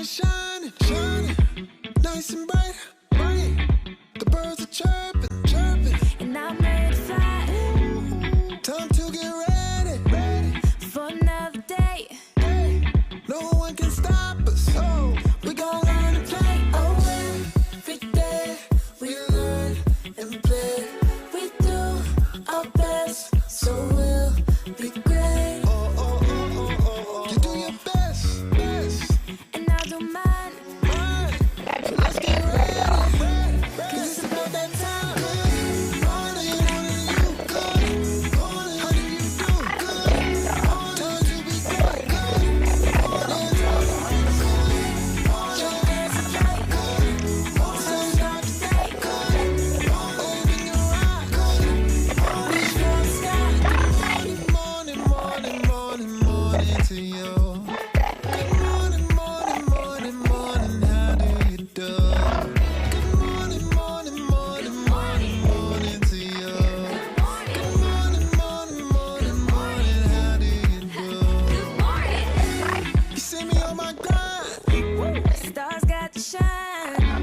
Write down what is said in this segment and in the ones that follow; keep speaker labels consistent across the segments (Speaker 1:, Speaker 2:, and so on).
Speaker 1: is shining, shining, nice and bright, bright. The birds are chirping, chirping, and I'm ready to fly. Time to get ready, ready for another day. No one can stop us. Oh, we gon' learn to play. Oh, every day we learn and play. We do our best, so we'll be great. Oh, oh, oh, oh, oh, oh. You do your best, best, and I do mine, mine. So let's get ready, ready, 'cause it's about that time. Good morning, you good? Morning, how do you do? Good. Time to be great. Good morning, your best is right. Good. So start today. Good. Open your eyes. Good. Reach for the sky. Morning, morning, morning, morning to you. Good morning, morning, morning, morning. How do you do? Good morning, morning, morning, morning, morning to you. Good morning, morning, morning, morning. How do you do? You see me on my grind. Stars got to shine.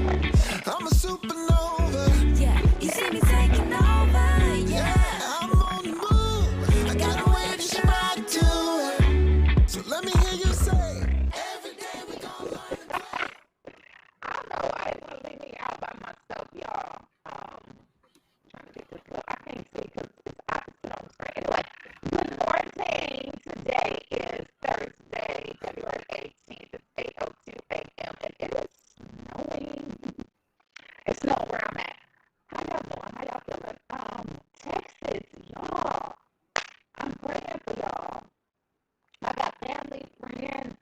Speaker 1: I'm a supernova. Yeah, you see me taking over. Yeah, I'm on the move. I got a way to shine to it. So let me hear you say, every day we gon' learn to play.
Speaker 2: I know I didn't want to leave me out by myself, y'all. Trying to get this look. I can't see because it's opposite on the screen. Anyway, good morning. Today is Thursday, February 18th. It's 8:02 a.m. and it is snowing. It's snowing where I'm at. How y'all doing? How y'all feeling? Texas, y'all. I'm praying for y'all. I got family, friends.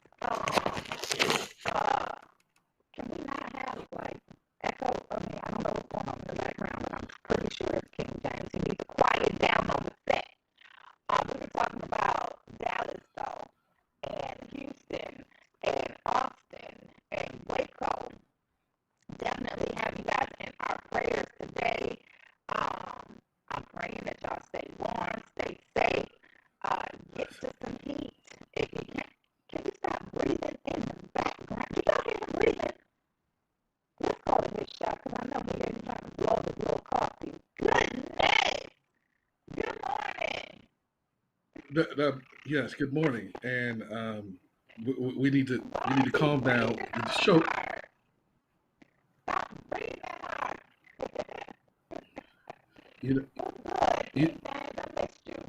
Speaker 2: Can we not have like echo? I mean, I don't know what's going on in the background, but I'm pretty sure it's King James. He needs to quiet down on the set. We were talking about Dallas though, and Houston, and Austin, and Waco. Definitely have you guys in our prayers today. I'm praying that y'all stay warm, stay safe, get to some heat. If you can you stop breathing in the background? Do y'all hear him breathing? Let's call it his shot because I know he ain't trying to blow this little coffee. Goodness! Good morning.
Speaker 3: Yes, good morning, and we need to calm down. The show,
Speaker 2: Stop breathing hard.
Speaker 3: you know,
Speaker 2: Good.
Speaker 3: you,
Speaker 2: Hey, guys, I missed you.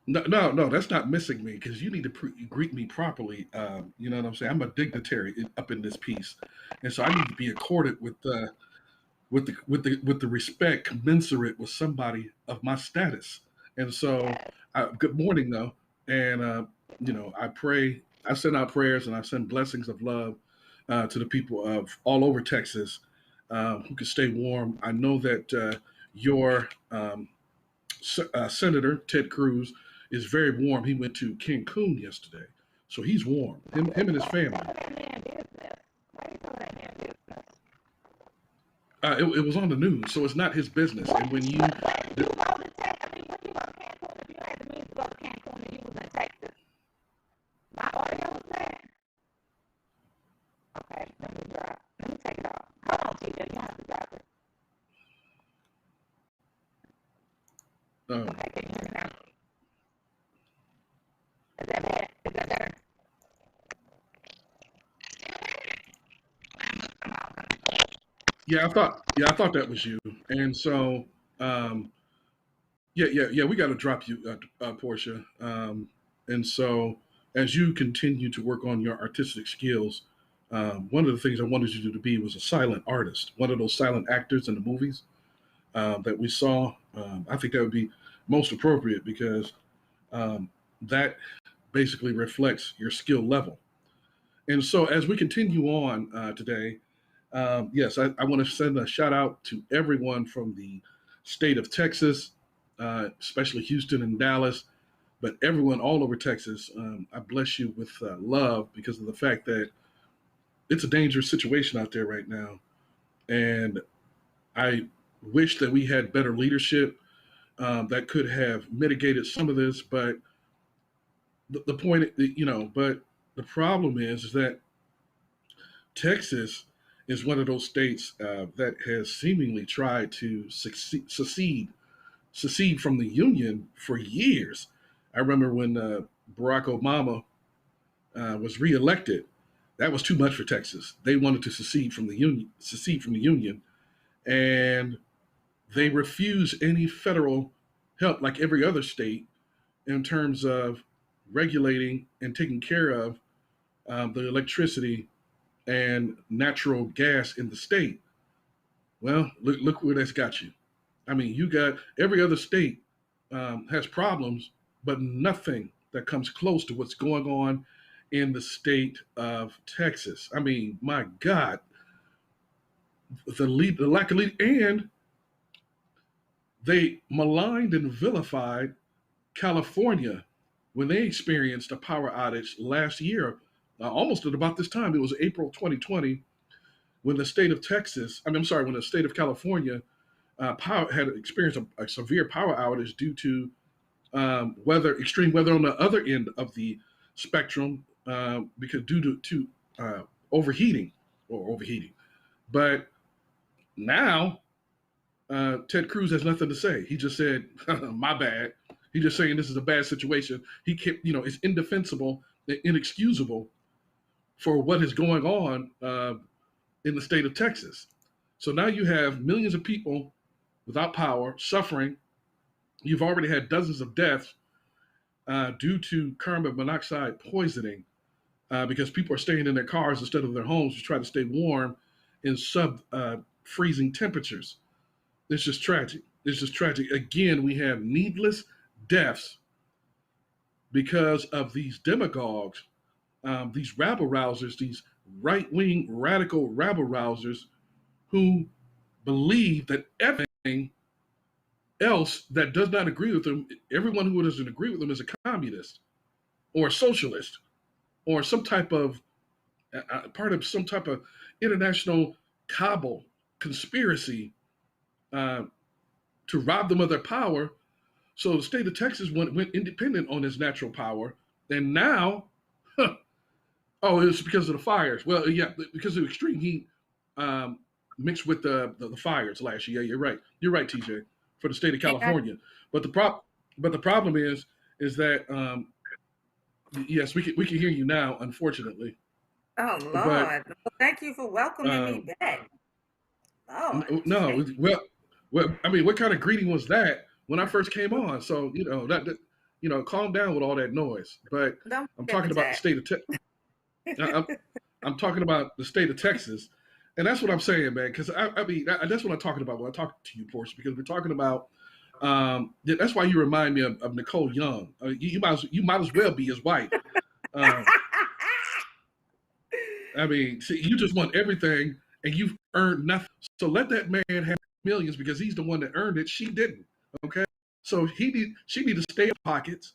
Speaker 3: no, that's not missing me because you need to greet me properly. You know what I'm saying? I'm a dignitary up in this piece, and so I need to be accorded with the respect commensurate with somebody of my status. And so,
Speaker 2: Yes.
Speaker 3: good morning though, and I pray, I send out prayers, and I send blessings of love to the people of all over Texas who can stay warm. I know that your Senator Ted Cruz is very warm. He went to Cancun yesterday, so he's warm. Him and his family.
Speaker 2: Tell that man business. Why you tell that man business?
Speaker 3: It was on the news, so it's not his business. And when you,
Speaker 2: When you go to Texas, I mean, when you go to Cancun, if you had the means to go to Cancun and you was in Texas, my audio was bad. Okay, let me drop. Let me take it off. Hold on, TJ. You don't have to drop it.
Speaker 3: um,
Speaker 2: Okay, can you hear me now? Is that bad? Is that better?
Speaker 3: yeah, I thought that was you. And so, yeah, we got to drop you, Portia. And so, as you continue to work on your artistic skills, one of the things I wanted you to be was a silent artist, one of those silent actors in the movies that we saw. I think that would be most appropriate because that basically reflects your skill level. And so, as we continue on today, yes, I want to send a shout out to everyone from the state of Texas, especially Houston and Dallas, but everyone all over Texas. I bless you with love because of the fact that it's a dangerous situation out there right now. And I wish that we had better leadership that could have mitigated some of this. But the point, but the problem is that Texas is one of those states that has seemingly tried to secede from the union for years. I remember when Barack Obama was reelected. That was too much for Texas. They wanted to secede from the union, and they refused any federal help, like every other state, in terms of regulating and taking care of the electricity and natural gas in the state. Well, look where that's got you. I mean, you got every other state has problems, but nothing that comes close to what's going on in the state of Texas. I mean, my God, the lack of lead, and they maligned and vilified California when they experienced a power outage last year, almost at about this time. It was April 2020 when the state of Texas, I'm sorry, when the state of California had experienced a severe power outage due to extreme weather on the other end of the spectrum, because due to overheating. But now Ted Cruz has nothing to say. He just said, "My bad." He's just saying this is a bad situation. He kept, it's indefensible, inexcusable for what is going on in the state of Texas. So now you have millions of people without power, suffering. You've already had dozens of deaths due to carbon monoxide poisoning because people are staying in their cars instead of their homes to try to stay warm in freezing temperatures. It's just tragic. It's just tragic. Again, we have needless deaths because of these demagogues, these rabble rousers, these right-wing radical rabble rousers who believe that everything else that does not agree with them, everyone who doesn't agree with them is a communist or a socialist or some type of part of some type of international cabal conspiracy to rob them of their power. So the state of Texas went independent on its natural power, and now, it's because of the fires. Well, yeah, because of extreme heat mixed with the fires last year. Yeah, you're right. You're right, TJ, for the state of California. But the problem is that yes, we can hear you now, unfortunately.
Speaker 2: Oh Lord!
Speaker 3: But
Speaker 2: Well, thank you for welcoming me back. Lord,
Speaker 3: no, well, I mean, what kind of greeting was that when I first came on? So calm down with all that noise. But
Speaker 2: don't
Speaker 3: I'm
Speaker 2: forget my
Speaker 3: talking about the
Speaker 2: chat.
Speaker 3: state of I'm talking about the state of Texas, and that's what I'm saying, man. Because that's what I'm talking about when I talk to you, Portia. Because we're talking about that's why you remind me of Nicole Young. You might as well be his wife. Um, I mean, see, you just want everything, and you've earned nothing. So let that man have millions because he's the one that earned it. She didn't. Okay, so she need to stay in pockets,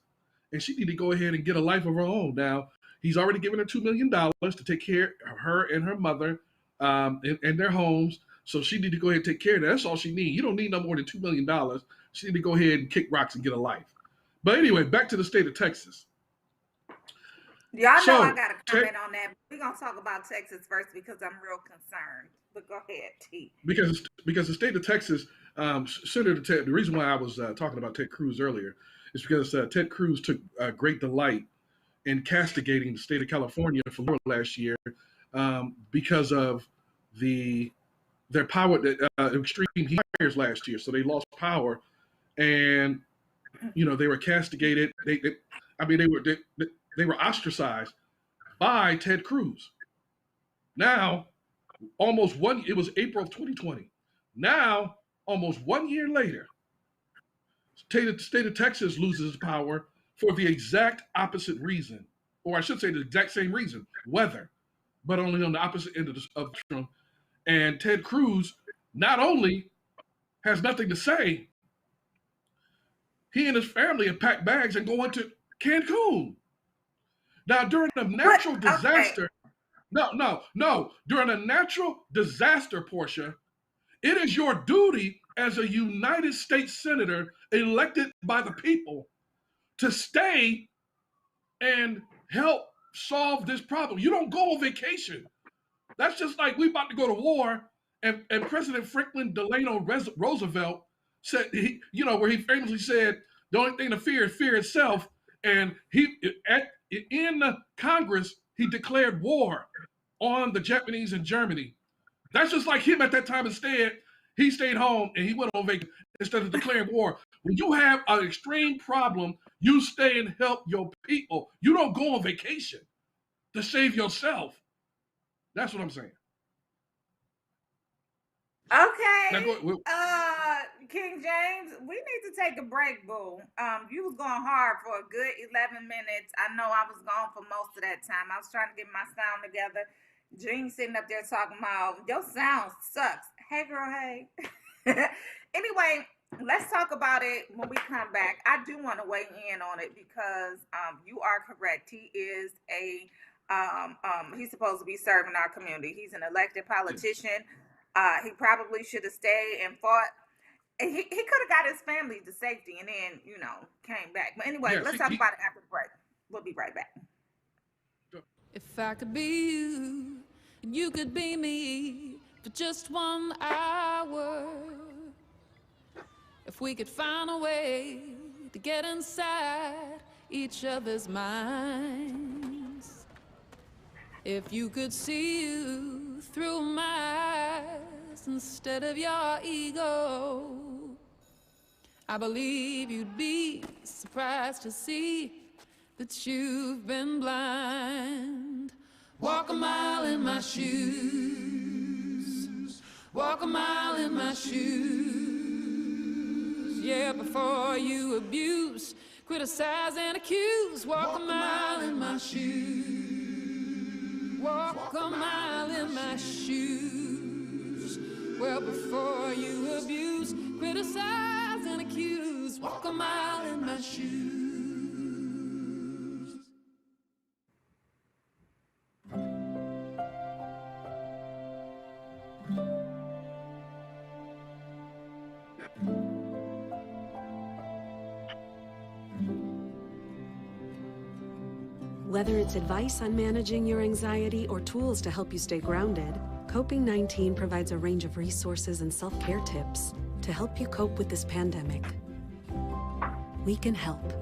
Speaker 3: and she need to go ahead and get a life of her own. Now he's already given her $2 million to take care of her and her mother, and their homes. So she need to go ahead and take care of that. That's all she needs. You don't need no more than $2 million. She need to go ahead and kick rocks and get a life. But anyway, back to the state of Texas.
Speaker 2: Y'all know I
Speaker 3: So
Speaker 2: got to comment on that. We're gonna talk about Texas first because I'm real concerned. But go ahead, T.
Speaker 3: because the state of Texas, Senator Ted. The reason why I was talking about Ted Cruz earlier is because Ted Cruz took great delight in castigating the state of California for last year because of their power, extreme heat fires last year. So they lost power, and they were castigated. They were ostracized by Ted Cruz. Now, it was April of 2020. Now, almost 1 year later, the state of Texas loses power for the exact opposite reason, or I should say the exact same reason, weather, but only on the opposite end of the spectrum. And Ted Cruz not only has nothing to say, he and his family have packed bags and going to Cancun. Now, during a natural disaster, during a natural disaster, Portia, it is your duty as a United States Senator elected by the people to stay and help solve this problem. You don't go on vacation That's just like we about to go to war, and President Franklin Delano Roosevelt said, where he famously said, the only thing to fear is fear itself. And in the Congress, he declared war on the Japanese and Germany. That's just like him at that time. Instead, he stayed home and he went on vacation instead of declaring war. When you have an extreme problem, you stay and help your people. You don't go on vacation to save yourself. That's what I'm saying.
Speaker 2: Okay.
Speaker 3: Go,
Speaker 2: King James, we need to take a break, boo. You was going hard for a good 11 minutes. I know I was gone for most of that time. I was trying to get my sound together. Jean sitting up there talking about your sound sucks. Hey girl, hey. Anyway, let's talk about it when we come back. I do want to weigh in on it because you are correct. He is he's supposed to be serving our community. He's an elected politician. He probably should have stayed and fought. He could have got his family to safety and then, came back. But anyway, let's talk about it after the break. We'll be right back.
Speaker 4: If I could be you, and you could be me for just 1 hour. If we could find a way to get inside each other's minds. If you could see you through my eyes instead of your ego, I believe you'd be surprised to see that you've been blind. Walk a mile in my shoes. Walk a mile in my shoes. Yeah, before you abuse, criticize and accuse. Walk a mile in my shoes. Walk a mile in my shoes. Well, before you abuse, criticize and accuse. Walk a mile in my shoes.
Speaker 5: Whether it's advice on managing your anxiety or tools to help you stay grounded, Coping-19 provides a range of resources and self-care tips to help you cope with this pandemic. We can help.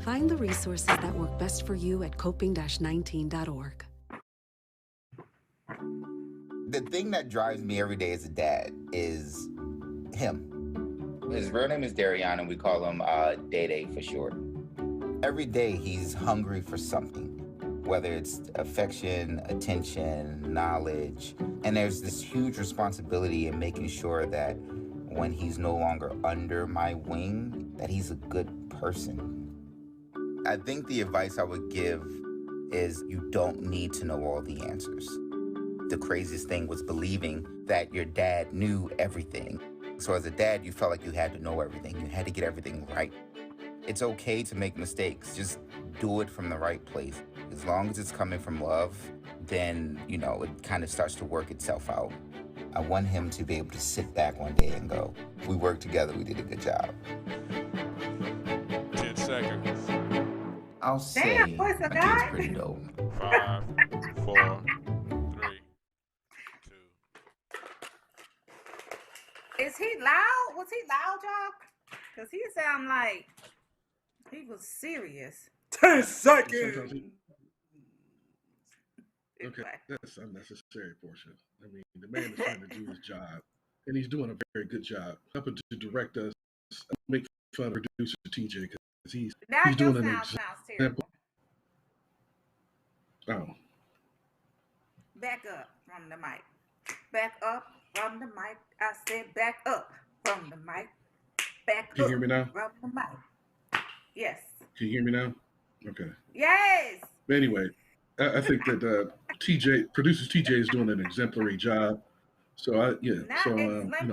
Speaker 5: Find the resources that work best for you at coping-19.org.
Speaker 6: The thing that drives me every day as a dad is him. His real name is Darion, and we call him Day for short. Every day he's hungry for something, whether it's affection, attention, knowledge, and there's this huge responsibility in making sure that when he's no longer under my wing, that he's a good person. I think the advice I would give is you don't need to know all the answers. The craziest thing was believing that your dad knew everything. So as a dad, you felt like you had to know everything. You had to get everything right. It's okay to make mistakes. Just do it from the right place. As long as it's coming from love, then, it kind of starts to work itself out. I want him to be able to sit back one day and go, we worked together, we did a good job.
Speaker 7: 10 seconds.
Speaker 6: I'll say my kid's pretty dope.
Speaker 7: 5, 4, 3, 2.
Speaker 2: Is he loud? Was he loud, y'all? Because he sound like he was serious.
Speaker 8: 10 seconds.
Speaker 3: Okay, that's unnecessary, Portia. I mean, the man is trying to do his job, and he's doing a very good job. Helping to direct us, make fun of producer TJ because he's doing an example. Oh.
Speaker 2: Back up from the mic. Back up from the mic. I said back up from the mic. Back
Speaker 3: Can you
Speaker 2: up
Speaker 3: hear me now?
Speaker 2: from the mic. Yes.
Speaker 3: Can you hear me now? Okay.
Speaker 2: Yes.
Speaker 3: But anyway, I think that producer TJ is doing an exemplary job. So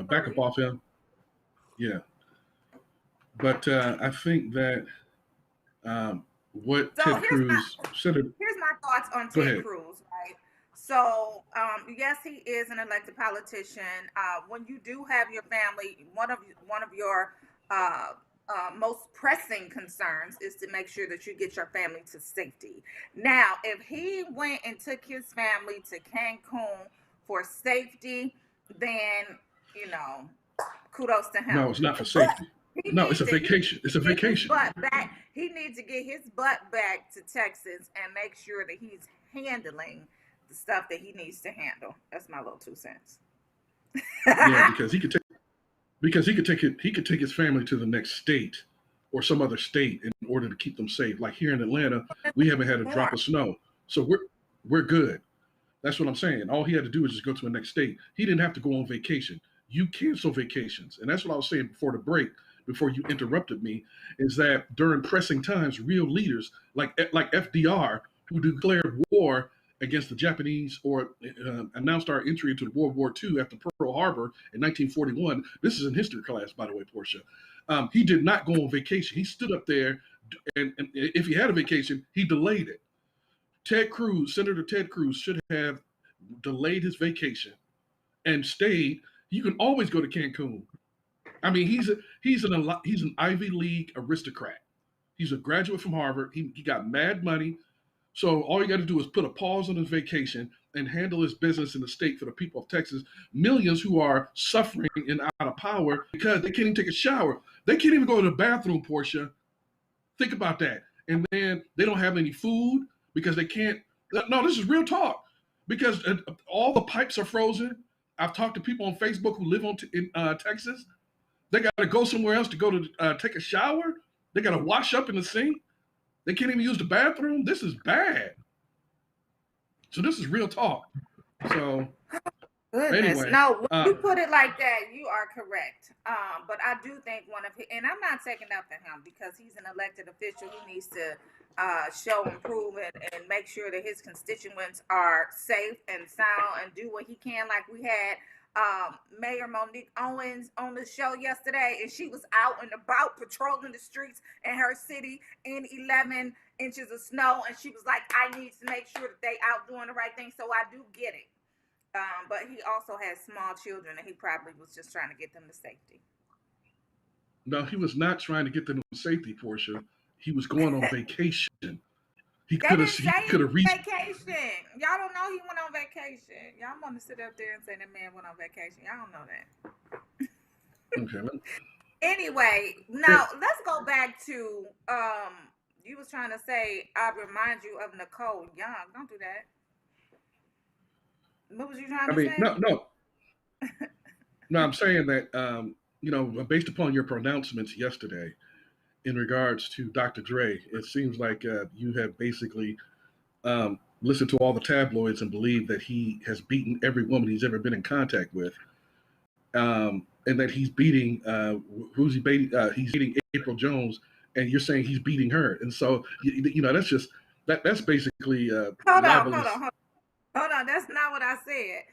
Speaker 3: back up off him. Yeah. But I think that what Ted Cruz said.
Speaker 2: Here's my thoughts on Ted Cruz, right? So, yes, he is an elected politician. When you do have your family, one of your most pressing concerns is to make sure that you get your family to safety. Now, if he went and took his family to Cancun for safety, then you know, kudos to him.
Speaker 3: No, it's not for
Speaker 2: But
Speaker 3: safety.
Speaker 2: he
Speaker 3: No, it's
Speaker 2: needs
Speaker 3: a
Speaker 2: to
Speaker 3: vacation. It's a
Speaker 2: get his
Speaker 3: vacation.
Speaker 2: butt back. He needs to get his butt back to Texas and make sure that he's handling the stuff that he needs to handle. That's my little 2 cents.
Speaker 3: Yeah, because he could take his family to the next state or some other state in order to keep them safe. Like here in Atlanta, we haven't had a drop of snow, so we're good. That's what I'm saying. All he had to do is just go to the next state. He didn't have to go on vacation. You cancel vacations, and that's what I was saying before the break. Before you interrupted me, is that during pressing times, real leaders like FDR, who declared war against the Japanese or announced our entry into World War II after Pearl Harbor in 1941. This is in history class, by the way, Portia. He did not go on vacation. He stood up there, and if he had a vacation, he delayed it. Senator Ted Cruz, should have delayed his vacation and stayed. You can always go to Cancun. I mean, he's an Ivy League aristocrat. He's a graduate from Harvard. He got mad money. So all you got to do is put a pause on his vacation and handle his business in the state for the people of Texas. Millions who are suffering and out of power because they can't even take a shower. They can't even go to the bathroom, Portia. Think about that. And then they don't have any food because they can't. No, this is real talk. Because all the pipes are frozen. I've talked to people on Facebook who live in Texas. They got to go somewhere else to go to take a shower. They got to wash up in the sink. They can't even use the bathroom. This is bad. So this is real talk. So
Speaker 2: Goodness,
Speaker 3: anyway,
Speaker 2: no, when you put it like that, you are correct. But I do think and I'm not taking up to him because he's an elected official. He needs to show and prove and make sure that his constituents are safe and sound and do what he can. Like we had Mayor Monique Owens on the show yesterday, and she was out and about patrolling the streets in her city in 11 inches of snow, and she was like, I need to make sure that they out doing the right thing. So I do get it. But he also has small children, and he probably was just trying to get them to safety.
Speaker 3: No, he was not trying to get them to safety, Portia. He was going on vacation. He could have
Speaker 2: vacation. Y'all don't know he went on vacation. Y'all want to sit up there and say that man went on vacation. Y'all don't know that.
Speaker 3: Okay.
Speaker 2: Anyway, now let's go back to you was trying to say I remind you of Nicole Young. Don't do that. What was you trying to say?
Speaker 3: No. I'm saying that based upon your pronouncements yesterday in regards to Dr. Dre, it seems like you have basically listened to all the tabloids and believe that he has beaten every woman he's ever been in contact with, and that he's beating who's he beating? He's beating April Jones, and you're saying he's beating her, and so that's just that's basically
Speaker 2: Hold on. That's not what I said.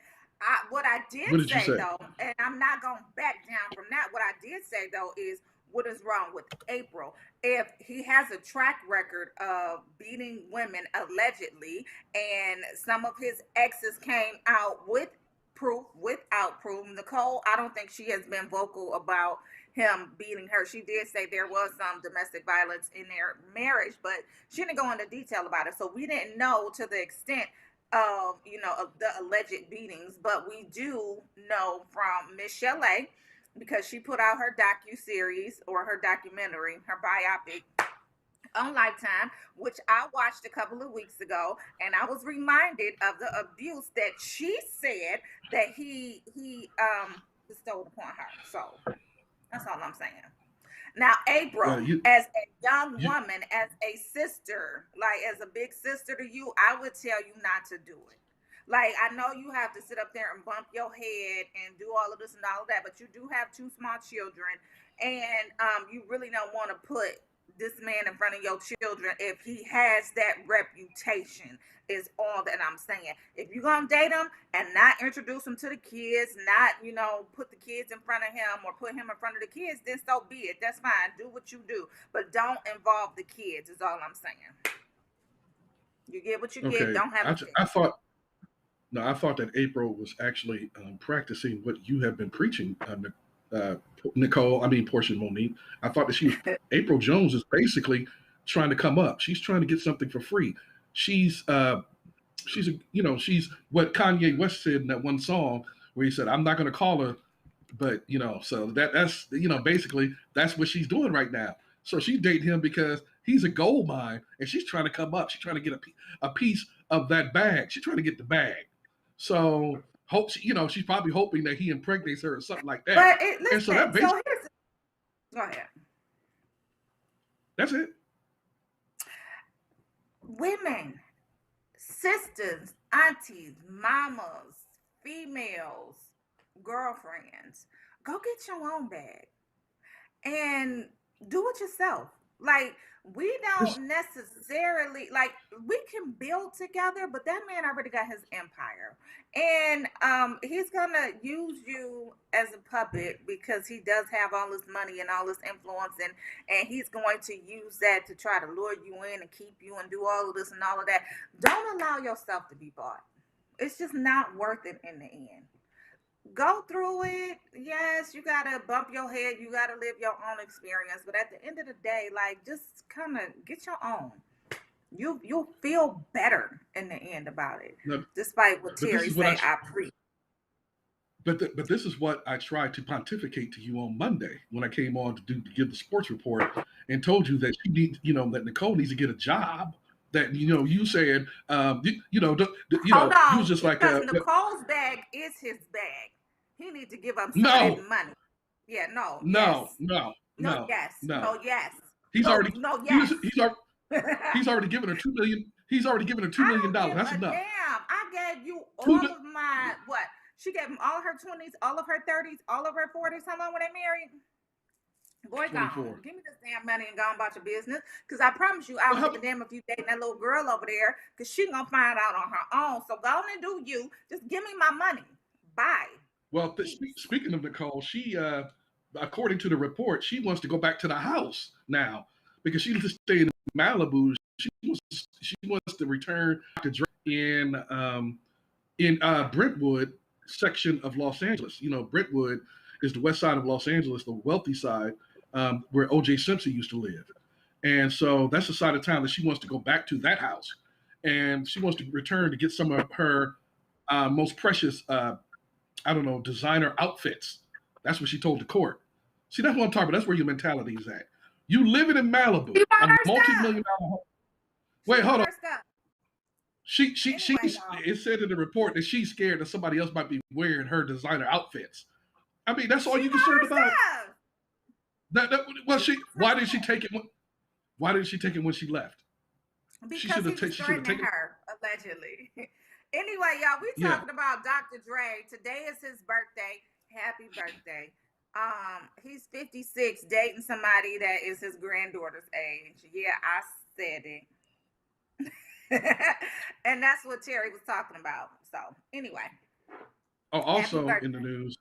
Speaker 2: What I did say though, and I'm not going to back down from that. What I did say though is what is wrong with April. If he has a track record of beating women allegedly, and some of his exes came out with proof, without proof. Nicole, I don't think she has been vocal about him beating her. She did say there was some domestic violence in their marriage, but she didn't go into detail about it. So we didn't know to the extent of the alleged beatings, but we do know from Miss Chalet, because she put out her docu-series or her documentary, her biopic on Lifetime, which I watched a couple of weeks ago, and I was reminded of the abuse that she said that he bestowed upon her. So that's all I'm saying. Now, April, as a young woman, as a sister, like as a big sister to you, I would tell you not to do it. Like, I know you have to sit up there and bump your head and do all of this and all of that, but you do have 2 small children, and you really don't want to put this man in front of your children if he has that reputation, is all that I'm saying. If you're going to date him and not introduce him to the kids, not, put the kids in front of him or put him in front of the kids, then so be it. That's fine. Do what you do. But don't involve the kids is all I'm saying. You get what you get. Don't have a kid.
Speaker 3: I thought that April was actually practicing what you have been preaching, uh, Portia Monique. I thought that April Jones is basically trying to come up. She's trying to get something for free. She's she's what Kanye West said in that one song where he said, "I'm not going to call her," but so that's basically that's what she's doing right now. So she's dating him because he's a gold mine, and she's trying to come up. She's trying to get a piece of that bag. She's trying to get the bag. So she's probably hoping that he impregnates her or something like that.
Speaker 2: But
Speaker 3: And so
Speaker 2: listen, so here's go ahead.
Speaker 3: That's it.
Speaker 2: Women, sisters, aunties, mamas, females, girlfriends, go get your own bag and do it yourself. Like, we don't necessarily, like, we can build together, but that man already got his empire. And he's going to use you as a puppet because he does have all this money and all this influence. And he's going to use that to try to lure you in and keep you and do all of this and all of that. Don't allow yourself to be bought. It's just not worth it in the end. Go through it. Yes, you gotta bump your head. You gotta live your own experience. But at the end of the day, like, just kind of get your own. You'll feel better in the end about it, despite what Terry say. I preach.
Speaker 3: But this is what I tried to pontificate to you on Monday when I came on to give the sports report and told you that that Nicole needs to get a job. That you said
Speaker 2: Hold on,
Speaker 3: you was just like
Speaker 2: Nicole's bag is his bag. He needs to give him some of his money. Yeah,
Speaker 3: no. He's already given her $2 million. He's already given her $2 million. That's enough.
Speaker 2: Damn, I gave you all of my what? She gave him all of her 20s, all of her 30s, all of her 40s. How long were they married? Boy, gone. Give me this damn money and go on about your business. Because I promise you, I don't give a damn if you dating that little girl over there. Because she going to find out on her own. So go on and do you. Just give me my money. Bye.
Speaker 3: Well, speaking of Nicole, she, according to the report, she wants to go back to the house now because she used to stay in Malibu. She wants to return to in Brentwood section of Los Angeles. Brentwood is the west side of Los Angeles, the wealthy side, where O.J. Simpson used to live. And so that's the side of town that she wants to go back to, that house. And she wants to return to get some of her most precious, designer outfits. That's what she told the court. See, that's what I'm talking about. That's where your mentality is at. You living in Malibu, a multi-million-dollar home. Wait, hold on. It said in the report that she's scared that somebody else might be wearing her designer outfits. I mean, that's all you're concerned about. Why did she take it? Why didn't she take it when she left?
Speaker 2: Because he was threatening her, allegedly. Anyway, y'all, we talking about Dr. Dre. Today is his birthday. Happy birthday. He's 56, dating somebody that is his granddaughter's age. Yeah, I said it. And that's what Terry was talking about. So, anyway.
Speaker 3: Oh, also in the news.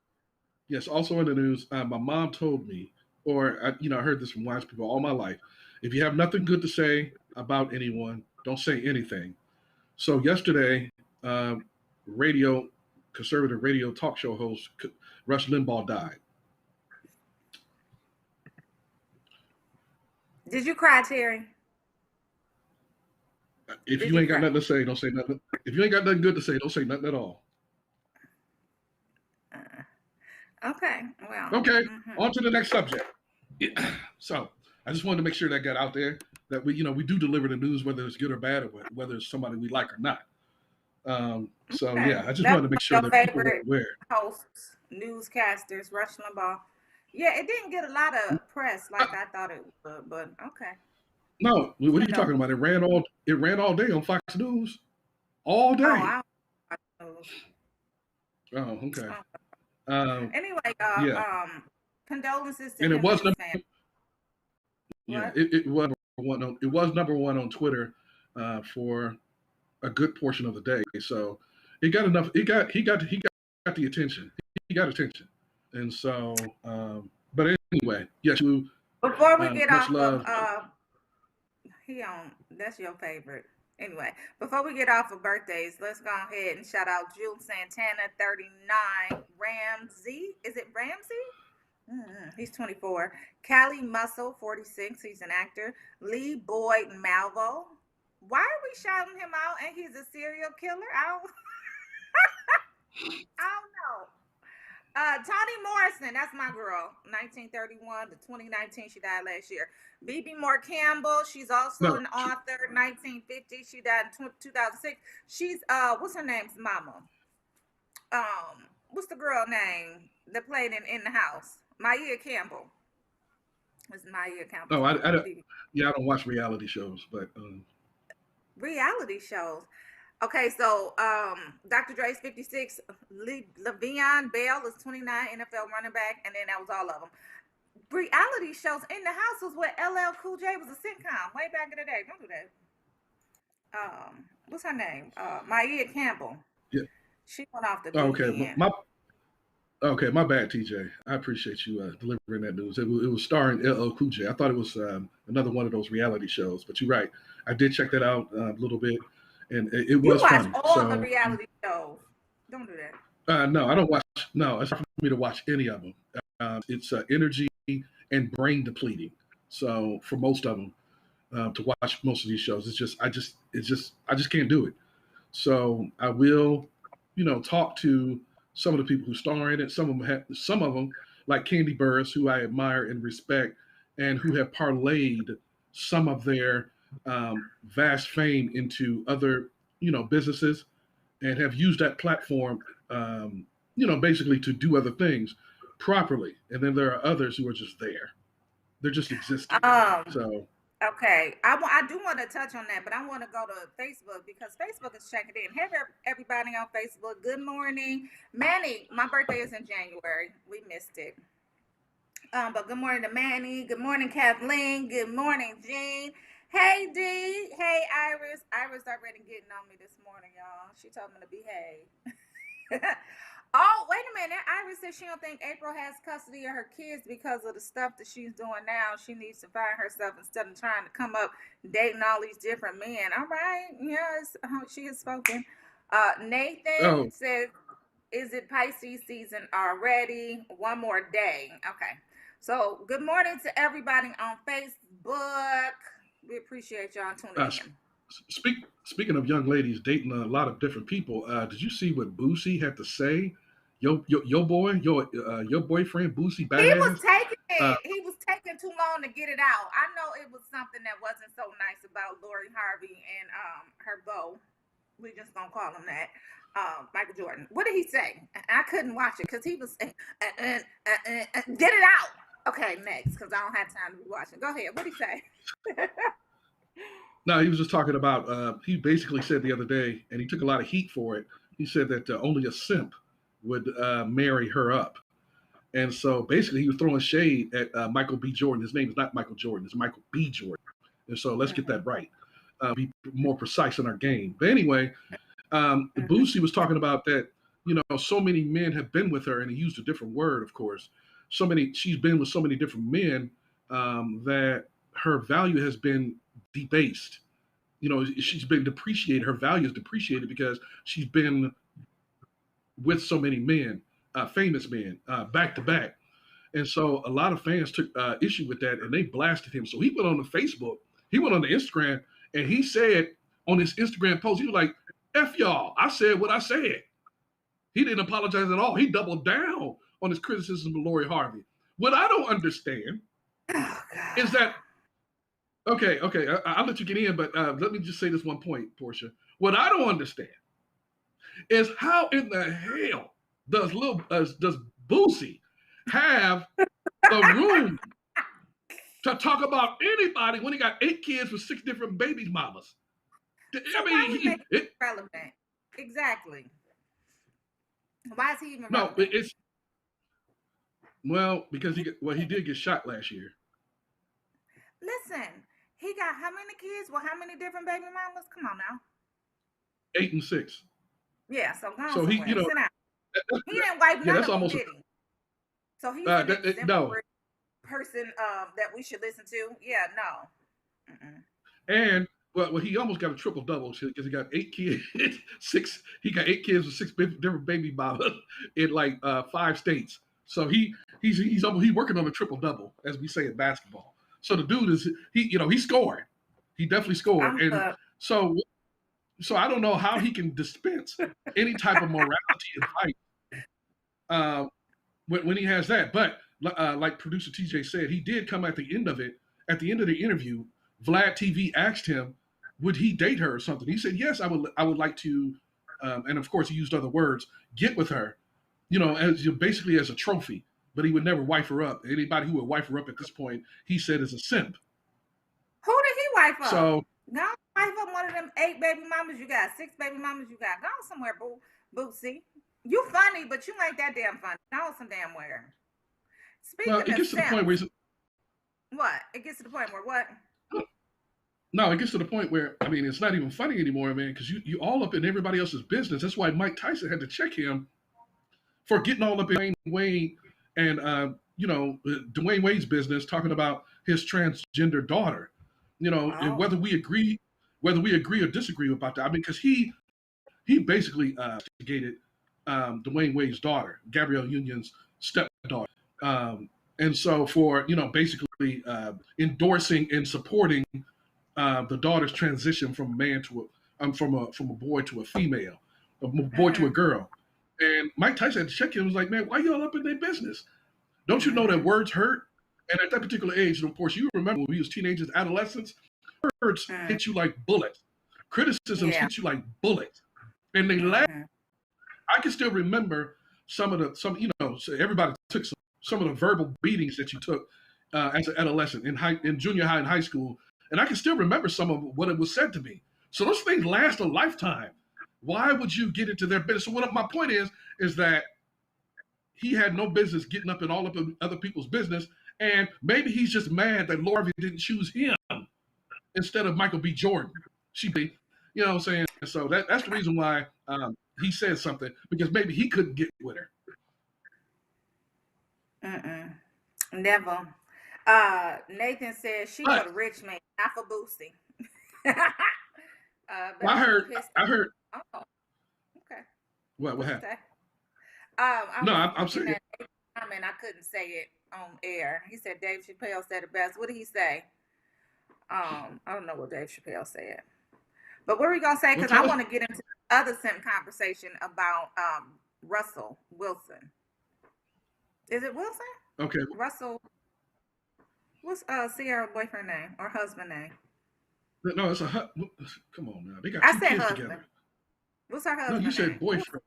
Speaker 3: Yes, also in the news, my mom told me, I heard this from wise people all my life. If you have nothing good to say about anyone, don't say anything. So yesterday, conservative radio talk show host Rush Limbaugh died.
Speaker 2: Did you cry, Terry?
Speaker 3: If you ain't got nothing to say, don't say nothing. If you ain't got nothing good to say, don't say nothing at all.
Speaker 2: Okay. Well.
Speaker 3: Okay. On to the next subject. So I just wanted to make sure that got out there that we do deliver the news, whether it's good or bad, or whether it's somebody we like or not. I just wanted to make sure that people were aware.
Speaker 2: Hosts, newscasters, Rush Limbaugh. Yeah, it didn't get a lot of press like I thought it would, but okay.
Speaker 3: No, what are you talking about? It ran all day on Fox News, all day. Oh, okay.
Speaker 2: Anyway, y'all, condolences to
Speaker 3: and
Speaker 2: it was number
Speaker 3: it was number one on Twitter for a good portion of the day. So he got the attention. He got attention, and so. But anyway, yes.
Speaker 2: Before we get off of that's your favorite. Anyway, before we get off of birthdays, let's go ahead and shout out Jules Santana, 39, Ramsey. Is it Ramsey? He's 24. Callie Muscle, 46. He's an actor. Lee Boyd Malvo. Why are we shouting him out and he's a serial killer? I don't know. Toni Morrison, that's my girl. 1931 to 2019, she died last year. Bebe Moore Campbell, she's also an author. 1950, she died in 2006. She's what's her name's mama? What's the girl name that played in the house? Maya Campbell. It's Maya Campbell.
Speaker 3: Oh, I don't watch reality shows, but
Speaker 2: reality shows. Okay, so Dr. Dre's 56, Le'Veon Bell is 29, NFL running back, and then that was all of them. Reality shows in the house was where LL Cool J was a sitcom way back in the day. Don't do that. What's her name? Maya Campbell.
Speaker 3: Yeah.
Speaker 2: She went off the
Speaker 3: Okay, my bad, TJ. I appreciate you delivering that news. It was starring LL Cool J. I thought it was another one of those reality shows, but you're right. I did check that out a little bit, and it was funny.
Speaker 2: You watch all the reality shows. Don't do that.
Speaker 3: No, I don't watch. No, it's hard for me to watch any of them. It's energy and brain depleting. So for most of them, to watch most of these shows, I just can't do it. So I will, talk to some of the people who star in it. Some of them, like Candy Burris, who I admire and respect, and who have parlayed some of their vast fame into other, businesses, and have used that platform, basically to do other things properly. And then there are others who are just there; they're just existing. So.
Speaker 2: Okay, I do want to touch on that, but I want to go to Facebook because Facebook is checking in. Hey, everybody on Facebook, good morning. Manny, my birthday is in January. We missed it. But good morning to Manny. Good morning, Kathleen. Good morning, Jean. Hey, D. Hey, Iris. Iris already getting on me this morning, y'all. She told me to behave. Oh, wait a minute. Iris said she don't think April has custody of her kids because of the stuff that she's doing now. She needs to find herself instead of trying to come up dating all these different men. All right. Yes, she has spoken. Nathan says, is it Pisces season already? One more day. Okay. So good morning to everybody on Facebook. We appreciate y'all tuning in.
Speaker 3: Speaking of young ladies dating a lot of different people, did you see what Boosie had to say? Your boyfriend Boosie Badass.
Speaker 2: He was taking too long to get it out. I know it was something that wasn't so nice about Lori Harvey and her beau. We just gonna call him that. Michael Jordan. What did he say? I couldn't watch it because he was saying, get it out. Okay, next, because I don't have time to be watching. Go ahead. What did he say?
Speaker 3: No, he was just talking about, he basically said the other day, and he took a lot of heat for it. He said that only a simp would marry her up. And so basically he was throwing shade at Michael B. Jordan. His name is not Michael Jordan, it's Michael B. Jordan. And so let's get that right. Be more precise in our game. But anyway, Boosie was talking about that, so many men have been with her, and he used a different word, of course. She's been with so many different men that her value has been debased. She's been depreciated. Her value is depreciated because she's been with so many men, famous men, back to back. And so a lot of fans took issue with that, and they blasted him. So he went on the Facebook, he went on the Instagram, and he said on his Instagram post, he was like, F y'all, I said what I said. He didn't apologize at all. He doubled down on his criticism of Lori Harvey. What I don't understand is that, okay, I'll let you get in, but let me just say this one point, Portia. What I don't understand is how in the hell does Boosie have the room to talk about anybody when he got 8 kids with 6 different babies mamas?
Speaker 2: I mean, it's relevant. Exactly. Why is he even relevant?
Speaker 3: No, because he did get shot last year.
Speaker 2: Listen, he got how many kids? Well, how many different baby mamas? Come on now.
Speaker 3: 8 and 6.
Speaker 2: Yeah, so go on.
Speaker 3: So
Speaker 2: he didn't wipe none of them, did he? So he's an exemplary person that we should listen to. Yeah, no.
Speaker 3: And well, he almost got a triple double because he got 8 kids, 6. He got 8 kids with 6 different baby mamas in like 5 states. So he He's working on a triple double, as we say in basketball. So the dude is he scored. He definitely scored, and so I don't know how he can dispense any type of morality advice when he has that. But like producer TJ said, he did come at the end of it. At the end of the interview, Vlad TV asked him, would he date her or something? He said, yes, I would like to. And of course, he used other words, get with her, as basically as a trophy. But he would never wife her up. Anybody who would wife her up at this point, he said, is a simp.
Speaker 2: Who did he wife up?
Speaker 3: So,
Speaker 2: no, wife up one of them 8 baby mamas you got, 6 baby mamas you got. Go somewhere, Bootsy. You funny, but you ain't that damn funny. Go some damn where. Speaking
Speaker 3: it gets to the point where
Speaker 2: what? It gets to the point where what?
Speaker 3: No, it gets to the point where, I mean, it's not even funny anymore, man, because you all up in everybody else's business. That's why Mike Tyson had to check him for getting all up in Dwayne Wade and, Dwayne Wade's business, talking about his transgender daughter. And whether we agree or disagree about that. I mean, because he basically instigated Dwayne Wade's daughter, Gabrielle Union's stepdaughter. And so for, basically endorsing and supporting the daughter's transition from a man to from a boy to a female, a boy to a girl. And Mike Tyson had to check him. Was like, man, why you all up in their business? Don't you know that words hurt? And at that particular age, and of course, you remember when we was teenagers, adolescents, words hit you like bullets. Criticisms hit you like bullets. And they laugh. I can still remember everybody took some of the verbal beatings that you took as an adolescent in junior high and high school. And I can still remember some of what it was said to me. So those things last a lifetime. Why would you get into their business? So my point is that he had no business getting up in all of other people's business. And maybe he's just mad that Lori didn't choose him instead of Michael B. Jordan. You know what I'm saying? So that's the reason why he said something, because maybe he couldn't get with
Speaker 2: her. Never. Nathan says she for the rich man, not for Boosie.
Speaker 3: I heard.
Speaker 2: Oh, okay.
Speaker 3: What happened?
Speaker 2: I'm
Speaker 3: serious.
Speaker 2: I couldn't say it on air. He said Dave Chappelle said it best. What did he say? I don't know what Dave Chappelle said. But what are we gonna say? Because I want to get into the other simp conversation about Russell Wilson. Is it Wilson?
Speaker 3: Okay.
Speaker 2: Russell. What's Sierra's boyfriend name or husband name?
Speaker 3: No, it's come on now. They got two kids
Speaker 2: husband.
Speaker 3: together.
Speaker 2: What's her husband?
Speaker 3: No, you said boyfriend.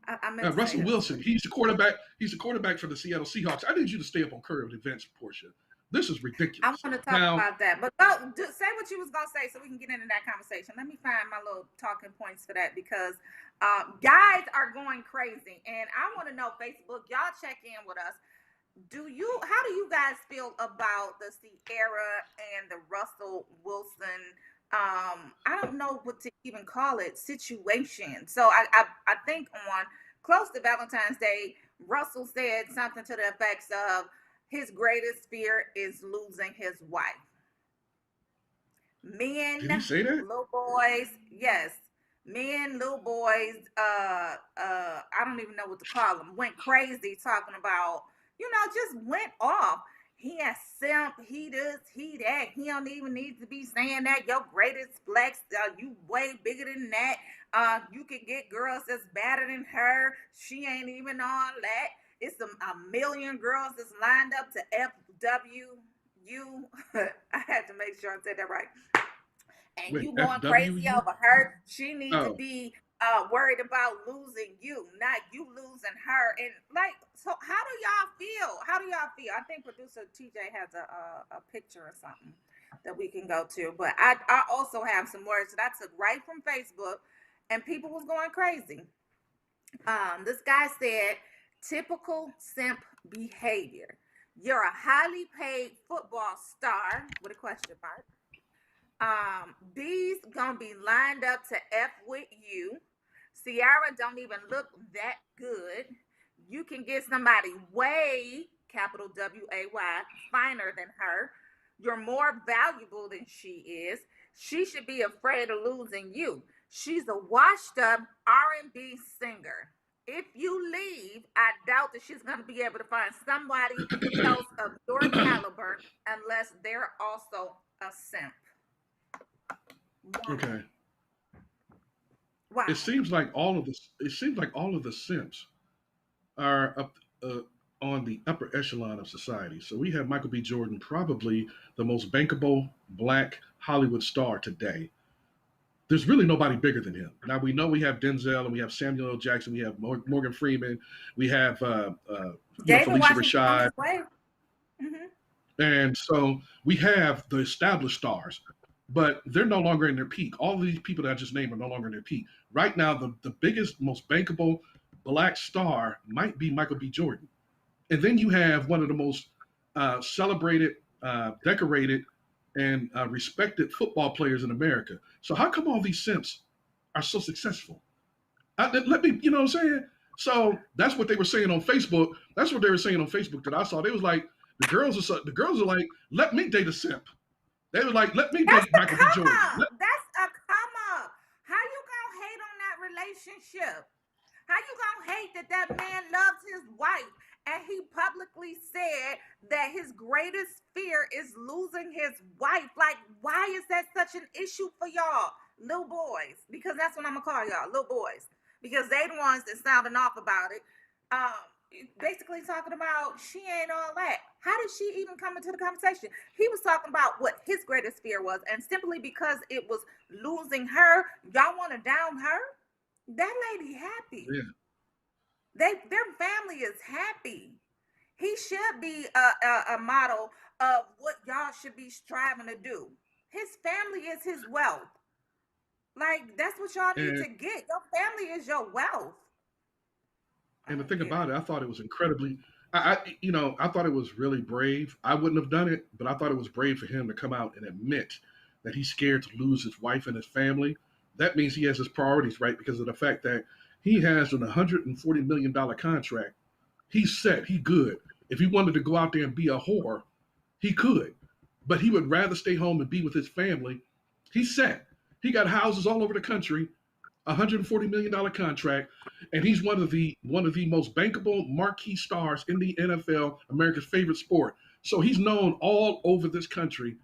Speaker 2: I meant
Speaker 3: Russell Wilson. He's the quarterback. He's the quarterback for the Seattle Seahawks. I need you to stay up on current events, Portia. This is ridiculous.
Speaker 2: I want to talk about that, but say what you was gonna say so we can get into that conversation. Let me find my little talking points for that, because guys are going crazy, and I want to know, Facebook, y'all check in with us. How do you guys feel about the Sierra and the Russell Wilson? I don't know what to even call it, situation. So I think on close to Valentine's Day, Russell said something to the effects of his greatest fear is losing his wife. Men,
Speaker 3: did he say that?
Speaker 2: Little boys, yes. Men, little boys, I don't even know what to call them, went crazy talking about, just went off. He has simp, he this, he that. He don't even need to be saying that. Your greatest flex, you way bigger than that. You can get girls that's better than her. She ain't even on that. It's a million girls that's lined up to FWU. I had to make sure I said that right. And
Speaker 3: wait,
Speaker 2: you going
Speaker 3: FWU?
Speaker 2: crazy over her. She needs to be worried about losing you, not you losing her. And so how do y'all feel? I think producer TJ has a picture or something that we can go to. But I also have some words that I took right from Facebook, and people was going crazy. This guy said, typical simp behavior. You're a highly paid football star with a question mark. B's gonna be lined up to F with you. Sierra don't even look that good. You can get somebody way, capital W-A-Y, finer than her. You're more valuable than she is. She should be afraid of losing you. She's a washed up R&B singer. if you leave, I doubt that she's going to be able to find somebody else of your caliber unless they're also a simp. Why?
Speaker 3: Okay.
Speaker 2: Why?
Speaker 3: It seems like all of this. It seems like all of the simps are up on the upper echelon of society. So we have Michael B. Jordan, probably the most bankable black Hollywood star today. There's really nobody bigger than him. Now we know we have Denzel and we have Samuel L. Jackson, we have Morgan Freeman, we have
Speaker 2: David
Speaker 3: Felicia
Speaker 2: Washington on
Speaker 3: Rashad,
Speaker 2: his way. Mm-hmm.
Speaker 3: and so we have the established stars, but they're no longer in their peak. All of these people that I just named are no longer in their peak. Right now, the biggest, most bankable black star might be Michael B. Jordan. And then you have one of the most celebrated, decorated, and respected football players in America. So how come all these simps are so successful? Let me, you know what I'm saying? So that's what they were saying on Facebook. That's what they were saying on Facebook that I saw. They was like, the girls are like, let me date a simp. They were like, let me date Michael B. Jordan.
Speaker 2: That's a come up. How you gonna hate on that relationship? How you gonna hate that man loves his wife and he publicly said that his greatest fear is losing his wife? Like, why is that such an issue for y'all, little boys? Because that's what I'm gonna call y'all, little boys. Because they the ones that sounding off about it. Basically talking about she ain't all that. How did she even come into the conversation? He was talking about what his greatest fear was, and simply because it was losing her, y'all want to down her? That lady happy.
Speaker 3: Yeah.
Speaker 2: Their family is happy. He should be a model of what y'all should be striving to do. His family is his wealth. Like, that's what y'all need to get. Your family is your wealth.
Speaker 3: And the thing about it, I thought it was incredibly, I thought it was really brave. I wouldn't have done it, but I thought it was brave for him to come out and admit that he's scared to lose his wife and his family. That means he has his priorities right because of the fact that he has an $140 million contract. He's set. He good. If he wanted to go out there and be a whore, he could. But he would rather stay home and be with his family. He's set. He got houses all over the country, $140 million contract, and he's one of the most bankable marquee stars in the NFL, America's favorite sport. So he's known all over this country.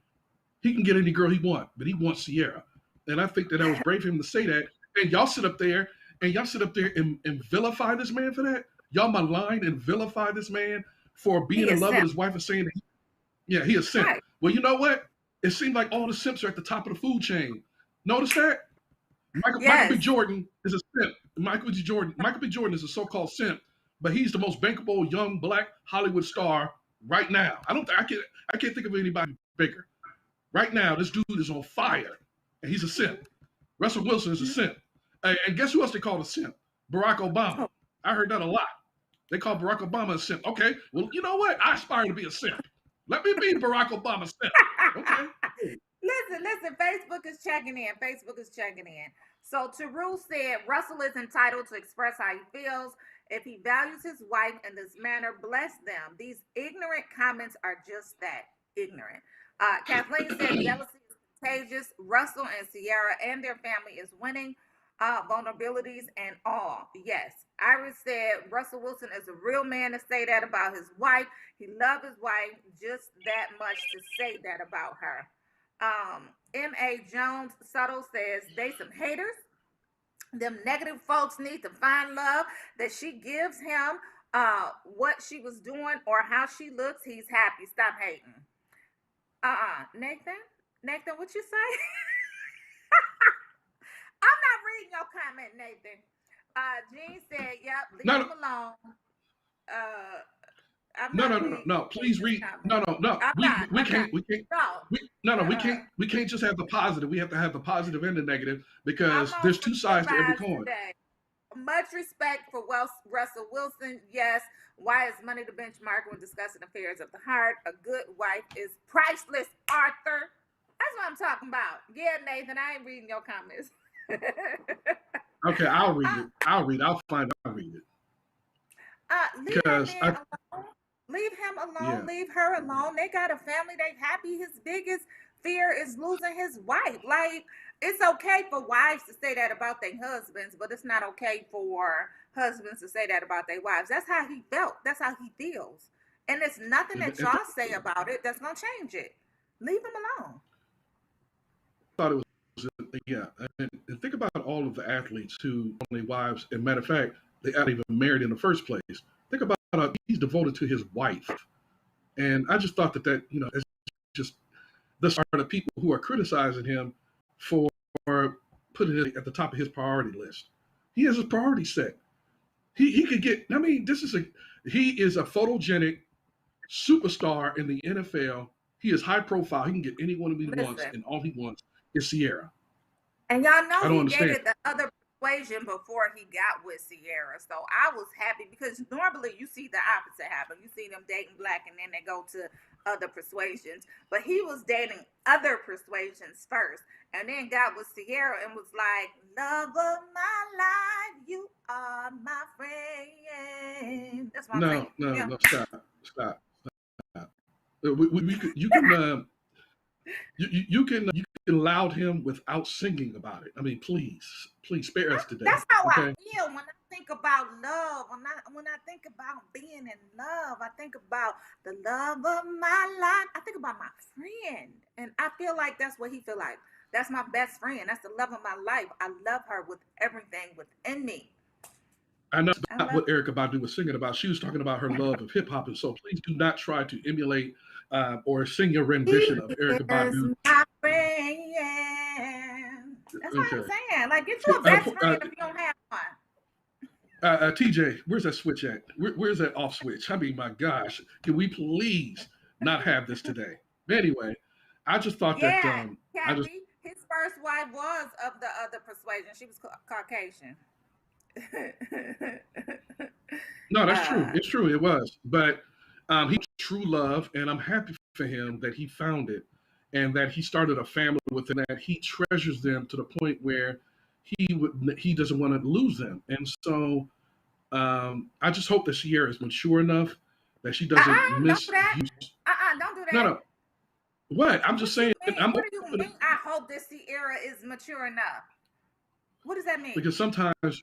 Speaker 3: He can get any girl he wants, but he wants Sierra. And I think that was brave for him to say that. And y'all sit up there and vilify this man for that. Y'all malign and vilify this man for being in love with his wife and saying that he is simp. Right. Well, you know what? It seemed like all the simps are at the top of the food chain. Notice that? Michael B. Jordan is a simp. Michael B. Jordan is a so-called simp, but he's the most bankable young black Hollywood star right now. I can't think of anybody bigger. Right now, this dude is on fire, and he's a simp. Russell Wilson is a simp. And guess who else they call a simp? Barack Obama. I heard that a lot. They call Barack Obama a simp. Okay, well, you know what? I aspire to be a simp. Let me be Barack Obama's simp. Okay.
Speaker 2: Listen, Facebook is checking in. So Teru said Russell is entitled to express how he feels. If he values his wife in this manner, bless them. These ignorant comments are just that, ignorant. Kathleen said jealousy is contagious. Russell and Sierra and their family is winning. Vulnerabilities and all. Yes. Iris said Russell Wilson is a real man to say that about his wife. He loved his wife just that much to say that about her. M.A. Jones Subtle says they some haters. Them negative folks need to find love that she gives him what she was doing or how she looks. He's happy. Stop hating. Nathan, what you say? I'm not reading your comment, Nathan. Jean said, yep, leave him alone.
Speaker 3: No. Please read. No. We can't just have the positive. We have to have the positive and the negative because there's two sides to every coin.
Speaker 2: Today. Much respect for Russell Wilson. Yes. Why is money the benchmark when discussing affairs of the heart? A good wife is priceless, Arthur. That's what I'm talking about. Yeah, Nathan, I ain't reading your comments.
Speaker 3: Okay, I'll read it. I'll read it.
Speaker 2: Leave him alone. Yeah. Leave her alone. They got a family. They happy. His biggest fear is losing his wife. Like, it's okay for wives to say that about their husbands, but it's not okay for husbands to say that about their wives. That's how he felt. That's how he feels. And there's nothing that y'all say about it that's gonna change it. Leave him alone.
Speaker 3: I thought it was, yeah. And think about all of the athletes who only wives, and matter of fact, they aren't even married in the first place. Think about he's devoted to his wife. And I just thought that, it's just, thus are the people who are criticizing him for putting it at the top of his priority list. He has his priority set. He could get, he is a photogenic superstar in the NFL. He is high profile. He can get anyone he wants, and all he wants is Sierra.
Speaker 2: And y'all know he
Speaker 3: understand.
Speaker 2: dated the other persuasion before he got with Sierra. So I was happy because normally you see the opposite happen. You see them dating black and then they go to other persuasions. But he was dating other persuasions first and then got with Sierra and was like, love of my life, you are my friend. That's what I'm saying.
Speaker 3: No, stop. You can laud him without singing about it. I mean, please spare us today.
Speaker 2: That's how I feel when I think about love. When I think about being in love, I think about the love of my life. I think about my friend, and I feel like that's what he feel like. That's my best friend. That's the love of my life. I love her with everything within me.
Speaker 3: I know that's not what Erykah Badu was singing about. She was talking about her love of hip hop, and so please do not try to emulate or sing a rendition of Erykah Badu.
Speaker 2: My friend. That's what I'm saying. Like, get you a best friend if you don't have one.
Speaker 3: TJ, where's that switch at? Where's that off switch? I mean, my gosh, can we please not have this today? But anyway, I just thought that.
Speaker 2: Kathy, his first wife was of the other persuasion. She was Caucasian.
Speaker 3: No, that's true. It's true. It was, but he true love, and I'm happy for him that he found it, and that he started a family with them. That he treasures them to the point where he doesn't want to lose them, and so I just hope that Sierra is mature enough that she doesn't misuse.
Speaker 2: Don't do that.
Speaker 3: No. What? I'm just saying.
Speaker 2: What do you mean? I hope that Sierra is mature enough. What does that mean?
Speaker 3: Because sometimes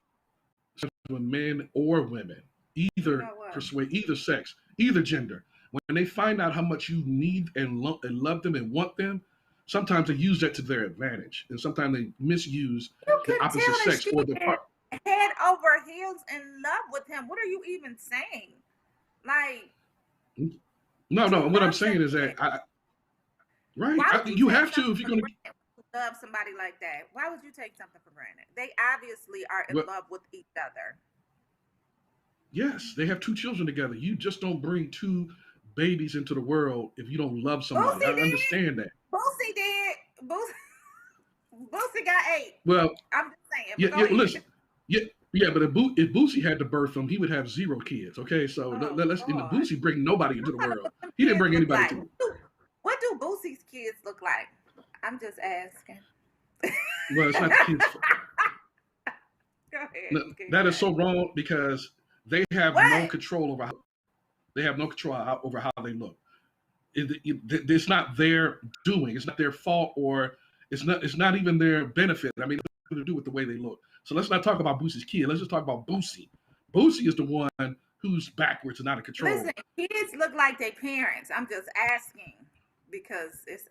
Speaker 3: when men or women, either persuade, either sex, either gender, when they find out how much you need and love them and want them, sometimes they use that to their advantage, and sometimes they misuse the opposite sex for their part.
Speaker 2: Head over heels in love with him. What are you even saying? Like,
Speaker 3: no. What I'm saying is that you have to if you're going to
Speaker 2: love somebody like that. Why would you take something for granted? They obviously are in love with each other.
Speaker 3: Yes, they have 2 children together. You just don't bring 2 babies into the world if you don't love somebody. I understand that.
Speaker 2: Boosie did. Boosie got 8.
Speaker 3: Well,
Speaker 2: I'm just saying.
Speaker 3: Listen. But if Boosie had to birth them, he would have 0 kids. Okay, so let's. Boosie bring nobody into the world. He didn't bring anybody to.
Speaker 2: What do Boosie's kids look like? I'm just asking.
Speaker 3: Well, it's not the kids.
Speaker 2: Go ahead.
Speaker 3: That is so wrong because they have no control over how they look. It's not their doing. It's not their fault, or it's not even their benefit. I mean, it's nothing to do with the way they look. So let's not talk about Boosie's kid. Let's just talk about Boosie. Boosie is the one who's backwards and out of control.
Speaker 2: Listen, kids look like their parents. I'm just asking because it's,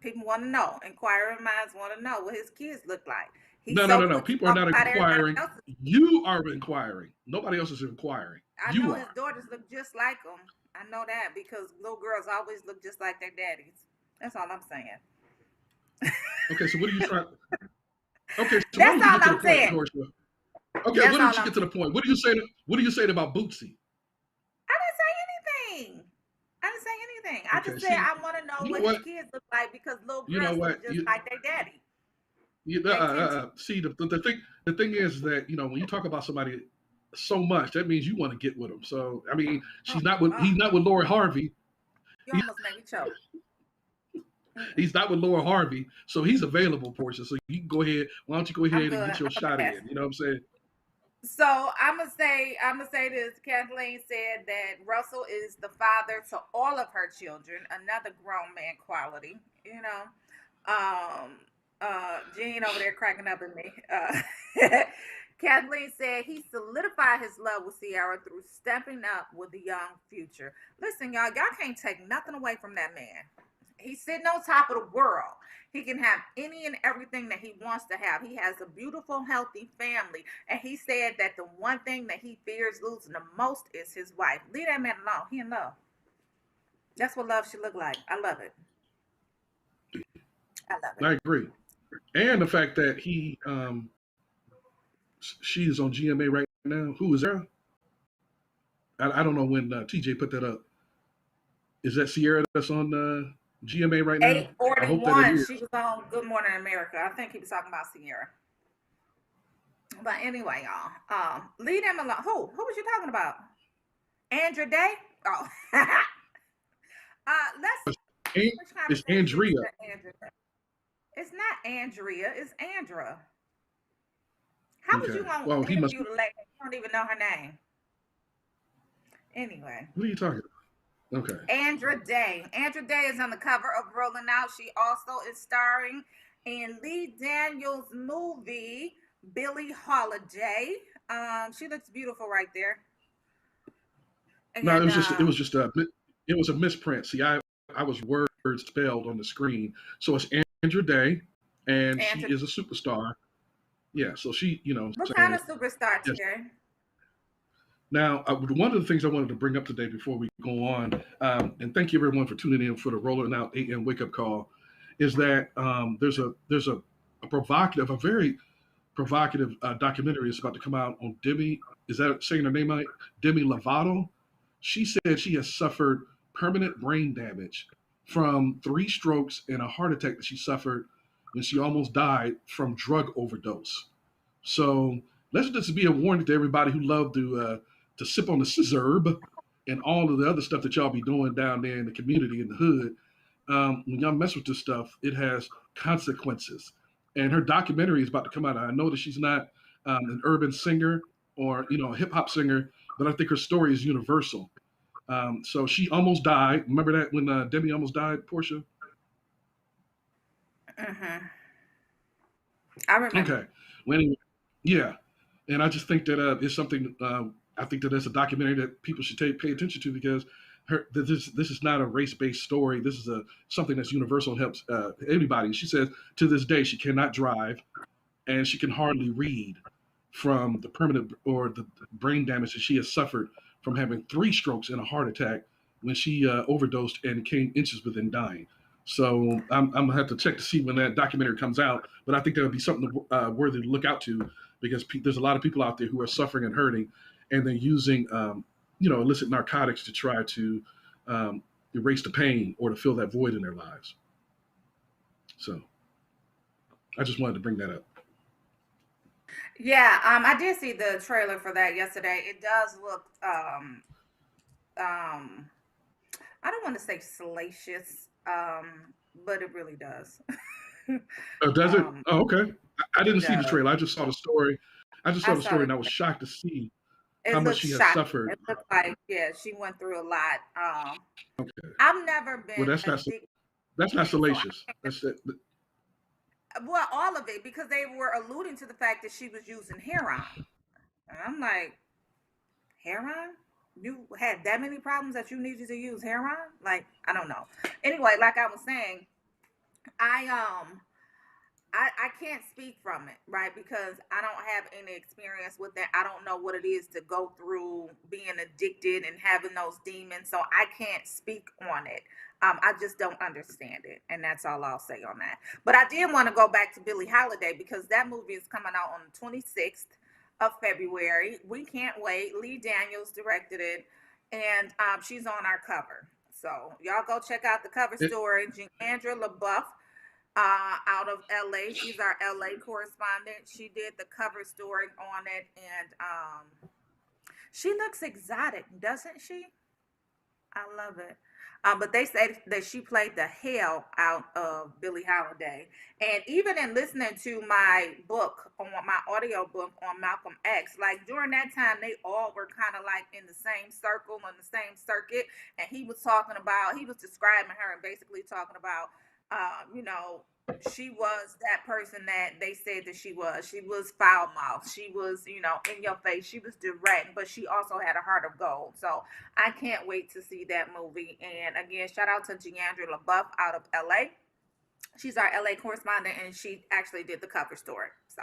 Speaker 2: people want to know. Inquiring minds want to know what his kids look like.
Speaker 3: No. People are not inquiring. You are inquiring. Nobody else is inquiring.
Speaker 2: I know his daughters look just like him. I know that because little girls always look just like their daddies. That's all I'm saying.
Speaker 3: Okay, so what are you trying? Okay, so
Speaker 2: that's all I'm saying.
Speaker 3: Okay, what did you get to the point? What do you say? What do you say about Bootsy?
Speaker 2: I didn't say anything. I just said I want to know what his kids look like because little girls look just like their daddy.
Speaker 3: See, the thing is that when you talk about somebody so much, that means you want to get with them. So I mean, he's not with Lori Harvey.
Speaker 2: You almost made me choke.
Speaker 3: He's not with Laura Harvey, so he's available, Portia. So you can go ahead. Why don't you go ahead and get your shot in? You know what I'm saying?
Speaker 2: So I'm gonna say this. Kathleen said that Russell is the father to all of her children. Another grown man quality, you know. Jean over there cracking up at me. Kathleen said he solidified his love with Sierra through stepping up with the young future. Listen, y'all can't take nothing away from that man. He's sitting on top of the world. He can have any and everything that he wants to have. He has a beautiful, healthy family. And he said that the one thing that he fears losing the most is his wife. Leave that man alone. He in love. That's what love should look like. I love it. I love it.
Speaker 3: I agree. And the fact that she is on GMA right now. Who is there? I don't know when TJ put that up. Is that Sierra that's on GMA right now? I hope that it
Speaker 2: 841.
Speaker 3: is.
Speaker 2: She was on Good Morning America. I think he was talking about Sierra. But anyway, y'all. Leave them alone. Who was you talking about? Andrew Day? Oh. Let's switch
Speaker 3: It's
Speaker 2: conversations
Speaker 3: Andrea.
Speaker 2: to Andrew Day. It's not Andrea, it's Andra. How would
Speaker 3: Okay.
Speaker 2: you want
Speaker 3: Well,
Speaker 2: to
Speaker 3: he must.
Speaker 2: interview the lady? You don't even know her name. Anyway.
Speaker 3: What are you talking about? Okay.
Speaker 2: Andra Day. Andra Day is on the cover of Rolling Out. She also is starring in Lee Daniels' movie, Billie Holiday. She looks beautiful right there.
Speaker 3: No,
Speaker 2: And
Speaker 3: it was a misprint. See, I was words spelled on the screen. So it's Andrew Day, and she
Speaker 2: Andra,
Speaker 3: is a superstar. Yeah. So she,
Speaker 2: what kind
Speaker 3: so
Speaker 2: of superstar
Speaker 3: yes.
Speaker 2: today?
Speaker 3: Now, one of the things I wanted to bring up today before we go on, and thank you everyone for tuning in for the Rolling Out AM wake up call, is that a very provocative documentary is about to come out on Demi. Is that saying her name right? Demi Lovato. She said she has suffered permanent brain damage from 3 strokes and a heart attack that she suffered when she almost died from drug overdose. So let's just be a warning to everybody who love to sip on the scissorb and all of the other stuff that y'all be doing down there in the community in the hood. When y'all mess with this stuff, it has consequences. And her documentary is about to come out. I know that she's not an urban singer or a hip hop singer, but I think her story is universal. So she almost died. Remember that when Demi almost died, Portia?
Speaker 2: Mm-hmm. I remember.
Speaker 3: Okay. Well, anyway, yeah. And I just think that it's something. I think that it's a documentary that people should pay attention to because this is not a race based story. This is something that's universal and helps anybody. She says to this day she cannot drive and she can hardly read from the permanent or the brain damage that she has suffered from having 3 strokes and a heart attack when she overdosed and came inches within dying. So I'm gonna have to check to see when that documentary comes out. But I think that would be something worthy to look out to because there's a lot of people out there who are suffering and hurting, and they're using illicit narcotics to try to erase the pain or to fill that void in their lives. So I just wanted to bring that up.
Speaker 2: Yeah, I did see the trailer for that yesterday. It does look um I don't want to say salacious, but it really does.
Speaker 3: Oh, does it?
Speaker 2: um
Speaker 3: Oh, okay. I
Speaker 2: it
Speaker 3: didn't see the
Speaker 2: does.
Speaker 3: trailer. I just saw the story. I just
Speaker 2: I
Speaker 3: saw the
Speaker 2: saw
Speaker 3: story,
Speaker 2: the
Speaker 3: and I was shocked to see how
Speaker 2: it
Speaker 3: much
Speaker 2: looks
Speaker 3: she has
Speaker 2: shocking.
Speaker 3: suffered.
Speaker 2: It looked like, yeah, she went through a lot.
Speaker 3: Okay.
Speaker 2: I've never
Speaker 3: Well,
Speaker 2: been addicted,
Speaker 3: that's not
Speaker 2: so I
Speaker 3: salacious.
Speaker 2: can't,
Speaker 3: That's it.
Speaker 2: well, all of it because they were alluding to the fact that she was using heroin. And I'm like, heroin? You had that many problems that you needed to use heroin? Like, I don't know. Anyway, like I was saying, I I can't speak from it, right? Because I don't have any experience with that. I don't know what it is to go through being addicted and having those demons. So I can't speak on it. I just don't understand it. And that's all I'll say on that. But I did want to go back to Billie Holiday because that movie is coming out on the 26th of February. We can't wait. Lee Daniels directed it, and she's on our cover. So y'all go check out the cover
Speaker 3: it
Speaker 2: story. Andrea LaBeouf out of LA. She's our LA correspondent. She did the cover story on it, and she looks exotic, doesn't she? I love it. But they say that she played the hell out of Billie Holiday. And even in listening to my book, on my audio book on Malcolm X, like during that time, they all were kind of like in the same circle, on the same circuit. And he was describing her and basically talking about, you know, she was that person that they said that she was. She was foul mouthed. She was, you know, in your face. She was direct, but she also had a heart of gold. So I can't wait to see that movie. And again, shout out to Deandra LaBeouf out of LA. She's our LA correspondent, and she actually did the cover story. So,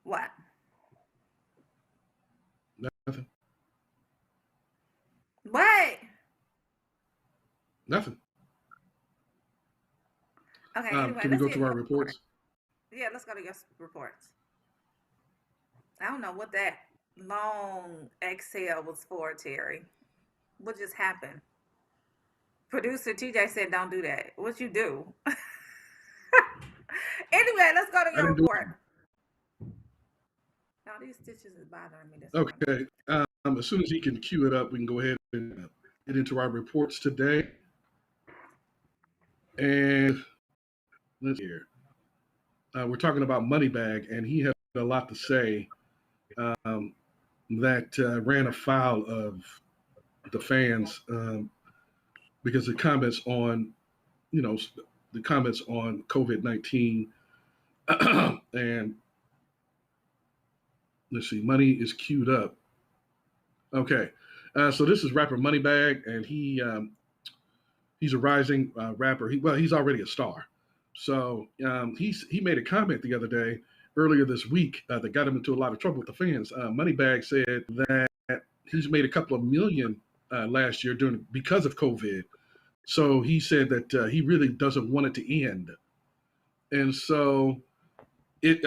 Speaker 2: what?
Speaker 3: Nothing.
Speaker 2: What?
Speaker 3: Nothing.
Speaker 2: Okay, anyway,
Speaker 3: Can we
Speaker 2: let's
Speaker 3: go
Speaker 2: get
Speaker 3: to our
Speaker 2: your report.
Speaker 3: reports?
Speaker 2: Yeah, let's go to your reports. I don't know what that long exhale was for, Terry. What just happened? Producer TJ said, "Don't do that." What you do? Anyway, let's go to
Speaker 3: I
Speaker 2: your
Speaker 3: didn't do
Speaker 2: report. Now these stitches is bothering me. This
Speaker 3: it.
Speaker 2: morning.
Speaker 3: Okay. As soon as he can cue it up, we can go ahead and get into our reports today. And let's see here. We're talking about Moneybag, and he had a lot to say that ran afoul of the fans because the comments on, the comments on COVID-19 and let's see, Money is queued up. Okay, so this is rapper Moneybag, and he's a rising rapper. He's already a star. So he made a comment the other day, earlier this week, that got him into a lot of trouble with the fans. Moneybag said that he's made a couple of million last year because of COVID. So he said that he really doesn't want it to end, and so it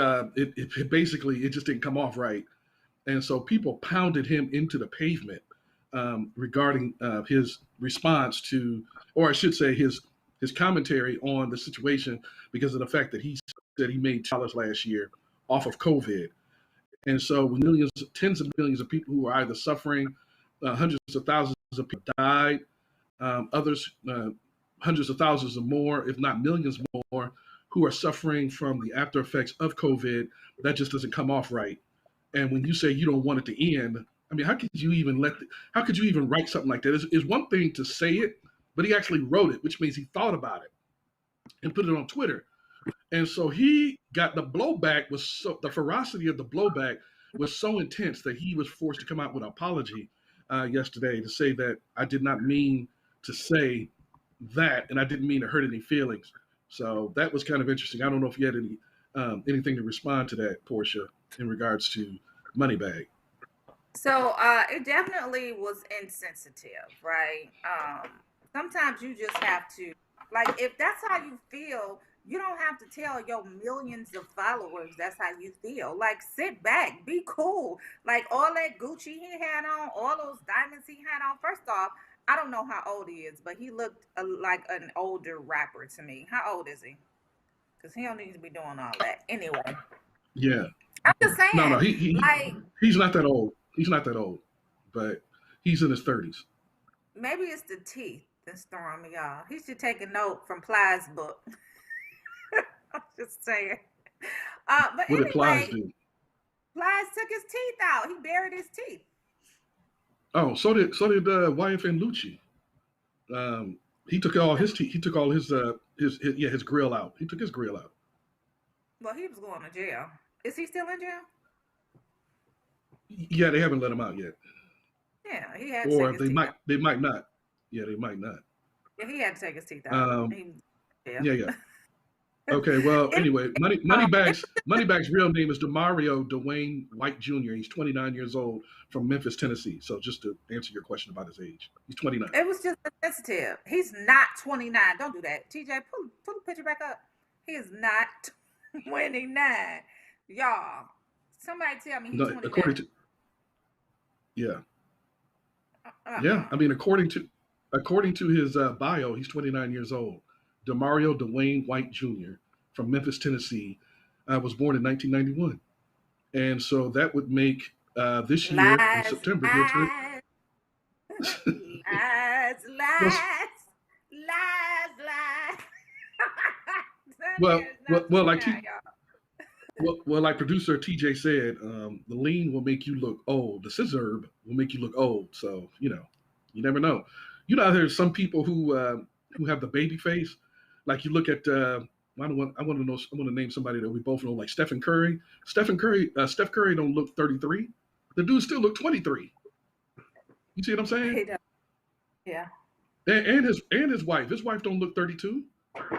Speaker 3: basically it just didn't come off right, and so people pounded him into the pavement regarding his response to, or I should say, his commentary on the situation because of the fact that he said he made dollars last year off of COVID, and so millions, tens of millions of people who are either suffering, hundreds of thousands of people died, others hundreds of thousands or more, if not millions more, who are suffering from the after effects of COVID. That just doesn't come off right. And when you say you don't want it to end, I mean, how could you even how could you even write something like that? It's one thing to say it, but he actually wrote it, which means he thought about it and put it on Twitter. And so he got the the ferocity of the blowback was so intense that he was forced to come out with an apology yesterday to say that I did not mean to say that, and I didn't mean to hurt any feelings. So that was kind of interesting. I don't know if you had anything to respond to that, Portia, in regards to Moneybag.
Speaker 2: So it definitely was insensitive, right? Sometimes you just have to, like, if that's how you feel, you don't have to tell your millions of followers that's how you feel. Like, sit back, be cool. Like, all that Gucci he had on, all those diamonds he had on. First off, I don't know how old he is, but he looked like an older rapper to me. How old is he? Because he don't need to be doing all that. Anyway,
Speaker 3: Yeah.
Speaker 2: I'm just saying,
Speaker 3: No,
Speaker 2: like,
Speaker 3: he's not that old. He's not that old, but he's in his 30s.
Speaker 2: maybe it's the teeth that's throwing me off. He should take a note from Ply's book. I'm just saying. But
Speaker 3: What did Plies
Speaker 2: anyway,
Speaker 3: do?
Speaker 2: Plies took his teeth out. He buried his teeth.
Speaker 3: Oh, so did YFN Lucci. He took all his teeth. He took all his grill out. He took his grill out.
Speaker 2: Well, he was going to jail. Is he still in jail?
Speaker 3: Yeah, they haven't let him out yet.
Speaker 2: Yeah, he had to
Speaker 3: Or
Speaker 2: take his teeth out.
Speaker 3: they might not. Yeah, they might not.
Speaker 2: Yeah, he had to take his teeth out.
Speaker 3: Yeah. Okay, well, anyway, Moneybag's real name is Demario Dwayne White Jr. He's 29 years old from Memphis, Tennessee. So just to answer your question about his age, he's 29.
Speaker 2: It was just sensitive. He's not 29. Don't do that. TJ, pull the picture back up. He is not 29. Y'all, somebody tell me he's 29.
Speaker 3: According to, yeah, I mean, according to his bio, he's 29 years old. Demario Dwayne White Jr. from Memphis, Tennessee, was born in 1991. And so that would make this year in
Speaker 2: Lies,
Speaker 3: September. He'll turn.
Speaker 2: lies, lies,
Speaker 3: Well,
Speaker 2: lies, lies, lies. That
Speaker 3: well,
Speaker 2: man is
Speaker 3: well,
Speaker 2: not
Speaker 3: well,
Speaker 2: too
Speaker 3: like
Speaker 2: now, y'all.
Speaker 3: like producer TJ said, the lean will make you look old. The scissor will make you look old. So you never know. There's some people who have the baby face. Like you look at, I want to know. I want to name somebody that we both know, like Stephen Curry. Steph Curry don't look 33. The dude still look 23. You see what I'm saying?
Speaker 2: He does. Yeah.
Speaker 3: And his wife. His wife don't look 32.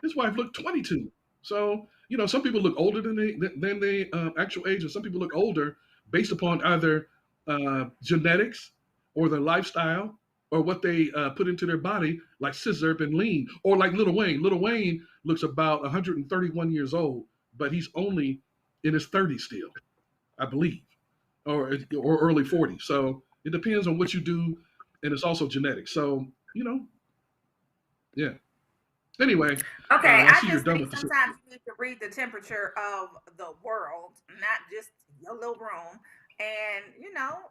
Speaker 3: His wife looked 22. So some people look older than they actual age, and some people look older based upon either genetics or their lifestyle or what they put into their body, like scissor and lean, or like Lil Wayne. Lil Wayne looks about 131 years old, but he's only in his 30s still, I believe, or early 40s. So it depends on what you do, and it's also genetics. So yeah. Anyway,
Speaker 2: Okay,
Speaker 3: I
Speaker 2: I
Speaker 3: see you're
Speaker 2: just
Speaker 3: done
Speaker 2: think
Speaker 3: with the.
Speaker 2: sometimes you need to read the temperature of the world, not just your little room. And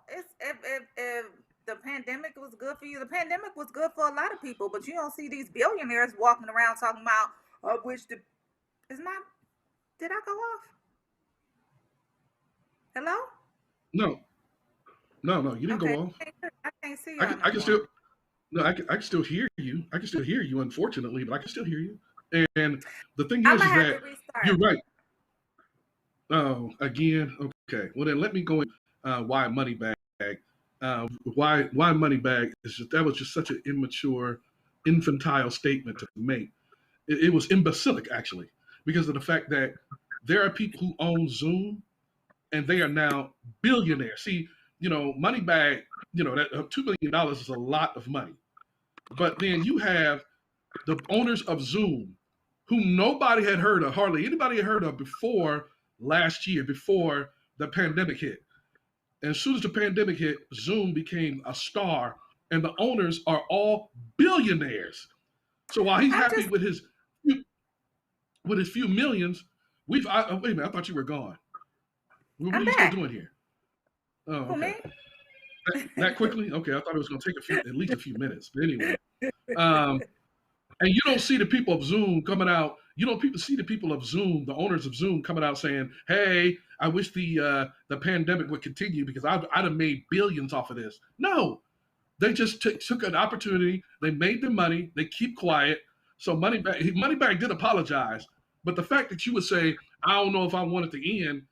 Speaker 2: it's if the pandemic was good for you, the pandemic was good for a lot of people. But you don't see these billionaires walking around talking about, "I wish the is my did I go off? Hello?
Speaker 3: No, no, you didn't
Speaker 2: Okay,
Speaker 3: go off.
Speaker 2: I can't see
Speaker 3: I
Speaker 2: y'all
Speaker 3: can,
Speaker 2: no
Speaker 3: I can
Speaker 2: more.
Speaker 3: still, no, I can still hear you. I can still hear you, unfortunately, but I can still hear you. And the thing
Speaker 2: I'm
Speaker 3: is
Speaker 2: gonna have to
Speaker 3: that you're
Speaker 2: restart.
Speaker 3: right. Oh, again, okay. Well, then let me go in. Why money bag? Why money bag is that was just such an immature, infantile statement to make. It was imbecilic actually, because of the fact that there are people who own Zoom and they are now billionaires. See, Moneybag, that $2 million is a lot of money. But then you have the owners of Zoom, who nobody had heard of, hardly anybody had heard of before last year, before the pandemic hit. And as soon as the pandemic hit, Zoom became a star, and the owners are all billionaires. So while he's
Speaker 2: I'm
Speaker 3: happy
Speaker 2: just
Speaker 3: with his few millions, wait a minute, I thought you were gone. What are
Speaker 2: I'm
Speaker 3: you still
Speaker 2: back.
Speaker 3: doing here? Oh,
Speaker 2: Who
Speaker 3: okay.
Speaker 2: me?
Speaker 3: That quickly? Okay, I thought it was going to take at least a few minutes. But anyway, um, and you don't see the people of Zoom coming out. You don't see the people of Zoom, the owners of Zoom, coming out saying, "Hey, I wish the pandemic would continue because I'd have made billions off of this." No, they just took an opportunity. They made their money. They keep quiet. So Moneybag did apologize, but the fact that you would say, "I don't know if I want it to end,"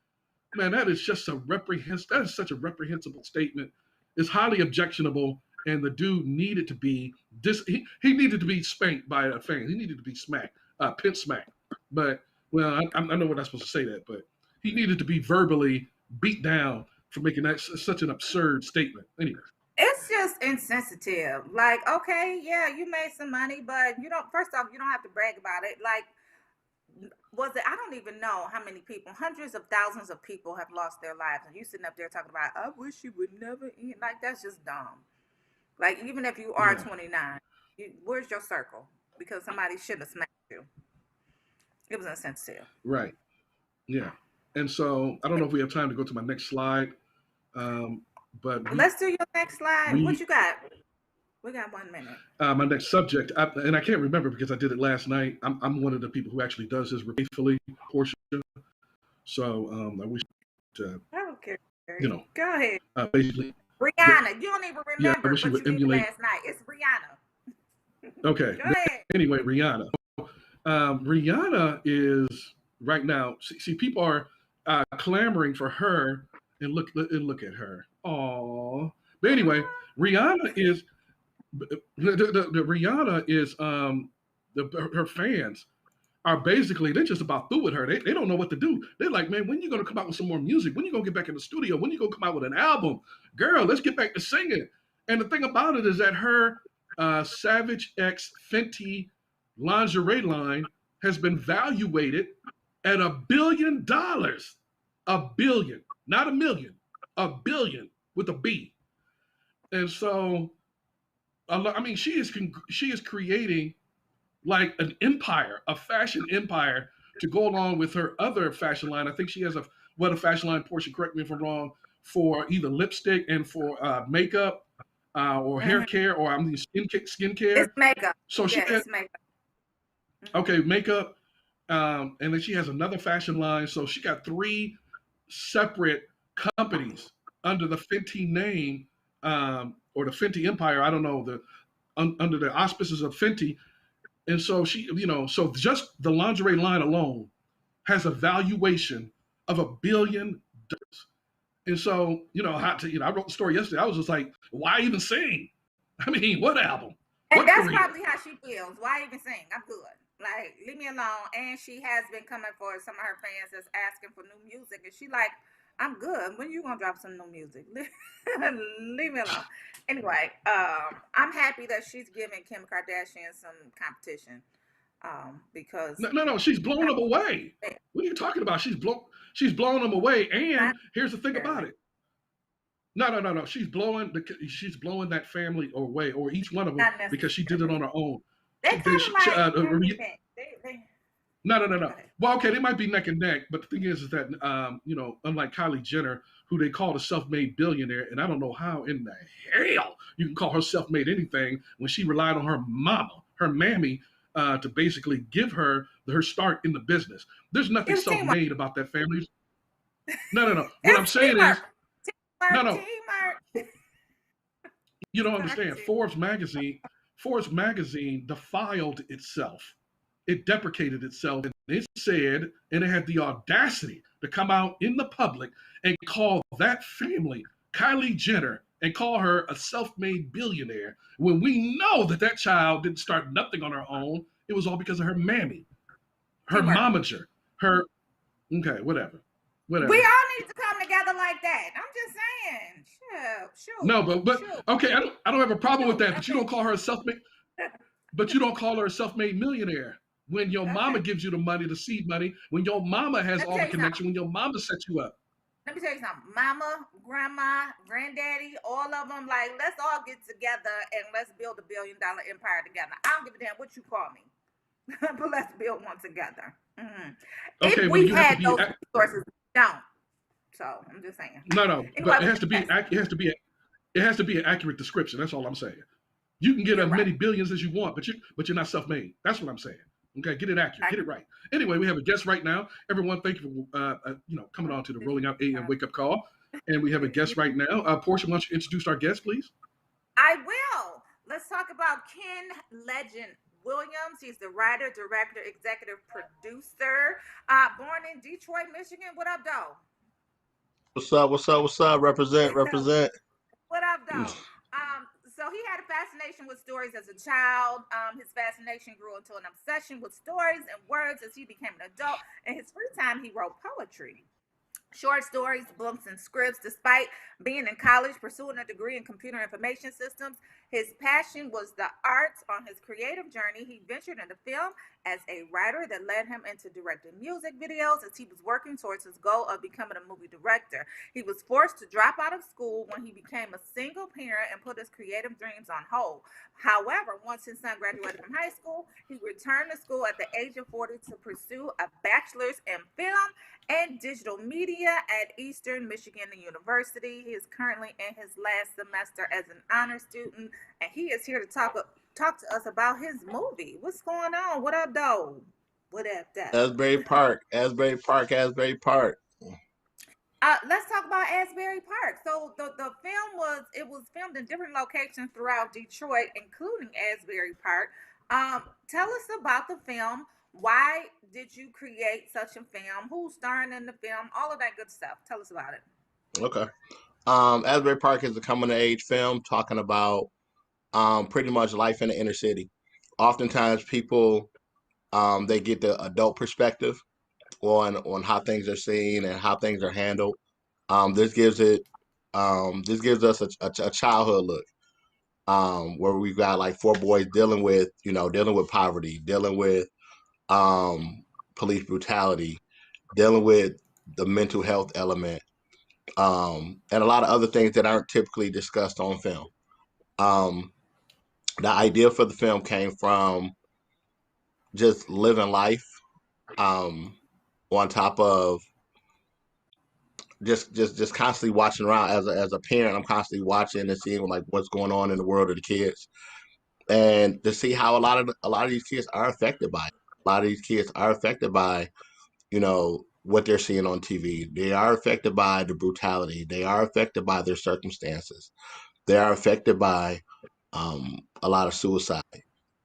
Speaker 3: man, that is just that is such a reprehensible statement. It's highly objectionable, and the dude needed to be he needed to be spanked by a fan. He needed to be smacked, pin smacked. But well, I know we're not supposed to say that, but he needed to be verbally beat down for making that such an absurd statement. Anyway,
Speaker 2: It's just insensitive. Like, okay, yeah, you made some money, but you don't. First off, you don't have to brag about it. Like, was it? I don't even know how many people, hundreds of thousands of people have lost their lives, and you sitting up there talking about, "I wish you would never eat." Like, that's just dumb. Like, even if you are
Speaker 3: yeah,
Speaker 2: 29, where's your circle? Because somebody should have smacked you. It was insensitive.
Speaker 3: right, yeah. And so I don't know if we have time to go to my next slide, um, but
Speaker 2: Let's do your next slide. What
Speaker 3: we
Speaker 2: you got? We got 1 minute.
Speaker 3: my next subject, and I can't remember because I did it last night. I'm one of the people who actually does this faithfully, Portia. So I wish to,
Speaker 2: I don't care.
Speaker 3: you know,
Speaker 2: Go ahead.
Speaker 3: basically,
Speaker 2: Rihanna. You don't even
Speaker 3: yeah, I
Speaker 2: remember,
Speaker 3: wish you
Speaker 2: but you
Speaker 3: would
Speaker 2: did it
Speaker 3: emulate.
Speaker 2: last night. It's Rihanna.
Speaker 3: Okay.
Speaker 2: Go ahead.
Speaker 3: Anyway, Rihanna. Rihanna is right now. See, people are clamoring for her, and look at her. Aww. But anyway, Rihanna is the Rihanna is her fans are basically they're just about through with her. They don't know what to do. They're like, man, when you gonna come out with some more music? When you gonna get back in the studio? When you gonna come out with an album? Girl, let's get back to singing. And the thing about it is that her Savage X Fenty lingerie line has been valuated at $1 billion. A billion, not a million, a billion with a B. And so, I mean, she is creating like an empire, a fashion empire to go along with her other fashion line. I think she has a fashion line, Portia, correct me if I'm wrong, for either lipstick and for makeup or hair care, or skin care.
Speaker 2: It's makeup.
Speaker 3: So she had
Speaker 2: it's makeup.
Speaker 3: okay makeup, and then she has another fashion line. So she got 3 separate companies under the Fenty name, or the Fenty empire. I don't know, under the auspices of Fenty. And so she, so just the lingerie line alone has a valuation of $1 billion. And so, I wrote the story yesterday. I was just like, why even sing? I mean, what album?
Speaker 2: And
Speaker 3: what
Speaker 2: that's
Speaker 3: career?
Speaker 2: probably how she feels. Why even sing? I'm good. Like, leave me alone. And she has been coming for some of her fans that's asking for new music. And she like, I'm good. When you gonna drop some new music? Leave me alone. Anyway, I'm happy that she's giving Kim Kardashian some competition. Because
Speaker 3: no, she's blown them away. What are you talking about? She's blown them away. And here's the thing about it. No. She's blowing that family away, or each one of them, because she did it on her own.
Speaker 2: They kind of like
Speaker 3: No. Well, okay, they might be neck and neck, but the thing is that unlike Kylie Jenner, who they called a self-made billionaire, and I don't know how in the hell you can call her self-made anything when she relied on her mammy, to basically give her start in the business. There's nothing self-made about that family. No. What I'm saying is, no. You don't understand. Forbes magazine defiled itself. It deprecated itself, and it said, and it had the audacity to come out in the public and call that family Kylie Jenner and call her a self-made billionaire, when we know that child didn't start nothing on her own. It was all because of her mammy, her momager, her. Okay, whatever.
Speaker 2: We all need to come together like that. I'm just saying. Sure.
Speaker 3: No, but okay, I don't have a problem with that. But you don't call her a self-made. But you don't call her a self-made millionaire when your mama gives you the money, the seed money. When your mama has all the connection. When your mama sets you up.
Speaker 2: Let me tell you something. Mama, grandma, granddaddy, all of them, like, let's all get together and let's build $1 billion empire together. I don't give a damn what you call me, but let's build one together. Okay, if we had those resources, we don't. So I'm just saying.
Speaker 3: No, anyway, but it has to be an accurate description. That's all I'm saying. You can get as many billions as you want, but you're not self-made. That's what I'm saying. Okay, get it accurate, get it right. Anyway, we have a guest right now. Everyone, thank you for coming on to the Rolling Out AM Wake Up Call, and we have a guest right now. Portia, why don't you introduce our guest, please?
Speaker 2: I will. Let's talk about Ken Legend Williams. He's the writer, director, executive producer. Born in Detroit, Michigan. What up, dog?
Speaker 8: What's up? Represent.
Speaker 2: What up, dog? So he had a fascination with stories as a child. His fascination grew into an obsession with stories and words as he became an adult. In his free time, he wrote poetry, short stories, books, and scripts. Despite being in college, pursuing a degree in computer information systems, his passion was the arts. On his creative journey, he ventured into film as a writer that led him into directing music videos as he was working towards his goal of becoming a movie director. He was forced to drop out of school when he became a single parent and put his creative dreams on hold. However, once his son graduated from high school, he returned to school at the age of 40 to pursue a bachelor's in film and digital media at Eastern Michigan University. He is currently in his last semester as an honor student, and he is here to talk to us about his movie. What's going on? What up, though? What up, though?
Speaker 8: Asbury Park.
Speaker 2: Let's talk about Asbury Park. So the film was filmed in different locations throughout Detroit, including Asbury Park. Tell us about the film. Why did you create such a film? Who's starring in the film? All of that good stuff. Tell us about it.
Speaker 8: Okay. Asbury Park is a coming-of-age film talking about pretty much life in the inner city. Oftentimes, people they get the adult perspective on how things are seen and how things are handled. This gives us a childhood look, where we've got like 4 boys dealing with poverty, dealing with police brutality, dealing with the mental health element, and a lot of other things that aren't typically discussed on film. The idea for the film came from just living life on top of just constantly watching around as a parent. I'm constantly watching and seeing like what's going on in the world of the kids, and to see how a lot of these kids are affected by it. A lot of these kids are affected by, you know, what they're seeing on TV. They are affected by the brutality. They are affected by their circumstances. They are affected by a lot of suicide,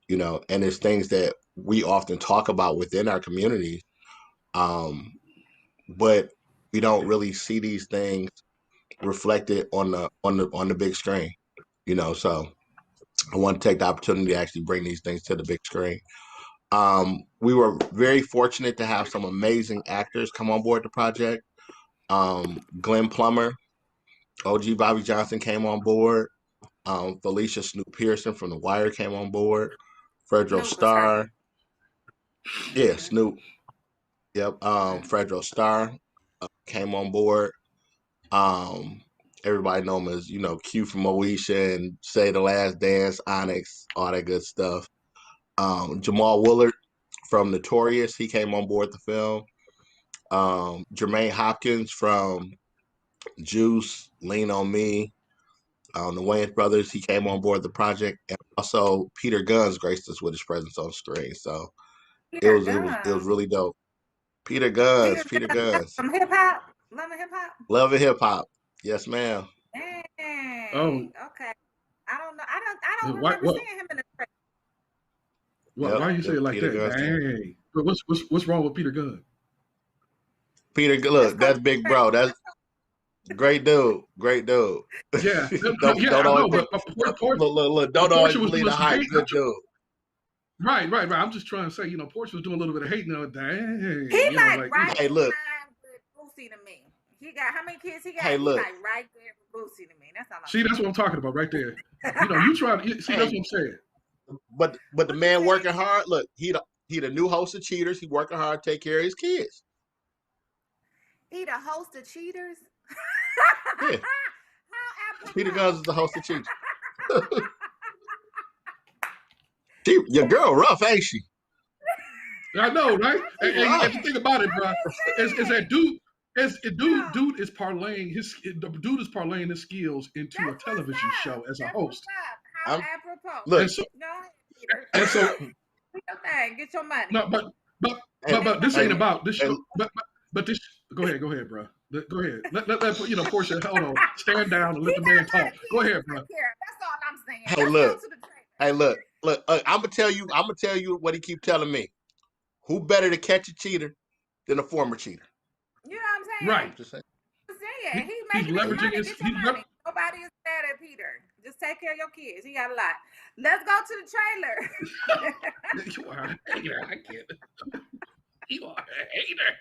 Speaker 8: you know, and it's things that we often talk about within our communities, but we don't really see these things reflected on the big screen, you know. So I want to take the opportunity to actually bring these things to the big screen. We were very fortunate to have some amazing actors come on board the project. Glenn Plummer, OG Bobby Johnson came on board. Felicia Snoop Pearson from The Wire came on board. Fredro Starr. Yeah, Snoop. Yep. Fredro Starr came on board. Everybody know him as, you know, Q from Moesha and Say the Last Dance, Onyx, all that good stuff. Jamal Willard from Notorious, he came on board the film. Jermaine Hopkins from Juice, Lean on Me, the Wayans brothers, he came on board the project, and also Peter Guns graced us with his presence on screen. So it was really dope. Peter Guns
Speaker 2: from hip hop, Love and Hip Hop.
Speaker 8: Love and Hip Hop, yes, ma'am.
Speaker 2: Dang.
Speaker 3: Oh,
Speaker 2: okay. I don't know. I don't remember seeing him in the trailer.
Speaker 3: Why you say it like
Speaker 8: Peter
Speaker 3: that? Dang. But what's wrong with Peter Gunn?
Speaker 8: Peter, look, that's big bro. That's great dude. Great dude.
Speaker 3: Yeah.
Speaker 8: don't always believe the hype. Good dude.
Speaker 3: Right. I'm just trying to say, you know, Portia was doing a little bit of hating on it. Dang.
Speaker 2: He like right
Speaker 8: hey, look.
Speaker 2: with Boosie to me. He got how many kids he got?
Speaker 8: Hey, look.
Speaker 2: He like right there with Boosie to me. That's all.
Speaker 3: See, that's what I'm talking about right there. You know, you try to see. That's what I'm saying.
Speaker 8: But the man working hard. Look, he the new host of Cheaters. He working hard to take care of his kids.
Speaker 2: He the host of Cheaters.
Speaker 8: Yeah. Peter Guns is the host of Cheaters. Your girl rough, ain't she?
Speaker 3: I know, right? And the thing about it, bro, is that dude is parlaying his skills into a television show as a host.
Speaker 2: Apropos.
Speaker 8: Look,
Speaker 3: and so
Speaker 2: get your money.
Speaker 3: No, but this ain't about this show. But this. Go ahead, bro. Go ahead. Let you know, Portia. Hold on. Stand down and let the man talk. Go ahead, bro.
Speaker 2: That's all I'm saying.
Speaker 8: Hey, look. I'm gonna tell you what he keep telling me. Who better to catch a cheater than a former cheater?
Speaker 2: You know what I'm saying?
Speaker 3: Right.
Speaker 8: Just saying.
Speaker 2: He's leveraging his money. Nobody is mad at Peter. Just take care of your kids. He got a lot. Let's go to the trailer.
Speaker 3: You are a hater. I get it. You are a hater.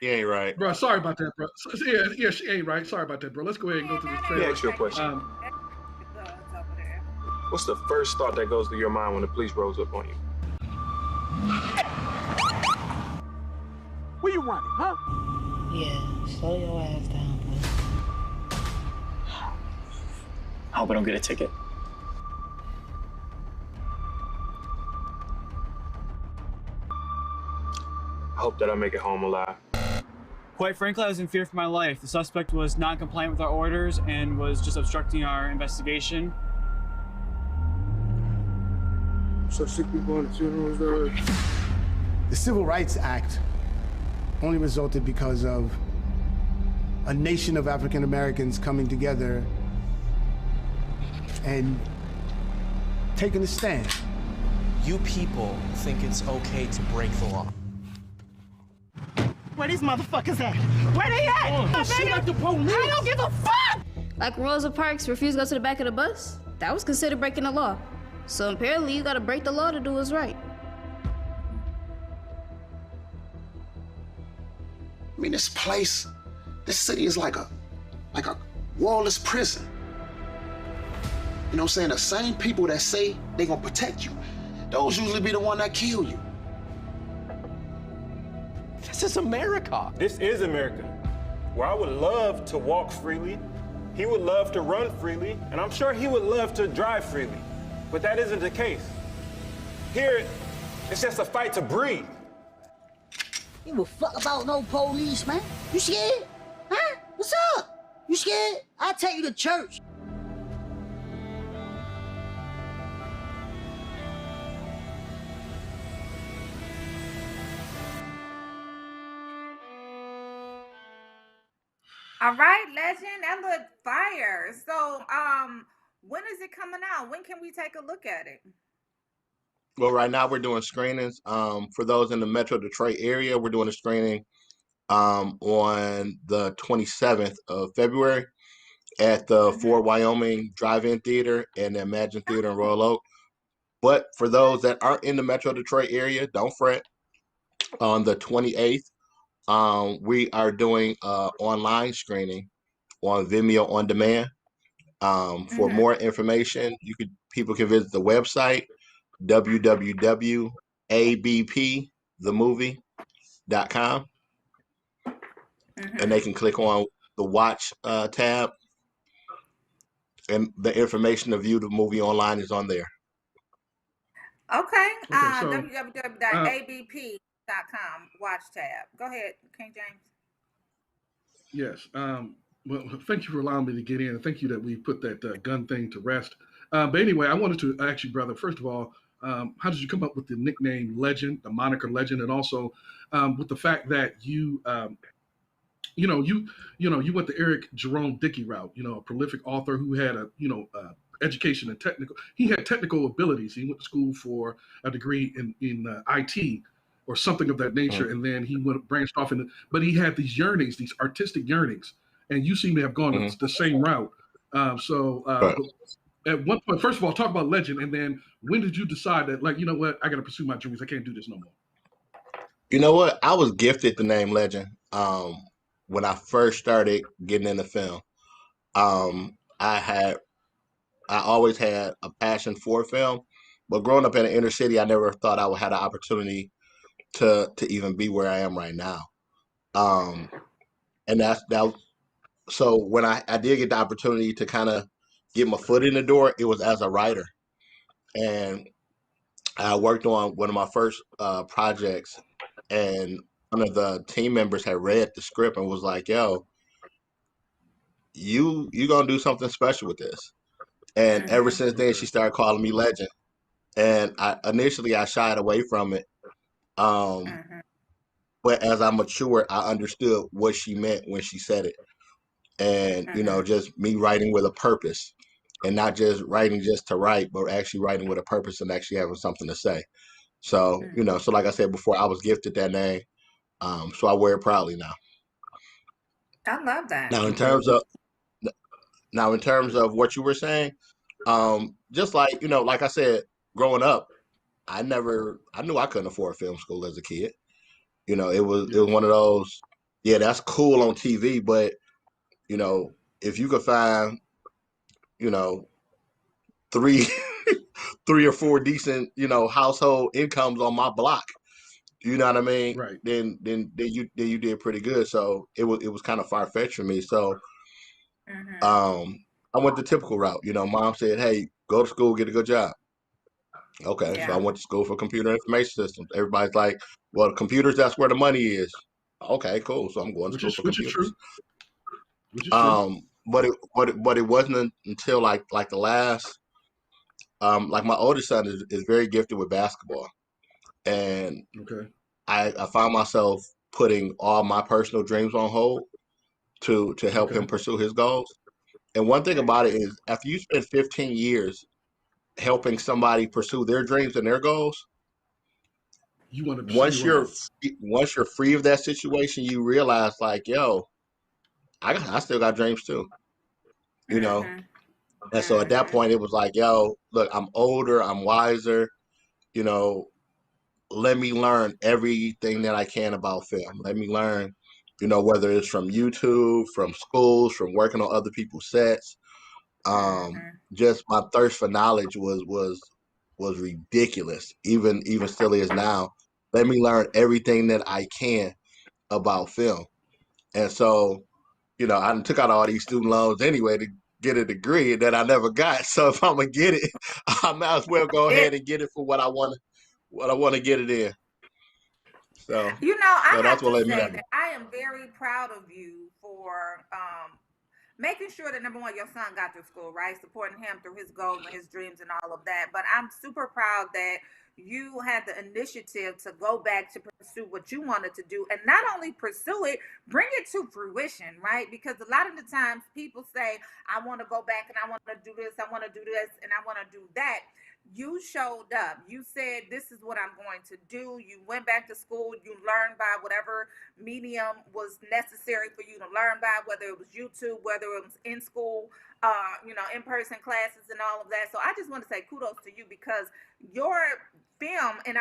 Speaker 8: He ain't right.
Speaker 3: Bro, sorry about that, bro. Yeah, she ain't right. Sorry about that, bro. Let's go ahead and go to this trailer.
Speaker 9: Let me ask you a question. What's the first thought that goes through your mind when the police rolls up on you?
Speaker 10: Where you running, huh?
Speaker 11: Yeah, slow your ass down, boy.
Speaker 12: I hope I don't get a ticket.
Speaker 9: I hope that I make it home alive.
Speaker 13: Quite frankly, I was in fear for my life. The suspect was non-compliant with our orders and was just obstructing our investigation.
Speaker 10: So sick people on the funerals.
Speaker 14: The Civil Rights Act only resulted because of a nation of African Americans coming together and taking a stand.
Speaker 15: You people think it's okay to break the law.
Speaker 10: Where these motherfuckers at? Where they at? Shit like the police. I don't give a fuck!
Speaker 16: Like Rosa Parks refused to go to the back of the bus? That was considered breaking the law. So apparently you gotta break the law to do what's right.
Speaker 17: I mean, this city is like a wall-less prison. You know what I'm saying? The same people that say they gonna protect you, those usually be the one that kill you.
Speaker 15: This is America.
Speaker 9: This is America, where I would love to walk freely, he would love to run freely, and I'm sure he would love to drive freely. But that isn't the case. Here, it's just a fight to breathe.
Speaker 12: Give a fuck about no police, man. You scared? Huh? What's up? You scared? I'll take you to church.
Speaker 2: All right, Legend, that looked fire. So, when is it coming out? When can we take a look at it?
Speaker 8: Well, right now we're doing screenings. For those in the Metro Detroit area, we're doing a screening on the 27th of February at the Fort Wyoming Drive-In Theater and the Imagine Theater in Royal Oak. But for those that aren't in the Metro Detroit area, don't fret. On the 28th, we are doing online screening on Vimeo on demand. For more information, people can visit the website www.abpthemovie.com, and they can click on the watch tab, and the information to view the movie online is on there.
Speaker 2: Okay.
Speaker 3: So,
Speaker 2: www.abp.com, watch tab. Go ahead, King James.
Speaker 3: yes. Well, thank you for allowing me to get in, and thank you that we put that gun thing to rest. But anyway, I wanted to ask you, brother, first of all, how did you come up with the nickname Legend, the moniker Legend, and also with the fact that you you went the Eric Jerome Dickey route, a prolific author who had education and he had technical abilities. He went to school for a degree in IT or something of that nature, and then he branched off but he had these yearnings, these artistic yearnings, and you seem to have gone the same route. At one point, first of all, talk about Legend, and then when did you decide that, like, you know what, I got to pursue my dreams, I can't do this no more?
Speaker 8: You know what? I was gifted the name Legend when I first started getting into film. I always had a passion for film, but growing up in the inner city, I never thought I would have the opportunity to even be where I am right now. And that. So when I did get the opportunity to kind of get my foot in the door, it was as a writer, and I worked on one of my first projects, and one of the team members had read the script and was like, "Yo, you gonna do something special with this." And ever since then, she started calling me Legend. And initially I shied away from it. But as I matured, I understood what she meant when she said it. And, just me writing with a purpose, and not just writing just to write, but actually writing with a purpose and actually having something to say. So, so like I said before, I was gifted that name. So I wear it proudly now.
Speaker 2: I love that.
Speaker 8: Now, in terms of what you were saying, just like, like I said, growing up, I knew I couldn't afford film school as a kid. It was one of those, yeah, that's cool on TV, but if you could find, three three or four decent, household incomes on my block, you know what I mean?
Speaker 3: Right.
Speaker 8: Then you did pretty good. So it was kind of far fetched for me. So I went the typical route. Mom said, "Hey, go to school, get a good job." Okay, so I went to school for computer information systems. Everybody's like, "Well, computers, that's where the money is." Okay, cool. So I'm going to school for computers.
Speaker 3: Which is true.
Speaker 8: But it wasn't until like the last, like my oldest son is very gifted with basketball, and I found myself putting all my personal dreams on hold to help him pursue his goals. And one thing about it is, after you spend 15 years helping somebody pursue their dreams and their goals,
Speaker 3: you want to
Speaker 8: once you're free of that situation, you realize, like, yo, I still got dreams too, And so at that point, it was like, yo, look, I'm older, I'm wiser, let me learn everything that I can about film. Let me learn, whether it's from YouTube, from schools, from working on other people's sets. Just my thirst for knowledge was ridiculous, even still is now. Let me learn everything that I can about film. And so, I took out all these student loans anyway to get a degree that I never got. So if I'm gonna get it, I might as well go ahead and get it for what I want to get it in. So,
Speaker 2: You know, I
Speaker 8: so
Speaker 2: have
Speaker 8: that's what
Speaker 2: to
Speaker 8: let me
Speaker 2: say
Speaker 8: know.
Speaker 2: that I am very proud of you for making sure that number one, your son got through school, right? Supporting him through his goals and his dreams and all of that. But I'm super proud that you had the initiative to go back to pursue what you wanted to do and not only pursue it, bring it to fruition, right? Because a lot of the times people say, I want to go back and I want to do this, I want to do this, and I want to do that. You showed up. You said, this is what I'm going to do. You went back to school. You learned by whatever medium was necessary for you to learn by, whether it was YouTube, whether it was in school, in-person classes and all of that. So I just want to say kudos to you because your film, and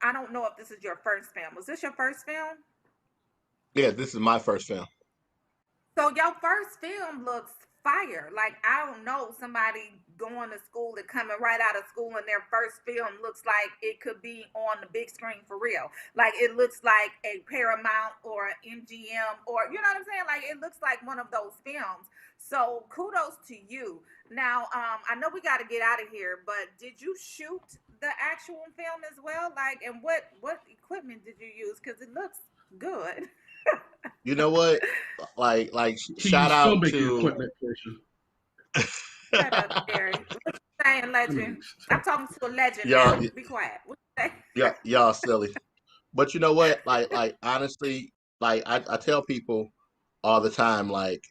Speaker 2: I don't know if this is your first film. Was this your first film?
Speaker 8: Yeah, this is my first film.
Speaker 2: So your first film looks fire. Like, I don't know, somebody going to school and coming right out of school and their first film looks like it could be on the big screen for real. Like, it looks like a Paramount or MGM or, you know what I'm saying? Like, it looks like one of those films. So kudos to you. Now, I know we got to get out of here, but did you shoot the actual film as well? Like, and what equipment did you use? Because it looks good.
Speaker 8: You know what? Like
Speaker 3: He
Speaker 8: shout
Speaker 3: used
Speaker 8: out
Speaker 3: filmmaking
Speaker 8: to
Speaker 3: equipment, Portia.
Speaker 2: Shut up, Gary. What you saying, legend? I'm talking to a legend
Speaker 8: y'all.
Speaker 2: now. Be quiet. What you say?
Speaker 8: Yeah, y'all silly. But you know what? Like honestly, like I tell people all the time, like,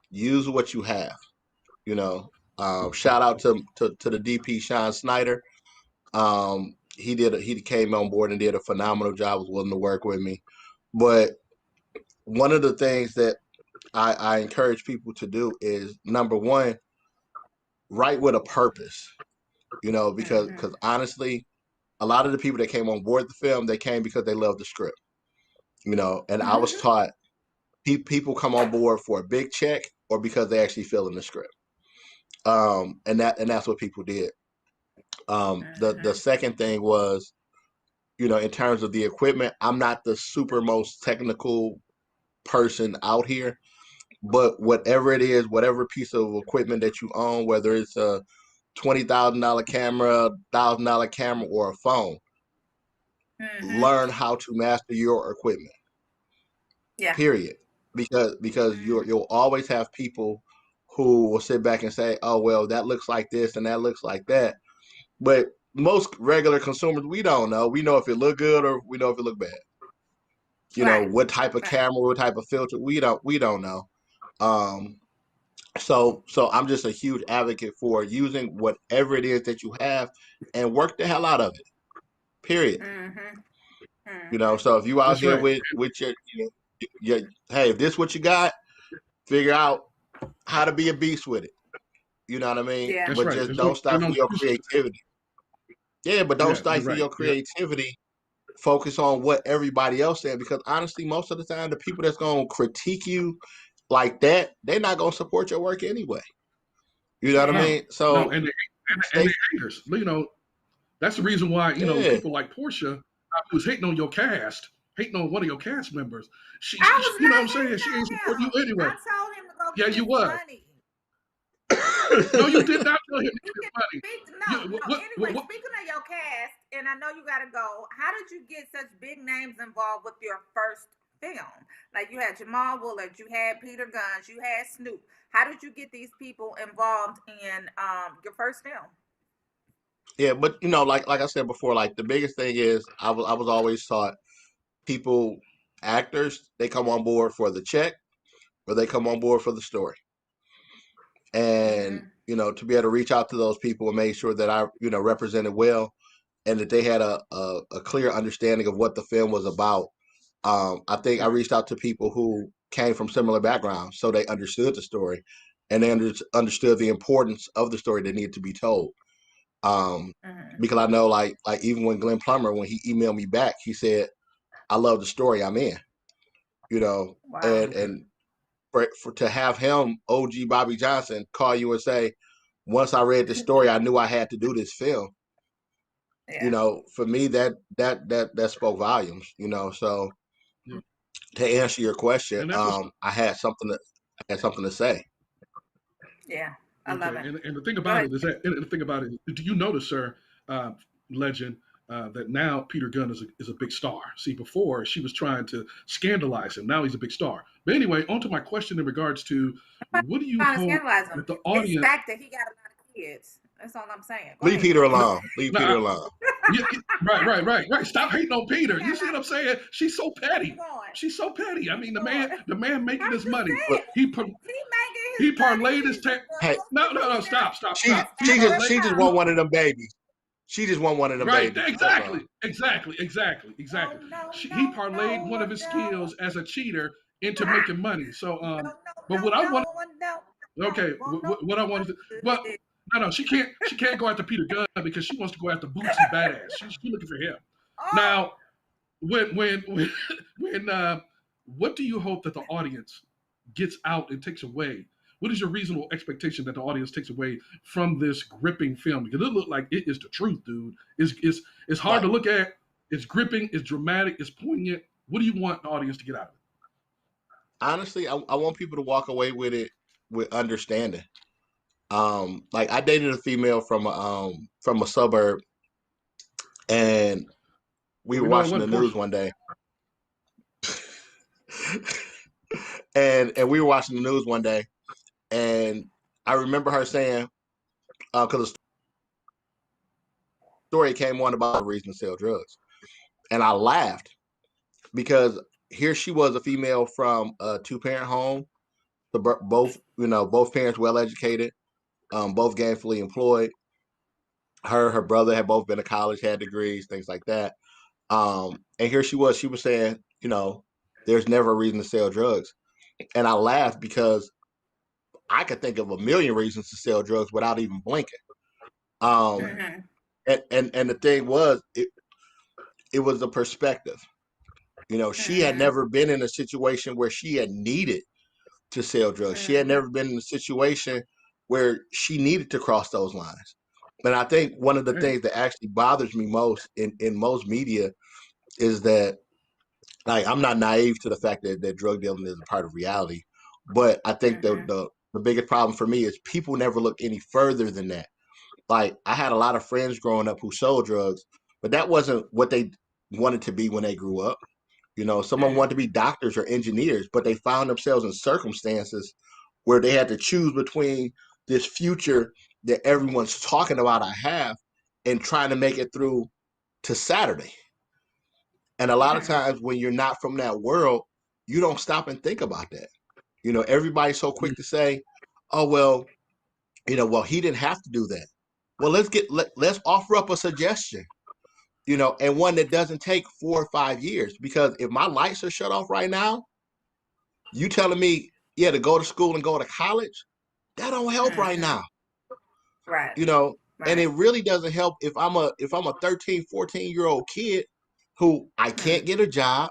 Speaker 8: use what you have. You know, shout out to the DP Sean Snyder. He came on board and did a phenomenal job. Was willing to work with me. But one of the things that I encourage people to do is, number one, write with a purpose. You know, because honestly, a lot of the people that came on board the film, they came because they loved the script. You know, and I was taught people come on board for a big check or because they actually feel in the script. And that's what people did. The second thing was, you know, in terms of the equipment, I'm not the super most technical person out here, but whatever it is, whatever piece of equipment that you own, whether it's a $20,000 camera, $1,000 camera, or a phone, learn how to master your equipment.
Speaker 2: Yeah.
Speaker 8: Period. Because you'll always have people who will sit back and say, "Oh, well, that looks like this and that looks like that," but most regular consumers, we don't know. We know if it look good or we know if it look bad. You know, what type of camera, what type of filter, we don't know. So I'm just a huge advocate for using whatever it is that you have and work the hell out of it. Period. You know, so if you out
Speaker 3: That's
Speaker 8: here
Speaker 3: right.
Speaker 8: with your hey, if this what you got, figure out how to be a beast with it. You know what I mean?
Speaker 2: Yeah.
Speaker 3: That's
Speaker 8: But
Speaker 3: right.
Speaker 8: just
Speaker 3: There's
Speaker 8: don't stifle your
Speaker 3: excuse.
Speaker 8: creativity. Yeah, but don't
Speaker 3: Yeah, you're
Speaker 8: stifle
Speaker 3: right.
Speaker 8: your creativity. Focus on what everybody else said, because honestly, most of the time, the people that's gonna critique you like that, they're not gonna support your work anyway. You know what I mean? So
Speaker 3: No, and the haters. You know, that's the reason why, you know, people like Portia, who was hating on your cast, hating on one of your cast members. She you know what I'm saying? She ain't supporting you anyway.
Speaker 2: I told him to go
Speaker 3: Yeah,
Speaker 2: get
Speaker 3: you
Speaker 2: his
Speaker 3: was.
Speaker 2: money.
Speaker 3: No, you did not tell him to get his money.
Speaker 2: Anyway, speaking of your cast, and I know you got to go, how did you get such big names involved with your first film? Like, you had Jamal Willard, you had Peter Guns, you had Snoop. How did you get these people involved in your first film?
Speaker 8: yeah, but you know, like I said before, like the biggest thing is I was always taught actors, they come on board for the check or they come on board for the story. And you know, to be able to reach out to those people and make sure that I, you know, represented well and that they had a clear understanding of what the film was about. I think I reached out to people who came from similar backgrounds, so they understood the story and they understood the importance of the story that needed to be told. Because I know, like even when Glenn Plummer, when he emailed me back, he said, "I love the story, I'm in." You know, and for to have him, OG Bobby Johnson, call you and say, once I read the story, I knew I had to do this film.
Speaker 2: Yeah.
Speaker 8: You know, for me, that spoke volumes. You know, so to answer your question, I had something to say.
Speaker 2: Yeah, I love it.
Speaker 3: And the thing about it is that, do you notice, sir, legend, that now Peter Gunn is a big star. See, before she was trying to scandalize him. Now he's a big star. But anyway, on to my question in regards to what do you
Speaker 2: Trying to
Speaker 3: hope
Speaker 2: scandalize him.
Speaker 3: that the
Speaker 2: It's the
Speaker 3: audience...
Speaker 2: fact that he got a lot of kids. That's all I'm saying. Go
Speaker 8: Leave
Speaker 2: ahead.
Speaker 8: Peter alone. Leave
Speaker 3: No,
Speaker 8: Peter alone.
Speaker 3: Yeah, right. Stop hating on Peter. You see what I'm saying? She's so petty. She's so petty. I mean, the man making his money. He parlayed his
Speaker 8: Hey,
Speaker 3: no. Stop.
Speaker 8: she just want one of them babies. She just want one of them
Speaker 3: Right,
Speaker 8: babies.
Speaker 3: exactly. He parlayed one of his skills as a cheater into making money. So, but what I want, okay, what I wanted to, but no, she can't go after Peter Gunn because she wants to go after Bootsy Badass. She's looking for him. Now, when what do you hope that the audience gets out and takes away? What is your reasonable expectation that the audience takes away from this gripping film? Because it looked like it is the truth, dude. It's hard to look at. It's gripping. It's dramatic. It's poignant. What do you want the audience to get out of it?
Speaker 8: Honestly, I want people to walk away with it with understanding. Like I dated a female from a suburb, and we were watching the news one day. and we were watching the news one day, and I remember her saying, because the story came on about the reason to sell drugs, and I laughed because here she was, a female from a 2-parent home, both parents well educated, both gainfully employed. Her brother had both been to college, had degrees, things like that. And here she was saying, there's never a reason to sell drugs. And I laughed because I could think of a million reasons to sell drugs without even blinking. And the thing was, it was the perspective. She had never been in a situation where she had needed to sell drugs. She had never been in a situation where she needed to cross those lines. And I think one of the things that actually bothers me most in most media is that, like, I'm not naive to the fact that drug dealing is a part of reality, but I think the biggest problem for me is people never look any further than that. Like, I had a lot of friends growing up who sold drugs, but that wasn't what they wanted to be when they grew up. Some of them wanted to be doctors or engineers, but they found themselves in circumstances where they had to choose between this future that everyone's talking about I have and trying to make it through to Saturday. And a lot of times when you're not from that world, you don't stop and think about that. Everybody's so quick to say, oh, well, he didn't have to do that. Well, let's offer up a suggestion, and one that doesn't take 4 or 5 years, because if my lights are shut off right now, you telling me, to go to school and go to college, that don't help right now.
Speaker 2: Right.
Speaker 8: And it really doesn't help if I'm a 13, 14-year-old kid who I can't get a job,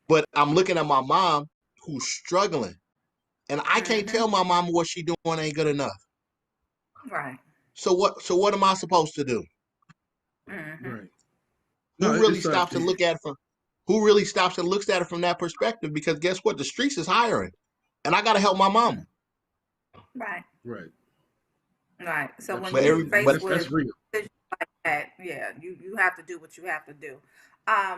Speaker 8: but I'm looking at my mom who's struggling, and I can't tell my mom what she doing ain't good enough.
Speaker 2: Right.
Speaker 8: So what am I supposed to do?
Speaker 3: Right.
Speaker 8: Who really stops and looks at it from that perspective? Because guess what? The streets is hiring, and I got to help my mama.
Speaker 2: Right.
Speaker 3: Right.
Speaker 2: So when you're faced with
Speaker 3: real.
Speaker 2: decisions like that, you have to do what you have to do. I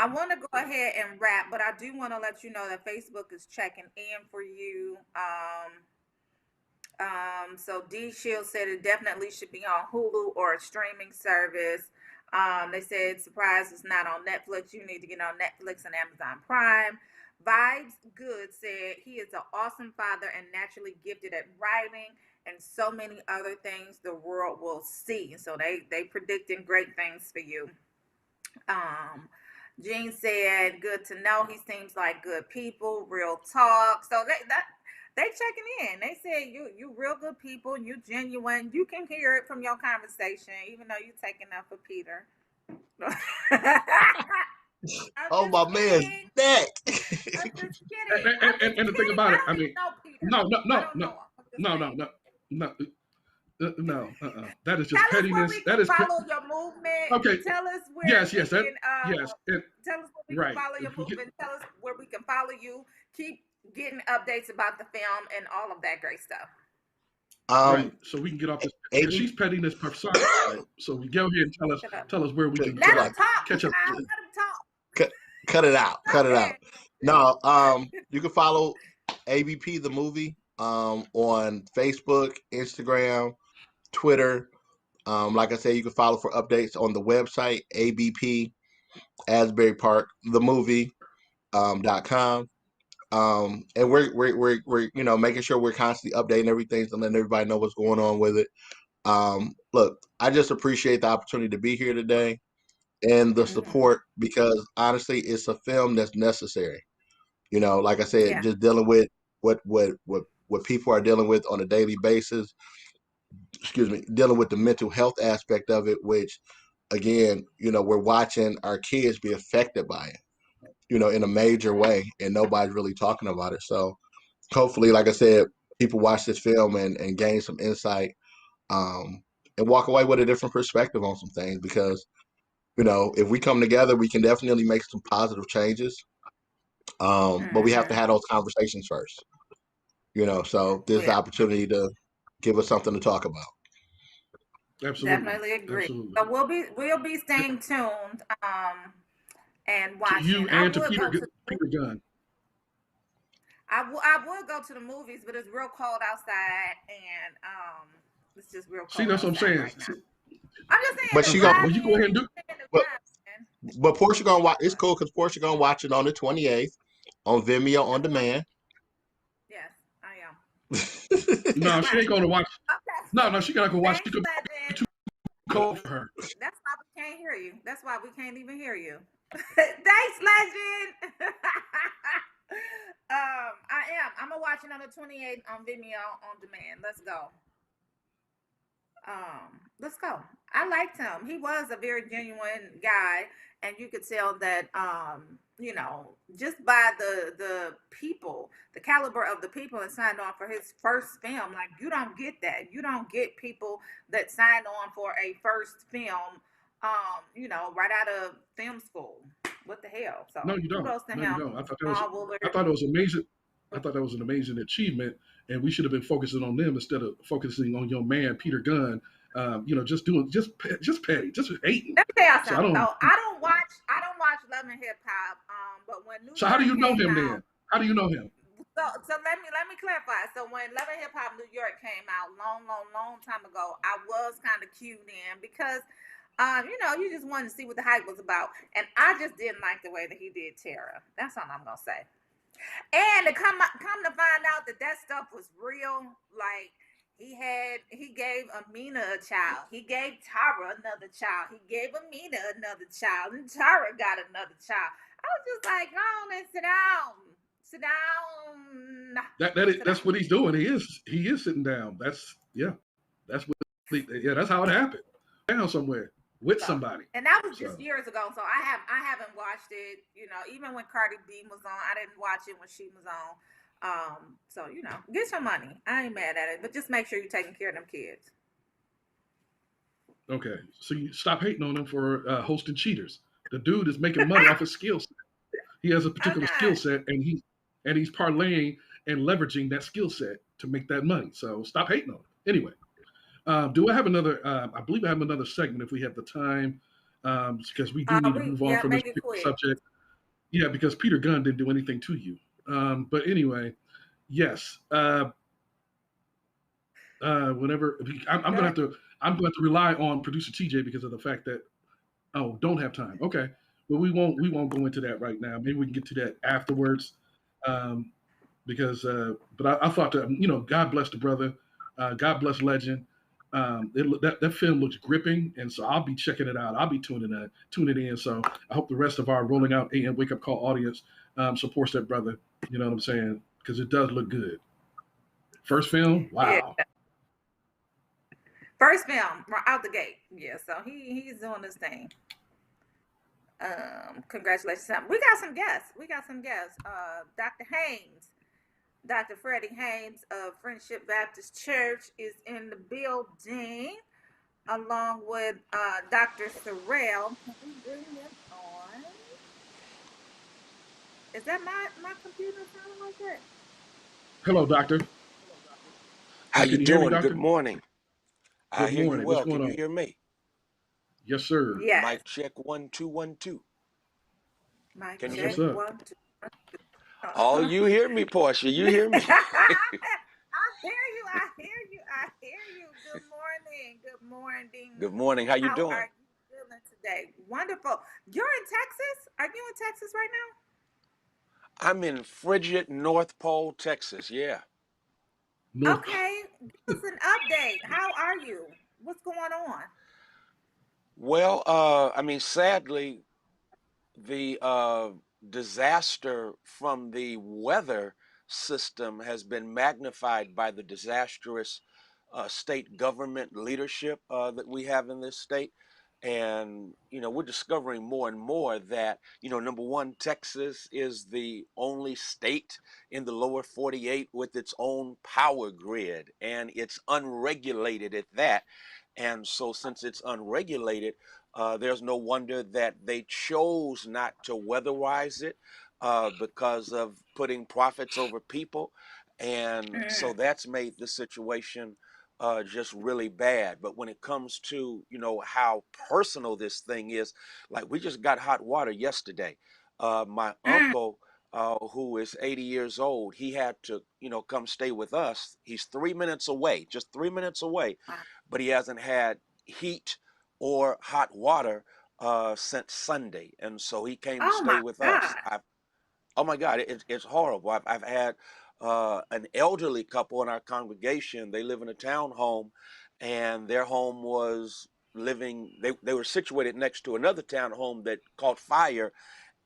Speaker 2: want to go ahead and wrap, but I do want to let you know that Facebook is checking in for you. So D Shield said it definitely should be on Hulu or a streaming service. They said surprise it's not on Netflix. You need to get on Netflix and Amazon Prime. Vibes Good said he is an awesome father and naturally gifted at writing and so many other things the world will see. So they predicting great things for you. Jean said, good to know. He seems like good people, real talk. So they checking in. They said you real good people, you genuine. You can hear it from your conversation, even though you taking up for Peter.
Speaker 8: Oh, my man's back.
Speaker 3: And the thing about it, I mean, no. That is just pettiness.
Speaker 2: That is follow your movement.
Speaker 3: Okay.
Speaker 2: Tell us where.
Speaker 3: Yes.
Speaker 2: Tell us where we can follow your movement. Tell us where we can follow you. Keep getting updates about the film and all of that great stuff.
Speaker 3: Right. So we can get off this because
Speaker 8: AB,
Speaker 3: she's petting this persona. Right? So we go ahead and tell us where we can
Speaker 2: Let him talk.
Speaker 3: catch up.
Speaker 2: Let him talk.
Speaker 8: cut it out. Cut it out. No, you can follow ABP the movie on Facebook, Instagram, Twitter. Like I said, you can follow for updates on the website ABP Asbury Park the movie .com. And we're making sure we're constantly updating everything and letting everybody know what's going on with it. Look, I just appreciate the opportunity to be here today and the support because honestly, it's a film that's necessary. Like I said, just dealing with what people are dealing with on a daily basis. Excuse me, dealing with the mental health aspect of it, which again, we're watching our kids be affected by it, in a major way, and nobody's really talking about it. So hopefully, like I said, people watch this film and gain some insight, and walk away with a different perspective on some things because, if we come together, we can definitely make some positive changes. But we have to have those conversations first, so this is the opportunity to give us something to talk about.
Speaker 3: Absolutely.
Speaker 2: Definitely agree.
Speaker 3: Absolutely.
Speaker 2: So we'll be staying tuned and watching.
Speaker 3: To you and to Peter Gunn.
Speaker 2: I would go to the movies, but it's real cold outside, and it's just real cold.
Speaker 3: See, that's what I'm saying.
Speaker 2: Right now. I'm just saying.
Speaker 8: But she gonna.
Speaker 3: Well, you go ahead and do.
Speaker 8: But Portia gonna watch. It's cool because Portia gonna watch it on the 28th on Vimeo on demand.
Speaker 2: Yes, I am.
Speaker 3: No, she ain't gonna watch. No, she gotta go watch. She could be too cold for her.
Speaker 2: That's why we can't hear you. That's why we can't even hear you. Thanks, Legend. I'm gonna watch it on the 28th on Vimeo on demand. Let's go. Let's go. I liked him. He was a very genuine guy, and you could tell that just by the people, the caliber of the people that signed on for his first film. Like, you don't get that. You don't get people that signed on for a first film right out of film school. What the hell? So
Speaker 3: no, you don't.
Speaker 2: kudos to him.
Speaker 3: You don't. I thought it was amazing. I thought that was an amazing achievement, and we should have been focusing on them instead of focusing on your man Peter Gunn. Just petty, just hating.
Speaker 2: Let me tell y'all something. So I don't watch Love and Hip Hop. But when New
Speaker 3: York how do you know him then? How do you know him?
Speaker 2: So let me clarify. So when Love and Hip Hop New York came out long time ago, I was kind of cued in because you just wanted to see what the hype was about, and I just didn't like the way that he did Tara. That's all I'm gonna say. And to come to find out that stuff was real, like he gave Amina a child, he gave Tara another child, he gave Amina another child, and Tara got another child. I was just like, go on and sit down.
Speaker 3: That's what he's doing. He is sitting down. That's how it happened. Down somewhere with somebody.
Speaker 2: And that was just years ago. So I haven't watched it. Even when Cardi B was on, I didn't watch it when she was on. So get your money. I ain't mad at it, but just make sure you're taking care of them kids.
Speaker 3: Okay, so you stop hating on him for hosting cheaters. The dude is making money off his skill set. He has a particular skill set, and he's parlaying and leveraging that skill set to make that money. So stop hating on him. Anyway, do I have another? I believe I have another segment if we have the time, because we do need to move on from this subject. Yeah, because Peter Gunn didn't do anything to you. But anyway, yes. Whenever I'm gonna have to rely on producer TJ because of the fact that don't have time. Okay, but we won't go into that right now. Maybe we can get to that afterwards. Because but I thought that God bless the brother, God bless Legend. That film looks gripping, and so I'll be checking it out. I'll be tuning in. So I hope the rest of our Rolling Out AM Wake Up Call audience supports that brother. You know what I'm saying? Because it does look good. First film, wow.
Speaker 2: Yeah. First film out the gate. Yeah, so he's doing this thing. Congratulations. We got some guests. Dr. Haynes, Dr. Freddie Haynes of Friendship Baptist Church is in the building, along with Dr. Sorrell. Can we bring them on? Is that my computer sounding like that?
Speaker 3: Hello, doctor.
Speaker 18: How you
Speaker 3: Can you hear me,
Speaker 18: doing? Good
Speaker 3: doctor?
Speaker 18: morning. I
Speaker 3: Good
Speaker 18: hear you
Speaker 3: morning. What's
Speaker 18: well.
Speaker 3: going
Speaker 18: Can you
Speaker 3: on?
Speaker 18: hear me?
Speaker 3: Yes, sir.
Speaker 2: Yes.
Speaker 18: Mic check 1 2 1 2.
Speaker 2: Mic
Speaker 18: Can you
Speaker 3: That's
Speaker 18: hear
Speaker 3: what's
Speaker 18: me?
Speaker 2: check
Speaker 3: up.
Speaker 2: 1 2.
Speaker 18: Oh, you hear me, Portia. You hear me.
Speaker 2: I hear you. Good morning. Good morning.
Speaker 18: Good morning. How you
Speaker 2: How
Speaker 18: doing?
Speaker 2: are you feeling today? Wonderful. You're in Texas? Are you in Texas right now?
Speaker 18: I'm in frigid North Pole, Texas. Yeah.
Speaker 3: North.
Speaker 2: Okay. Give us an update. How are you? What's going on?
Speaker 18: Well, I mean, sadly, the disaster from the weather system has been magnified by the disastrous state government leadership that we have in this state. And, we're discovering more and more that, number one, Texas is the only state in the lower 48 with its own power grid, and it's unregulated at that. And so, since it's unregulated, there's no wonder that they chose not to weatherize it because of putting profits over people. And so that's made the situation just really bad. But when it comes to, how personal this thing is, like we just got hot water yesterday. My uncle, who is 80 years old, he had to, come stay with us. He's 3 minutes away, just 3 minutes away, but he hasn't had heat or hot water since Sunday, and so he came to
Speaker 2: Oh
Speaker 18: stay
Speaker 2: my
Speaker 18: with us.
Speaker 2: God.
Speaker 18: Oh my God, it's horrible. I've had an elderly couple in our congregation. They live in a townhome, and their home was living. They were situated next to another townhome that caught fire,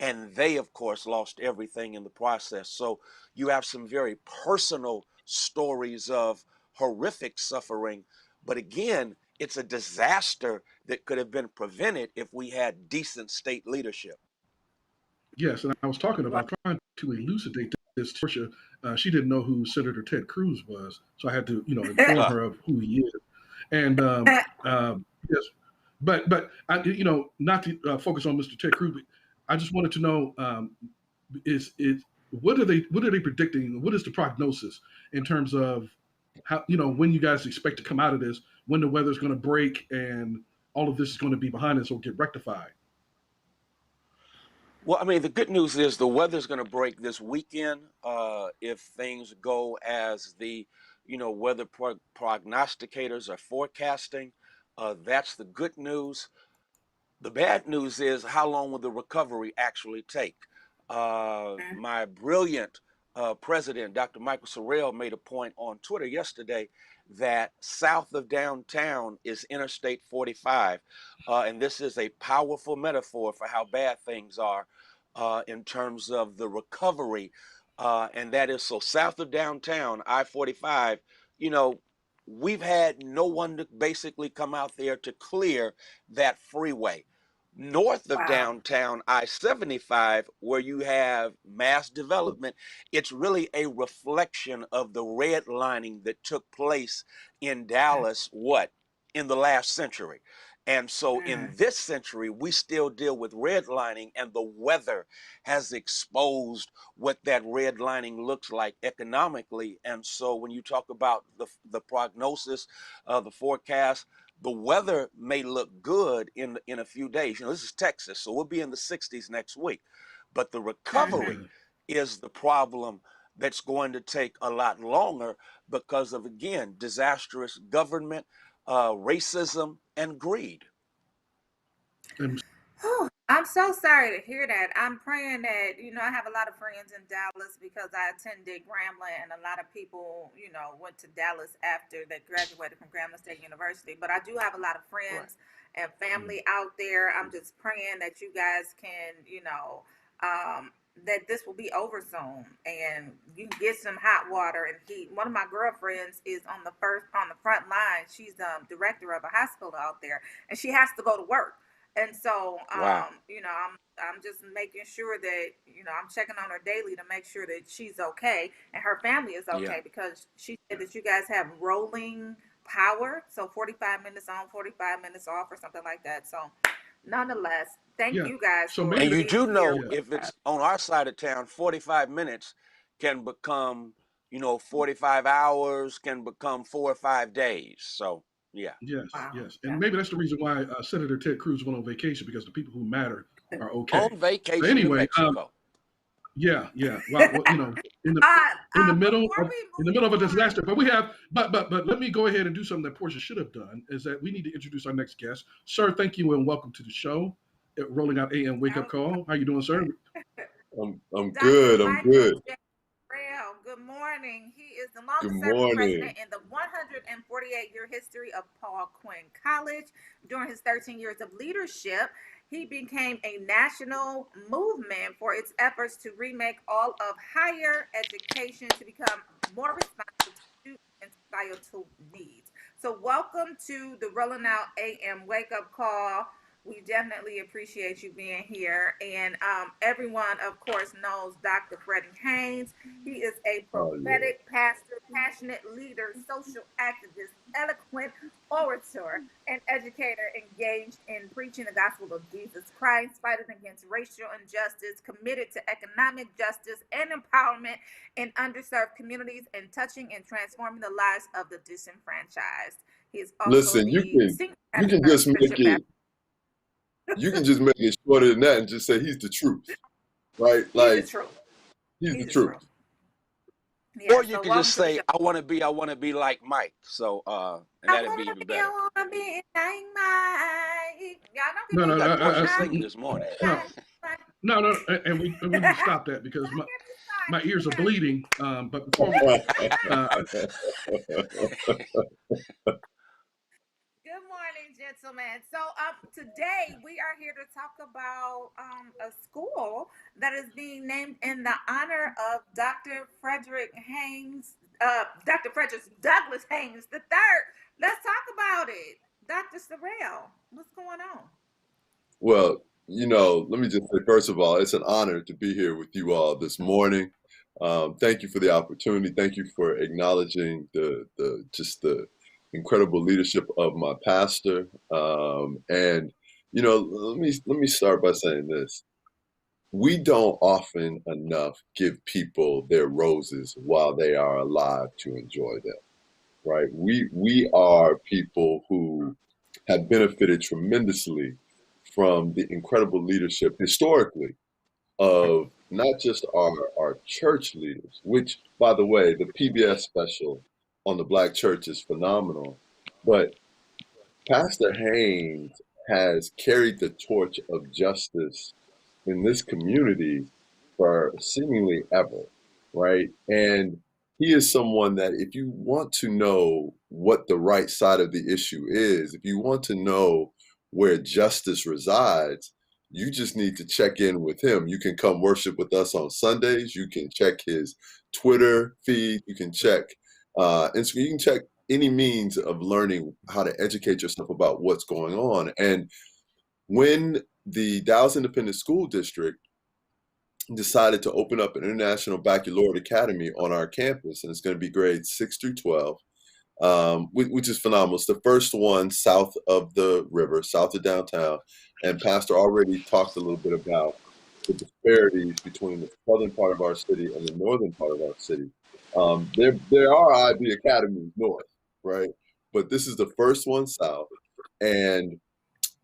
Speaker 18: and they, of course, lost everything in the process. So you have some very personal stories of horrific suffering, but again, it's a disaster that could have been prevented if we had decent state leadership.
Speaker 3: Yes, and I was talking about trying to elucidate this to Portia. She didn't know who Senator Ted Cruz was, so I had to, inform her of who he is. And yes, but I, not to focus on Mr. Ted Cruz, but I just wanted to know is what are they predicting? What is the prognosis in terms of how when you guys expect to come out of this, when the weather's going to break, and all of this is going to be behind us or get rectified?
Speaker 18: Well, I mean, the good news is the weather's going to break this weekend if things go as the, weather prognosticators are forecasting. That's the good news. The bad news is how long will the recovery actually take? My brilliant president, Dr. Michael Sorrell, made a point on Twitter yesterday that south of downtown is Interstate 45. And this is a powerful metaphor for how bad things are in terms of the recovery. And that is so south of downtown, I 45, you know, we've had no one to basically come out there to clear that freeway. North of
Speaker 2: Wow.
Speaker 18: downtown, I 75, where you have mass development, it's really a reflection of the redlining that took place in Dallas, in the last century. And so in this century, we still deal with redlining, and the weather has exposed what that redlining looks like economically. And so when you talk about the prognosis, the forecast, the weather may look good in a few days. This is Texas, so we'll be in the 60s next week. But the recovery is the problem that's going to take a lot longer because of, again, disastrous government, racism, and greed.
Speaker 2: I'm so sorry to hear that. I'm praying that, I have a lot of friends in Dallas because I attended Grambling, and a lot of people, went to Dallas after they graduated from Grambling State University. But I do have a lot of friends and family out there. I'm just praying that you guys can, that this will be over soon and you can get some hot water and heat. One of my girlfriends is on the front line. She's director of a hospital out there, and she has to go to work. And so,
Speaker 18: Wow.
Speaker 2: I'm just making sure that, I'm checking on her daily to make sure that she's okay and her family is okay,
Speaker 18: Yeah.
Speaker 2: because she said that you guys have rolling power. So 45 minutes on, 45 minutes off or something like that. So nonetheless, thank
Speaker 3: Yeah.
Speaker 2: you guys
Speaker 3: So
Speaker 2: for
Speaker 18: And you
Speaker 2: being
Speaker 18: do
Speaker 2: here
Speaker 18: know
Speaker 2: with
Speaker 18: if
Speaker 2: us.
Speaker 18: it's on our side of town, 45 minutes can become, 45 hours can become 4 or 5 days. So, yeah.
Speaker 3: Yes, yes. And maybe that's the reason why Senator Ted Cruz went on vacation, because the people who matter are okay.
Speaker 18: On vacation to
Speaker 3: Anyway,
Speaker 18: Mexico.
Speaker 3: yeah. Well, in the middle of a disaster. But let me go ahead and do something that Portia should have done, is that we need to introduce our next guest. Sir, thank you and welcome to the show. Rolling Out AM Wake Up Call. How you doing, sir?
Speaker 19: I'm good. I'm good.
Speaker 2: Good morning. He is the longest-serving president in the 148-year history of Paul Quinn College. During his 13 years of leadership, he became a national movement for its efforts to remake all of higher education to become more responsive to student and societal needs. So welcome to the Rolling Out AM Wake Up Call. We definitely appreciate you being here. And everyone, of course, knows Dr. Freddie Haynes. He is a prophetic pastor, passionate leader, social activist, eloquent orator, and educator engaged in preaching the gospel of Jesus Christ, fighting against racial injustice, committed to economic justice and empowerment in underserved communities, and touching and transforming the lives of the disenfranchised. He is also
Speaker 19: Listen, you can just make it. You can just make it shorter than that and just say he's the truth, right? Like he's the truth.
Speaker 18: Yeah, or you can just say, I want to be like Mike. So, and that'd be even better.
Speaker 2: I want to be like Mike.
Speaker 18: Y'all know people got Portia singing this morning.
Speaker 3: No, and we need to stop that because my ears are bleeding. But before we,
Speaker 2: Good morning, gentlemen. So today we are here to talk about a school that is being named in the honor of Dr. Frederick Haynes, Dr. Frederick Douglass Haynes III. Let's talk about it. Dr. Sorrell, what's going on?
Speaker 19: Well, let me just say, first of all, it's an honor to be here with you all this morning. Thank you for the opportunity. Thank you for acknowledging the incredible leadership of my pastor. And let me start by saying this. We don't often enough give people their roses while they are alive to enjoy them, right? We are people who have benefited tremendously from the incredible leadership historically of not just our church leaders, which, by the way, the PBS special on the Black church is phenomenal, but Pastor Haynes has carried the torch of justice in this community for seemingly ever, right? And he is someone that if you want to know what the right side of the issue is, if you want to know where justice resides, you just need to check in with him. You can come worship with us on Sundays. You can check his Twitter feed. You can check Instagram. You can check any means of learning how to educate yourself about what's going on. And when the Dallas Independent School District decided to open up an International Baccalaureate Academy on our campus, and it's going to be grades 6 through 12, which is phenomenal. It's the first one south of the river, south of downtown. And Pastor already talked a little bit about the disparities between the southern part of our city and the northern part of our city. There are IB academies north, right? But this is the first one south. And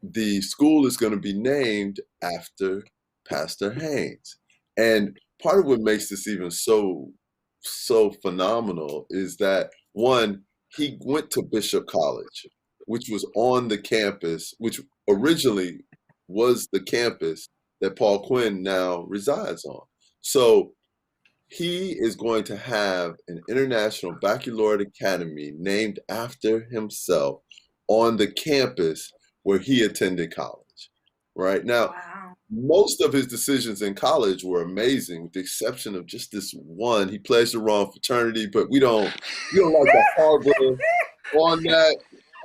Speaker 19: the school is going to be named after Pastor Haynes. And part of what makes this even so phenomenal is that, one, he went to Bishop College, which was on the campus, which originally was the campus that Paul Quinn now resides on. So he is going to have an International Baccalaureate Academy named after himself on the campus where he attended college, right? Now, most of his decisions in college were amazing, with the exception of just this one. He pledged the wrong fraternity, but we don't like to harbor on that.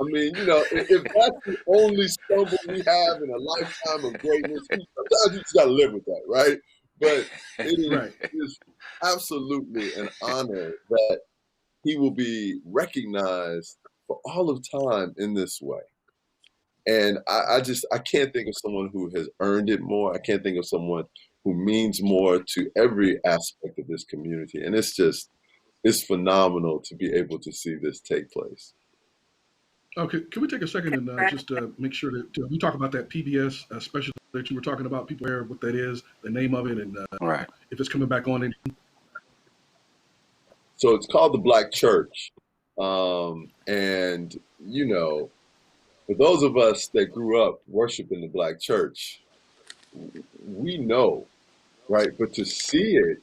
Speaker 19: I mean, if that's the only stumble we have in a lifetime of greatness, sometimes you just got to live with that, right? But it is absolutely an honor that he will be recognized for all of time in this way. And I can't think of someone who has earned it more. I can't think of someone who means more to every aspect of this community. And it's just it's phenomenal to be able to see this take place.
Speaker 3: Okay, can we take a second and just make sure that we talk about that PBS special that you were talking about? People aware of what that is, the name of it, and
Speaker 18: Right.
Speaker 3: if it's coming back on.
Speaker 19: So it's called The Black Church. And, you know, for those of us that grew up worshiping the Black Church, we know, right? But to see it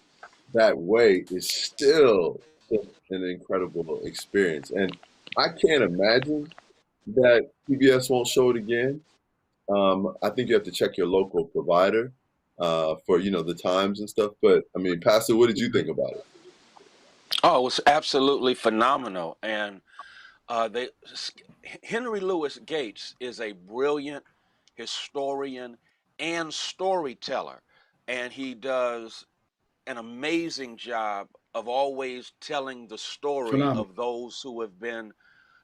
Speaker 19: that way is still an incredible experience. And I can't imagine that PBS won't show it again. I think you have to check your local provider for, you know, the times and stuff. But I mean, Pastor, what did you think about it?
Speaker 18: Oh, it was absolutely phenomenal. And Henry Louis Gates is a brilliant historian and storyteller, and he does an amazing job of always telling the story
Speaker 3: Phenomenal.
Speaker 18: of those who have been,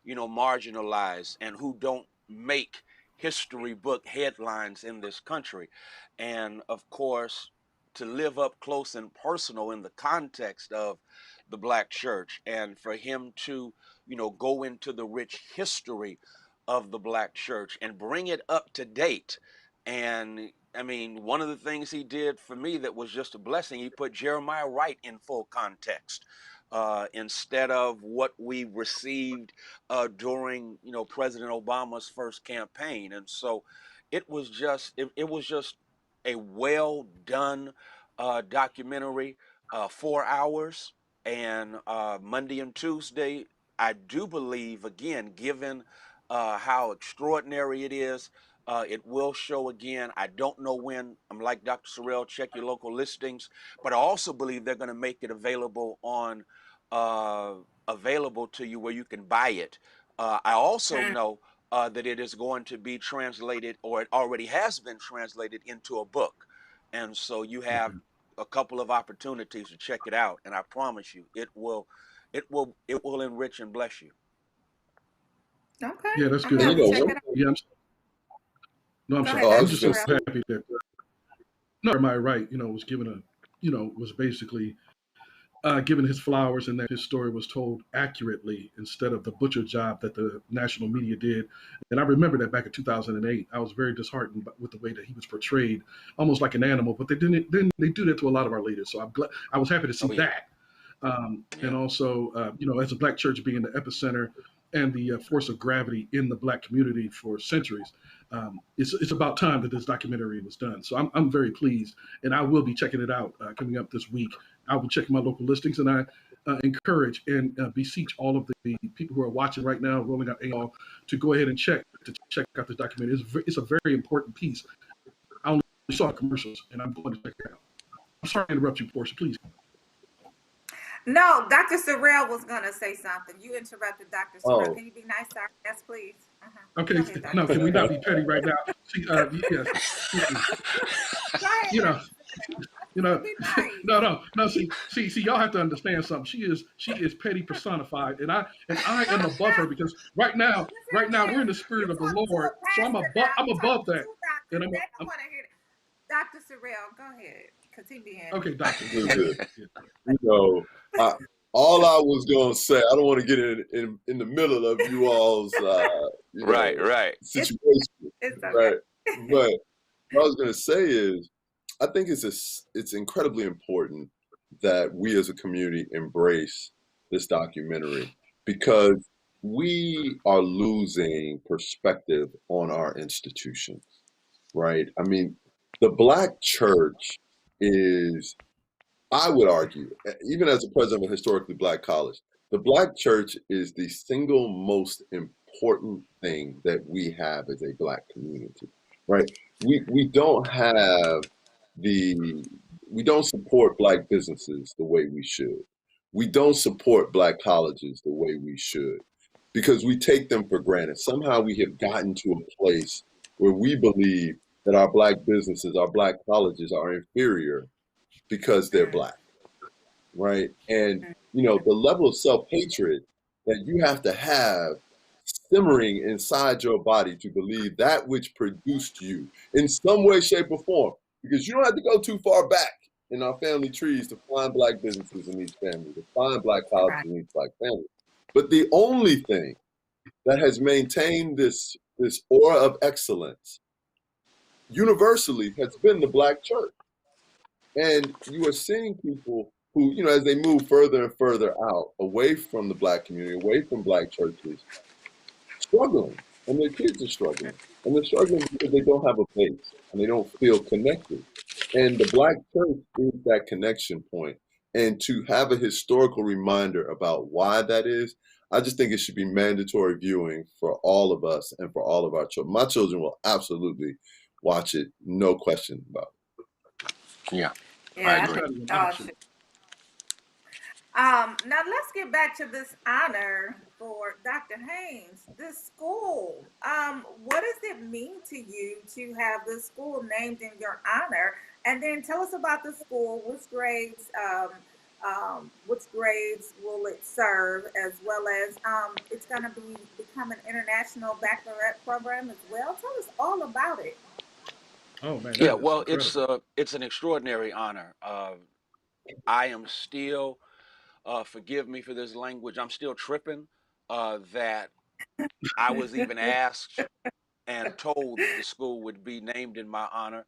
Speaker 18: you know, marginalized and who don't make history book headlines in this country. And of course, to live up close and personal in the context of the Black church, and for him to, you know, go into the rich history of the Black church and bring it up to date. And I mean, one of the things he did for me that was just a blessing, he put Jeremiah Wright in full context. Instead of what we received during, you know, President Obama's first campaign. And so it was just a well done documentary, 4 hours, and Monday and Tuesday. I do believe, again, given how extraordinary it is, it will show again. I don't know when. I'm like Dr. Sorrell, check your local listings, but I also believe they're going to make it available on available to you where you can buy it. I also know that it is going to be translated, or it already has been translated into a book, and so you have a couple of opportunities to check it out. And I promise you, it will enrich and bless you.
Speaker 2: Okay.
Speaker 3: Yeah, that's
Speaker 2: I'm
Speaker 3: good.
Speaker 2: gonna have to check
Speaker 19: You know,
Speaker 2: it out.
Speaker 3: Yeah, no, I'm
Speaker 2: Go
Speaker 3: sorry.
Speaker 2: ahead,
Speaker 3: I'm
Speaker 2: Dr.
Speaker 3: just so
Speaker 2: Sorrell.
Speaker 3: happy that no, am I right? You know, was given a, you know, was basically given his flowers, and that his story was told accurately instead of the butcher job that the national media did. And I remember that back in 2008, I was very disheartened with the way that he was portrayed, almost like an animal. But they didn't. Then they do that to a lot of our leaders. So I'm glad. I was happy to see that. And also, you know, as a Black church being the epicenter and the force of gravity in the Black community for centuries, it's about time that this documentary was done. So I'm very pleased, and I will be checking it out coming up this week. I will check my local listings, and I encourage and beseech all of the people who are watching right now, rolling out AOL, to go ahead and check out this documentary. It's a very important piece. I only saw commercials, and I'm going to check it out. I'm sorry to interrupt you, Portia. Please.
Speaker 2: No, Dr. Sorrell was gonna say something. You interrupted Dr. Sorrell.
Speaker 19: Oh.
Speaker 2: Can you be nice, sir? Yes, please.
Speaker 3: Okay,
Speaker 2: Go ahead, Dr.
Speaker 3: no, can we
Speaker 2: Sorrell.
Speaker 3: not be petty right now? See, yes,
Speaker 2: Go ahead,
Speaker 3: you know,
Speaker 2: Dr.
Speaker 3: you know,
Speaker 2: Be nice.
Speaker 3: no. See, y'all have to understand something. She is petty personified, and I am above her, because right now we're in the spirit of the Lord, so I'm above that, and I'm
Speaker 2: want to hear it. Dr. Sorrell, go ahead, because he being
Speaker 3: okay, doctor.
Speaker 19: Listen, you know, all I was gonna say, I don't want to get in the middle of you all's you know,
Speaker 18: Right.
Speaker 19: situation,
Speaker 2: it's okay.
Speaker 19: right? But what I was gonna say is, I think it's incredibly important that we as a community embrace this documentary, because we are losing perspective on our institutions, right? I mean, the Black church is, I would argue, even as the president of a historically Black college, the Black church is the single most important thing that we have as a Black community, right? We don't have we don't support Black businesses the way we should. We don't support Black colleges the way we should, because we take them for granted. Somehow we have gotten to a place where we believe that our Black businesses, our Black colleges are inferior because they're Black, right? And, you know, the level of self-hatred that you have to have simmering inside your body to believe that which produced you in some way, shape, or form, because you don't have to go too far back in our family trees to find Black businesses in each family, to find Black colleges in each Black family. But the only thing that has maintained this aura of excellence universally has been the Black church. And you are seeing people who, you know, as they move further and further out, away from the Black community, away from Black churches, struggling. And their kids are struggling. And they're struggling because they don't have a base and they don't feel connected. And the Black church is that connection point. And to have a historical reminder about why that is, I just think it should be mandatory viewing for all of us and for all of our children. My children will absolutely watch it, no question about it.
Speaker 18: Yeah,
Speaker 2: I agree. Now let's get back to this honor for Dr. Haynes. This school, what does it mean to you to have this school named in your honor? And then tell us about the school. Which grades will it serve, as well as it's going to become an international baccalaureate program as well. Tell us all about it.
Speaker 3: Oh man,
Speaker 18: yeah.
Speaker 3: that is
Speaker 18: Well,
Speaker 3: incredible.
Speaker 18: it's an extraordinary honor. I am still, forgive me for this language, I'm still tripping that I was even asked and told that the school would be named in my honor.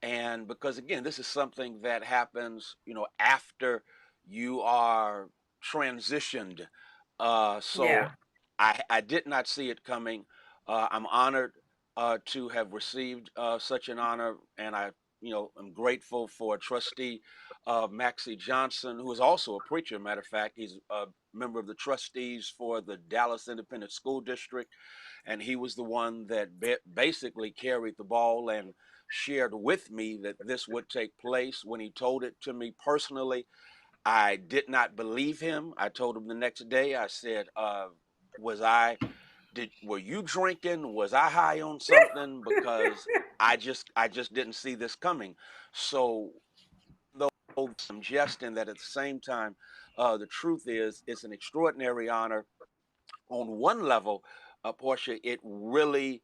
Speaker 18: And because again, this is something that happens, you know, after you are transitioned. So I did not see it coming. I'm honored to have received such an honor, and I, you know, I'm grateful for Trustee Maxie Johnson, who is also a preacher. Matter of fact, he's a member of the trustees for the Dallas Independent School District, and he was the one that basically carried the ball and shared with me that this would take place. When he told it to me personally, I did not believe him. I told him the next day, I said, were you drinking? Was I high on something? Because I just didn't see this coming. So though I'm jesting, that at the same time, the truth is it's an extraordinary honor. On one level, Portia, it really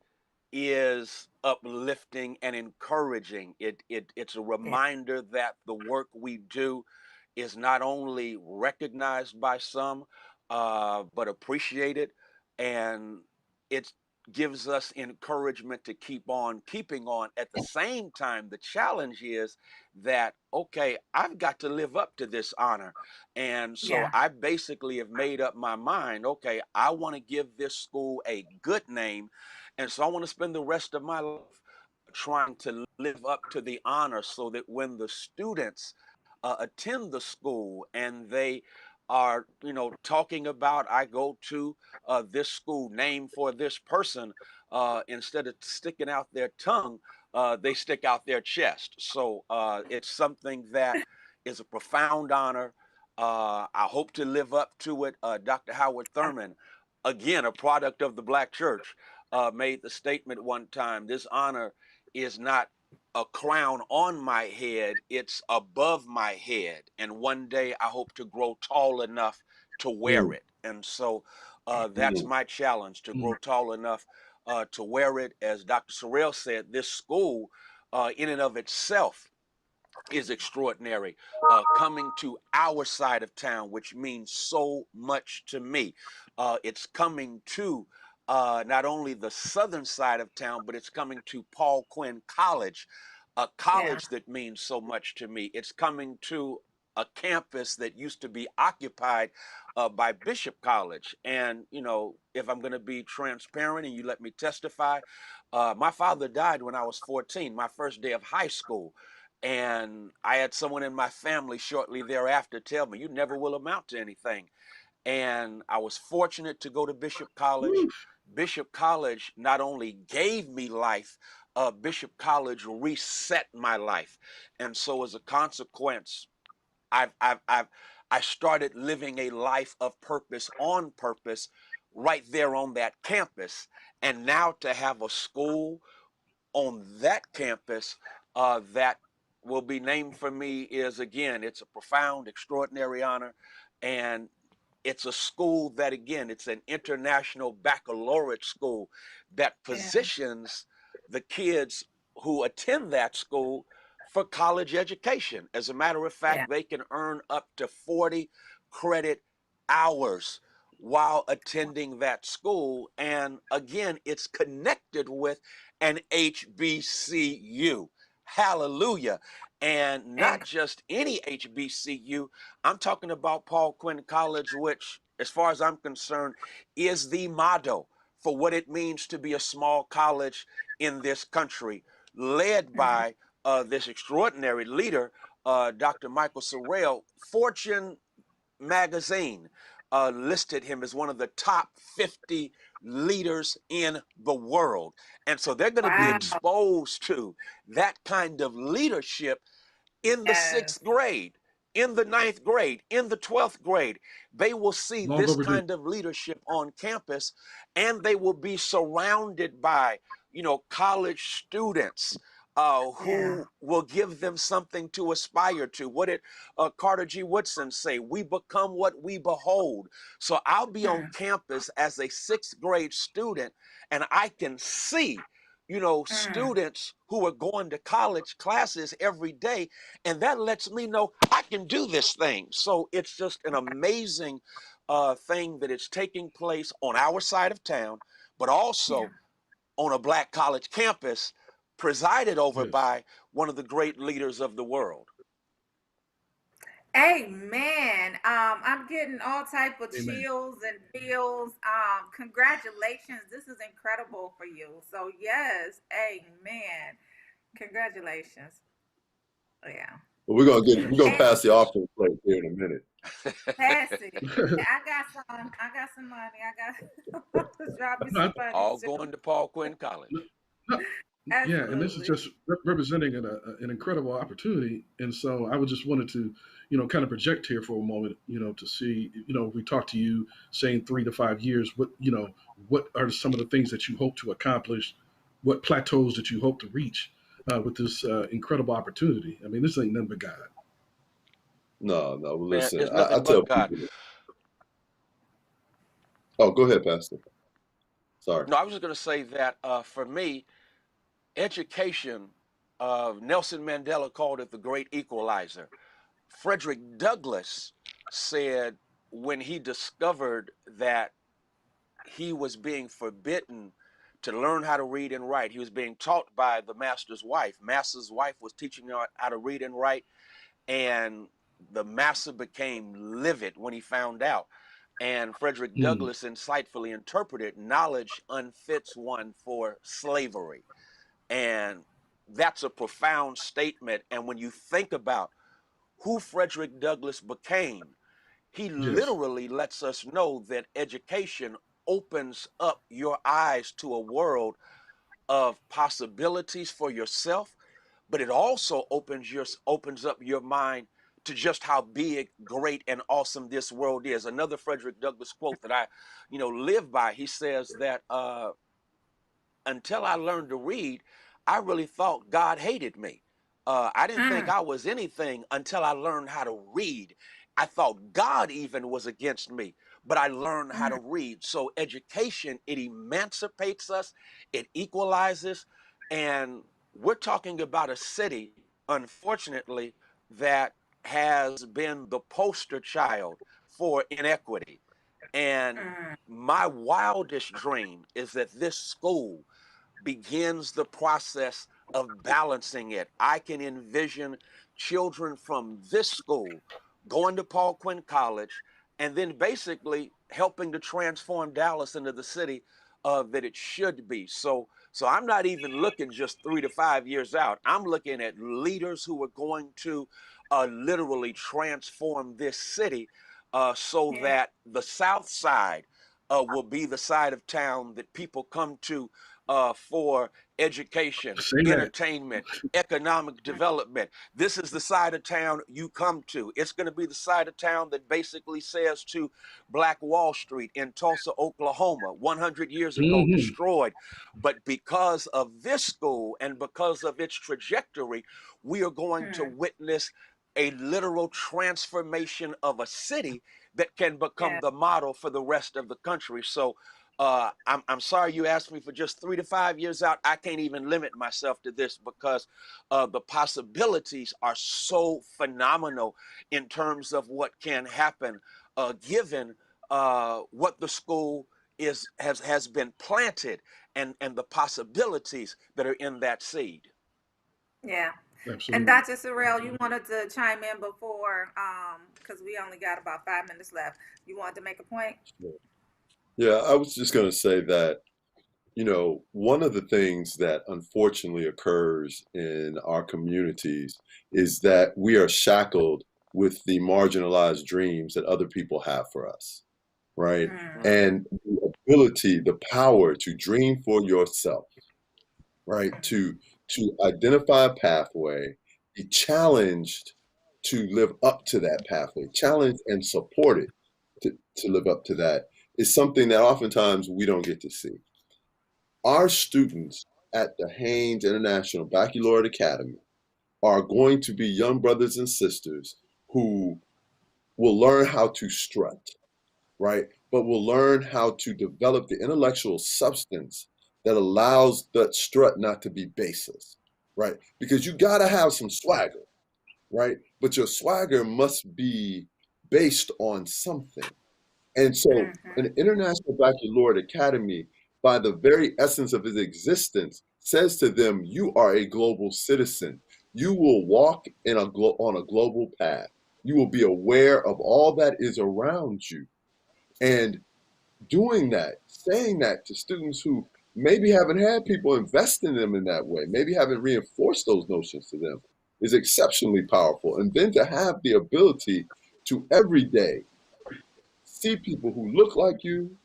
Speaker 18: is uplifting and encouraging. It's a reminder that the work we do is not only recognized by some, but appreciated, and it gives us encouragement to keep on keeping on. At the same time, the challenge is that, okay, I've got to live up to this honor. And so I basically have made up my mind, okay, I want to give this school a good name. And so I want to spend the rest of my life trying to live up to the honor so that when the students attend the school and they are, you know, talking about, I go to this school named for this person, instead of sticking out their tongue, they stick out their chest. So it's something that is a profound honor. I hope to live up to it. Dr. Howard Thurman, again, a product of the Black church, made the statement one time, this honor is not a crown on my head, it's above my head. And one day I hope to grow tall enough to wear it. And so that's my challenge, to grow tall enough to wear it. As Dr. Sorrell said, this school in and of itself is extraordinary. Coming to our side of town, which means so much to me. It's coming to not only the southern side of town, but it's coming to Paul Quinn College, a college that means so much to me. It's coming to a campus that used to be occupied by Bishop College. And, you know, if I'm going to be transparent and you let me testify, my father died when I was 14, my first day of high school. And I had someone in my family shortly thereafter tell me, you never will amount to anything. And I was fortunate to go to Bishop College. Bishop College not only gave me life, Bishop College reset my life. And so as a consequence, I started living a life of purpose on purpose right there on that campus. And now to have a school on that campus that will be named for me is, again, it's a profound, extraordinary honor. And it's a school that, again, it's an international baccalaureate school that positions the kids who attend that school for college education. As a matter of fact, they can earn up to 40 credit hours while attending that school. And again, it's connected with an HBCU. Hallelujah. And not just any HBCU, I'm talking about Paul Quinn College, which, as far as I'm concerned, is the motto for what it means to be a small college in this country, led by this extraordinary leader, Dr. Michael Sorrell. Fortune magazine listed him as one of the top 50 leaders in the world. And so they're going to be exposed to that kind of leadership in the 6th grade, in the 9th grade, in the 12th grade. They will see
Speaker 3: Long
Speaker 18: this
Speaker 3: overdue.
Speaker 18: kind of leadership on campus, and they will be surrounded by, college students who will give them something to aspire to. What did Carter G. Woodson say? We become what we behold. So I'll be on campus as a 6th grade student, and I can see students who are going to college classes every day, and that lets me know I can do this thing. So it's just an amazing thing that it's taking place on our side of town, but also on a Black college campus presided over by one of the great leaders of the world.
Speaker 2: Amen. I'm getting all type of chills and feels. Congratulations. This is incredible for you. So yes, amen. Congratulations. Yeah.
Speaker 19: But we're gonna pass the offering plate here in a minute.
Speaker 2: Pass it. I got some money. I got to drop me some money.
Speaker 18: All going to Paul Quinn College.
Speaker 3: Yeah, and this is just representing an incredible opportunity. And so I would just wanted to, kind of project here for a moment, to see, we talked to you saying 3 to 5 years, what are some of the things that you hope to accomplish, what plateaus that you hope to reach with this incredible opportunity. I mean, this ain't nothing but God.
Speaker 19: No, well, listen,
Speaker 18: Man,
Speaker 19: I tell people. Oh, go ahead, Pastor. Sorry.
Speaker 18: No, I was just going to say that for me, education, Nelson Mandela called it the great equalizer. Frederick Douglass said when he discovered that he was being forbidden to learn how to read and write, he was being taught by the master's wife. Master's wife was teaching him how to read and write, and the master became livid when he found out. And Frederick Douglass insightfully interpreted, knowledge unfits one for slavery. And that's a profound statement. And when you think about who Frederick Douglass became, he literally lets us know that education opens up your eyes to a world of possibilities for yourself, but it also opens up your mind to just how big, great, and awesome this world is. Another Frederick Douglass quote that I, live by. He says that until I learned to read, I really thought God hated me. I didn't think I was anything until I learned how to read. I thought God even was against me, but I learned how to read. So education, it emancipates us, it equalizes, and we're talking about a city, unfortunately, that has been the poster child for inequity. And my wildest dream is that this school begins the process of balancing it. I can envision children from this school going to Paul Quinn College and then basically helping to transform Dallas into the city that it should be. So I'm not even looking just 3 to 5 years out. I'm looking at leaders who are going to literally transform this city so that the South Side will be the side of town that people come to for education, entertainment, economic development. This is the side of town you come to. It's going to be the side of town that basically says to Black Wall Street in Tulsa, Oklahoma, 100 years ago destroyed. But because of this school and because of its trajectory, we are going to witness a literal transformation of a city that can become the model for the rest of the country. So I'm sorry you asked me for just 3 to 5 years out. I can't even limit myself to this because the possibilities are so phenomenal in terms of what can happen, given what the school has been planted and the possibilities that are in that seed.
Speaker 2: Yeah.
Speaker 3: Absolutely.
Speaker 2: And Dr. Sorrell, you wanted to chime in before, because we only got about 5 minutes left. You wanted to make a point?
Speaker 19: Yeah, I was just going to say that, you know, one of the things that unfortunately occurs in our communities is that we are shackled with the marginalized dreams that other people have for us, right? And the ability, the power to dream for yourself, right? To identify a pathway, be challenged to live up to that pathway, challenged and supported to live up to that is something that oftentimes we don't get to see. Our students at the Haynes International Baccalaureate Academy are going to be young brothers and sisters who will learn how to strut, right? But will learn how to develop the intellectual substance that allows that strut not to be baseless, right? Because you gotta have some swagger, right? But your swagger must be based on something. And so an International Baccalaureate Academy, by the very essence of its existence, says to them, you are a global citizen. You will walk on a global path. You will be aware of all that is around you. And doing that, saying that to students who maybe haven't had people invest in them in that way, maybe haven't reinforced those notions to them, is exceptionally powerful. And then to have the ability to every day see people who look like you,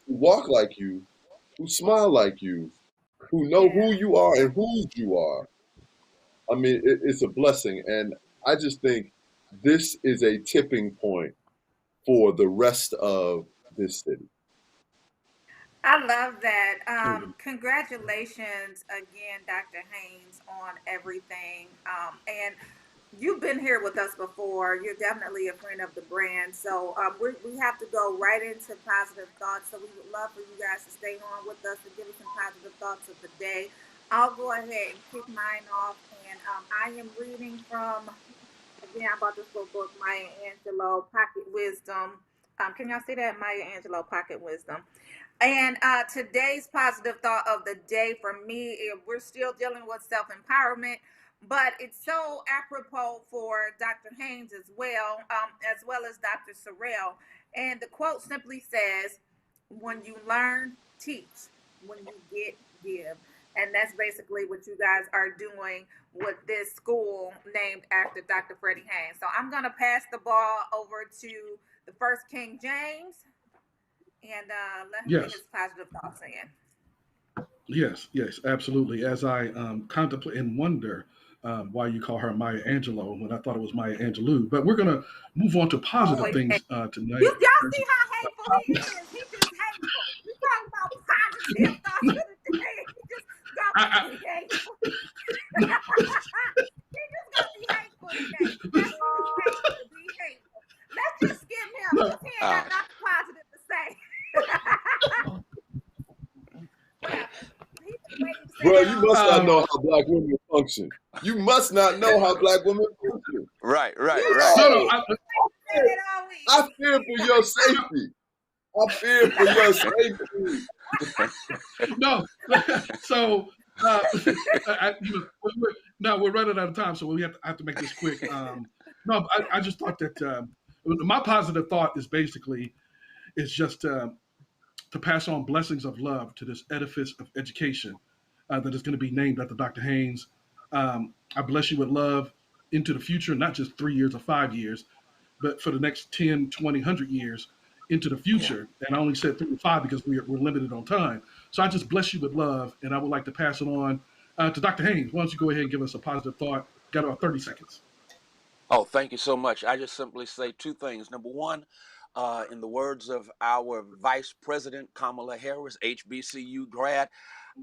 Speaker 19: who walk like you, who smile like you, who know who you are and whose you are. I mean, it's a blessing. And I just think this is a tipping point for the rest of this city.
Speaker 2: I love that. Congratulations again, Dr. Haynes, on everything. And you've been here with us before. You're definitely a friend of the brand. So we have to go right into positive thoughts. So we would love for you guys to stay on with us and give us some positive thoughts of the day. I'll go ahead and kick mine off. And I am reading from, again, I bought this little book, Maya Angelou, Pocket Wisdom. Can y'all see that? Maya Angelou, Pocket Wisdom. And today's positive thought of the day for me, we're still dealing with self-empowerment, but it's so apropos for Dr. Haynes as well as Dr. Sorrell. And the quote simply says, when you learn, teach. When you get, give. And that's basically what you guys are doing with this school named after Dr. Freddie Haynes. So I'm going to pass the ball over to the first King James. And let him get his positive thoughts in.
Speaker 3: Yes, absolutely. As I contemplate and wonder why you call her Maya Angelou when I thought it was Maya Angelou, but we're going to move on to positive things tonight.
Speaker 2: Y'all see how hateful he is? He's just hateful. We talking about positive thoughts of the day. He just got to be hateful. He just got to be hateful today. That's what he's hateful, to be hateful. Let's just skip him because he ain't got nothing positive to say.
Speaker 19: Bro, you must not know how black women function. You must not know how black women function.
Speaker 18: Right.
Speaker 19: No, I fear for your safety. I fear for your safety.
Speaker 3: No, so we're running out of time, so we have to make this quick. I just thought that my positive thought is basically just to pass on blessings of love to this edifice of education that is going to be named after Dr. Haynes. I bless you with love into the future, not just 3 years or 5 years, but for the next 10, 20, 100 years into the future. Yeah. And I only said 3 to 5 because we're limited on time. So I just bless you with love, and I would like to pass it on to Dr. Haynes. Why don't you go ahead and give us a positive thought? Got about 30 seconds.
Speaker 18: Oh, thank you so much. I just simply say 2 things. Number one, in the words of our Vice President, Kamala Harris, HBCU grad,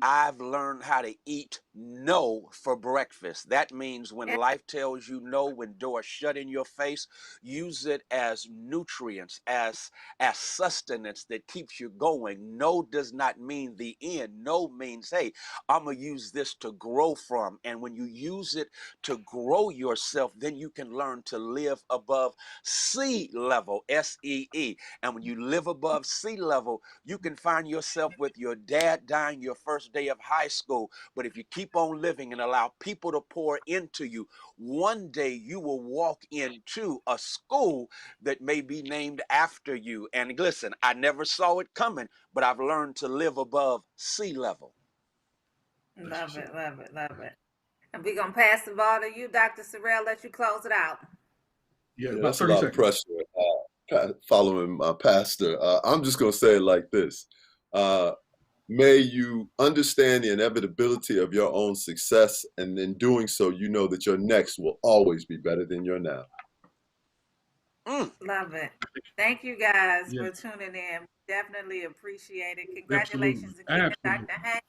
Speaker 18: I've learned how to eat no for breakfast. That means when life tells you no, when doors shut in your face, use it as nutrients, as sustenance that keeps you going. No does not mean the end. No means, hey, I'm going to use this to grow from. And when you use it to grow yourself, then you can learn to live above sea level, SEE. And when you live above sea level, you can find yourself with your dad dying your first day of high school. But if you keep on living and allow people to pour into you, one day you will walk into a school that may be named after you. And listen, I never saw it coming, but I've learned to live above sea level.
Speaker 2: Love it, love it, love it. And we're going to pass the ball to you, Dr. Sorrell, let you close it out.
Speaker 3: Yeah,
Speaker 19: Yeah,
Speaker 3: about
Speaker 19: that's a
Speaker 3: 30
Speaker 19: lot of
Speaker 3: seconds.
Speaker 19: pressure following my pastor. I'm just going to say it like this. May you understand the inevitability of your own success, and in doing so, you know that your next will always be better than your now.
Speaker 2: Love it. Thank you guys for
Speaker 3: Yes.
Speaker 2: tuning in. Definitely appreciate it.
Speaker 3: Absolutely.
Speaker 2: Congratulations again,
Speaker 3: Absolutely.
Speaker 2: Dr. Hank.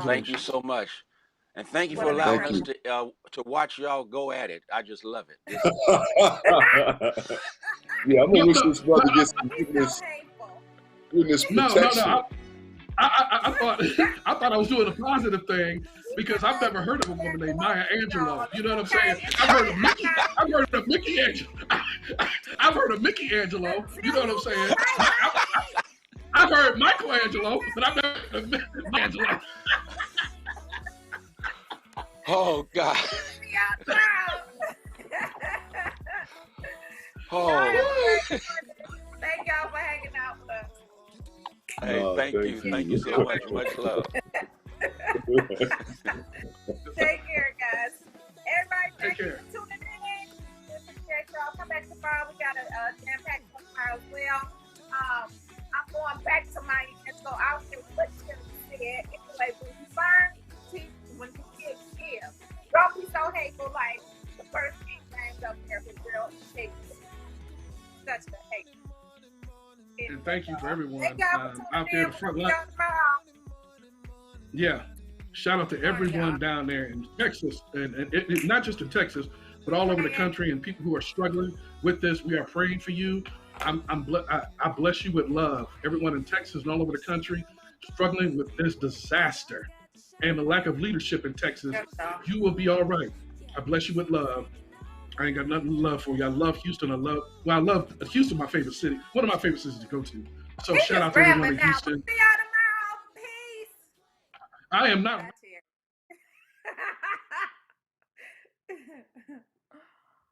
Speaker 18: Thank you so much. And thank you
Speaker 2: What
Speaker 18: for
Speaker 2: an
Speaker 18: allowing
Speaker 19: Thank
Speaker 18: us
Speaker 19: you.
Speaker 18: to watch y'all go at it. I just love it. This
Speaker 19: Yeah, I'm gonna wish this brother
Speaker 2: He's
Speaker 19: gets
Speaker 2: so hateful.
Speaker 19: goodness
Speaker 3: No.
Speaker 19: protection.
Speaker 3: I thought I was doing a positive thing because I've never heard of a woman named Maya Angelou. You know what I'm saying? I've heard of Mickey Angelo. I've heard of Mickey Angelo. You know what I'm saying? I've heard Michelangelo, but I've never heard of Michelangelo.
Speaker 18: Oh God. Oh.
Speaker 2: Thank y'all for hanging out with us.
Speaker 18: Hey, thank you. Thank you so much. Much love.
Speaker 2: Take care, guys. Everybody, thank you
Speaker 3: care.
Speaker 2: for tuning in. We appreciate y'all. Come back tomorrow. We got a jam-packed one tomorrow as well. I'm going back to my so I don't care what you said. Anyway, when you learn, teach. When you give. Don't be so hateful like the first thing named up there for girl. Such a hate.
Speaker 3: And thank you for everyone
Speaker 2: Thank y'all for
Speaker 3: out there in the front line. Yeah. Shout out to everyone down there in Texas, and not just in Texas, but all over the country, and people who are struggling with this. We are praying for you. I bless you with love. Everyone in Texas and all over the country struggling with this disaster and the lack of leadership in Texas. You will be all right. I bless you with love. I ain't got nothing to love for you. I love Houston. I love Houston, my favorite city. One of my favorite cities to go to. So shout out to everyone in Houston.
Speaker 2: See y'all tomorrow. Peace.
Speaker 3: I am not.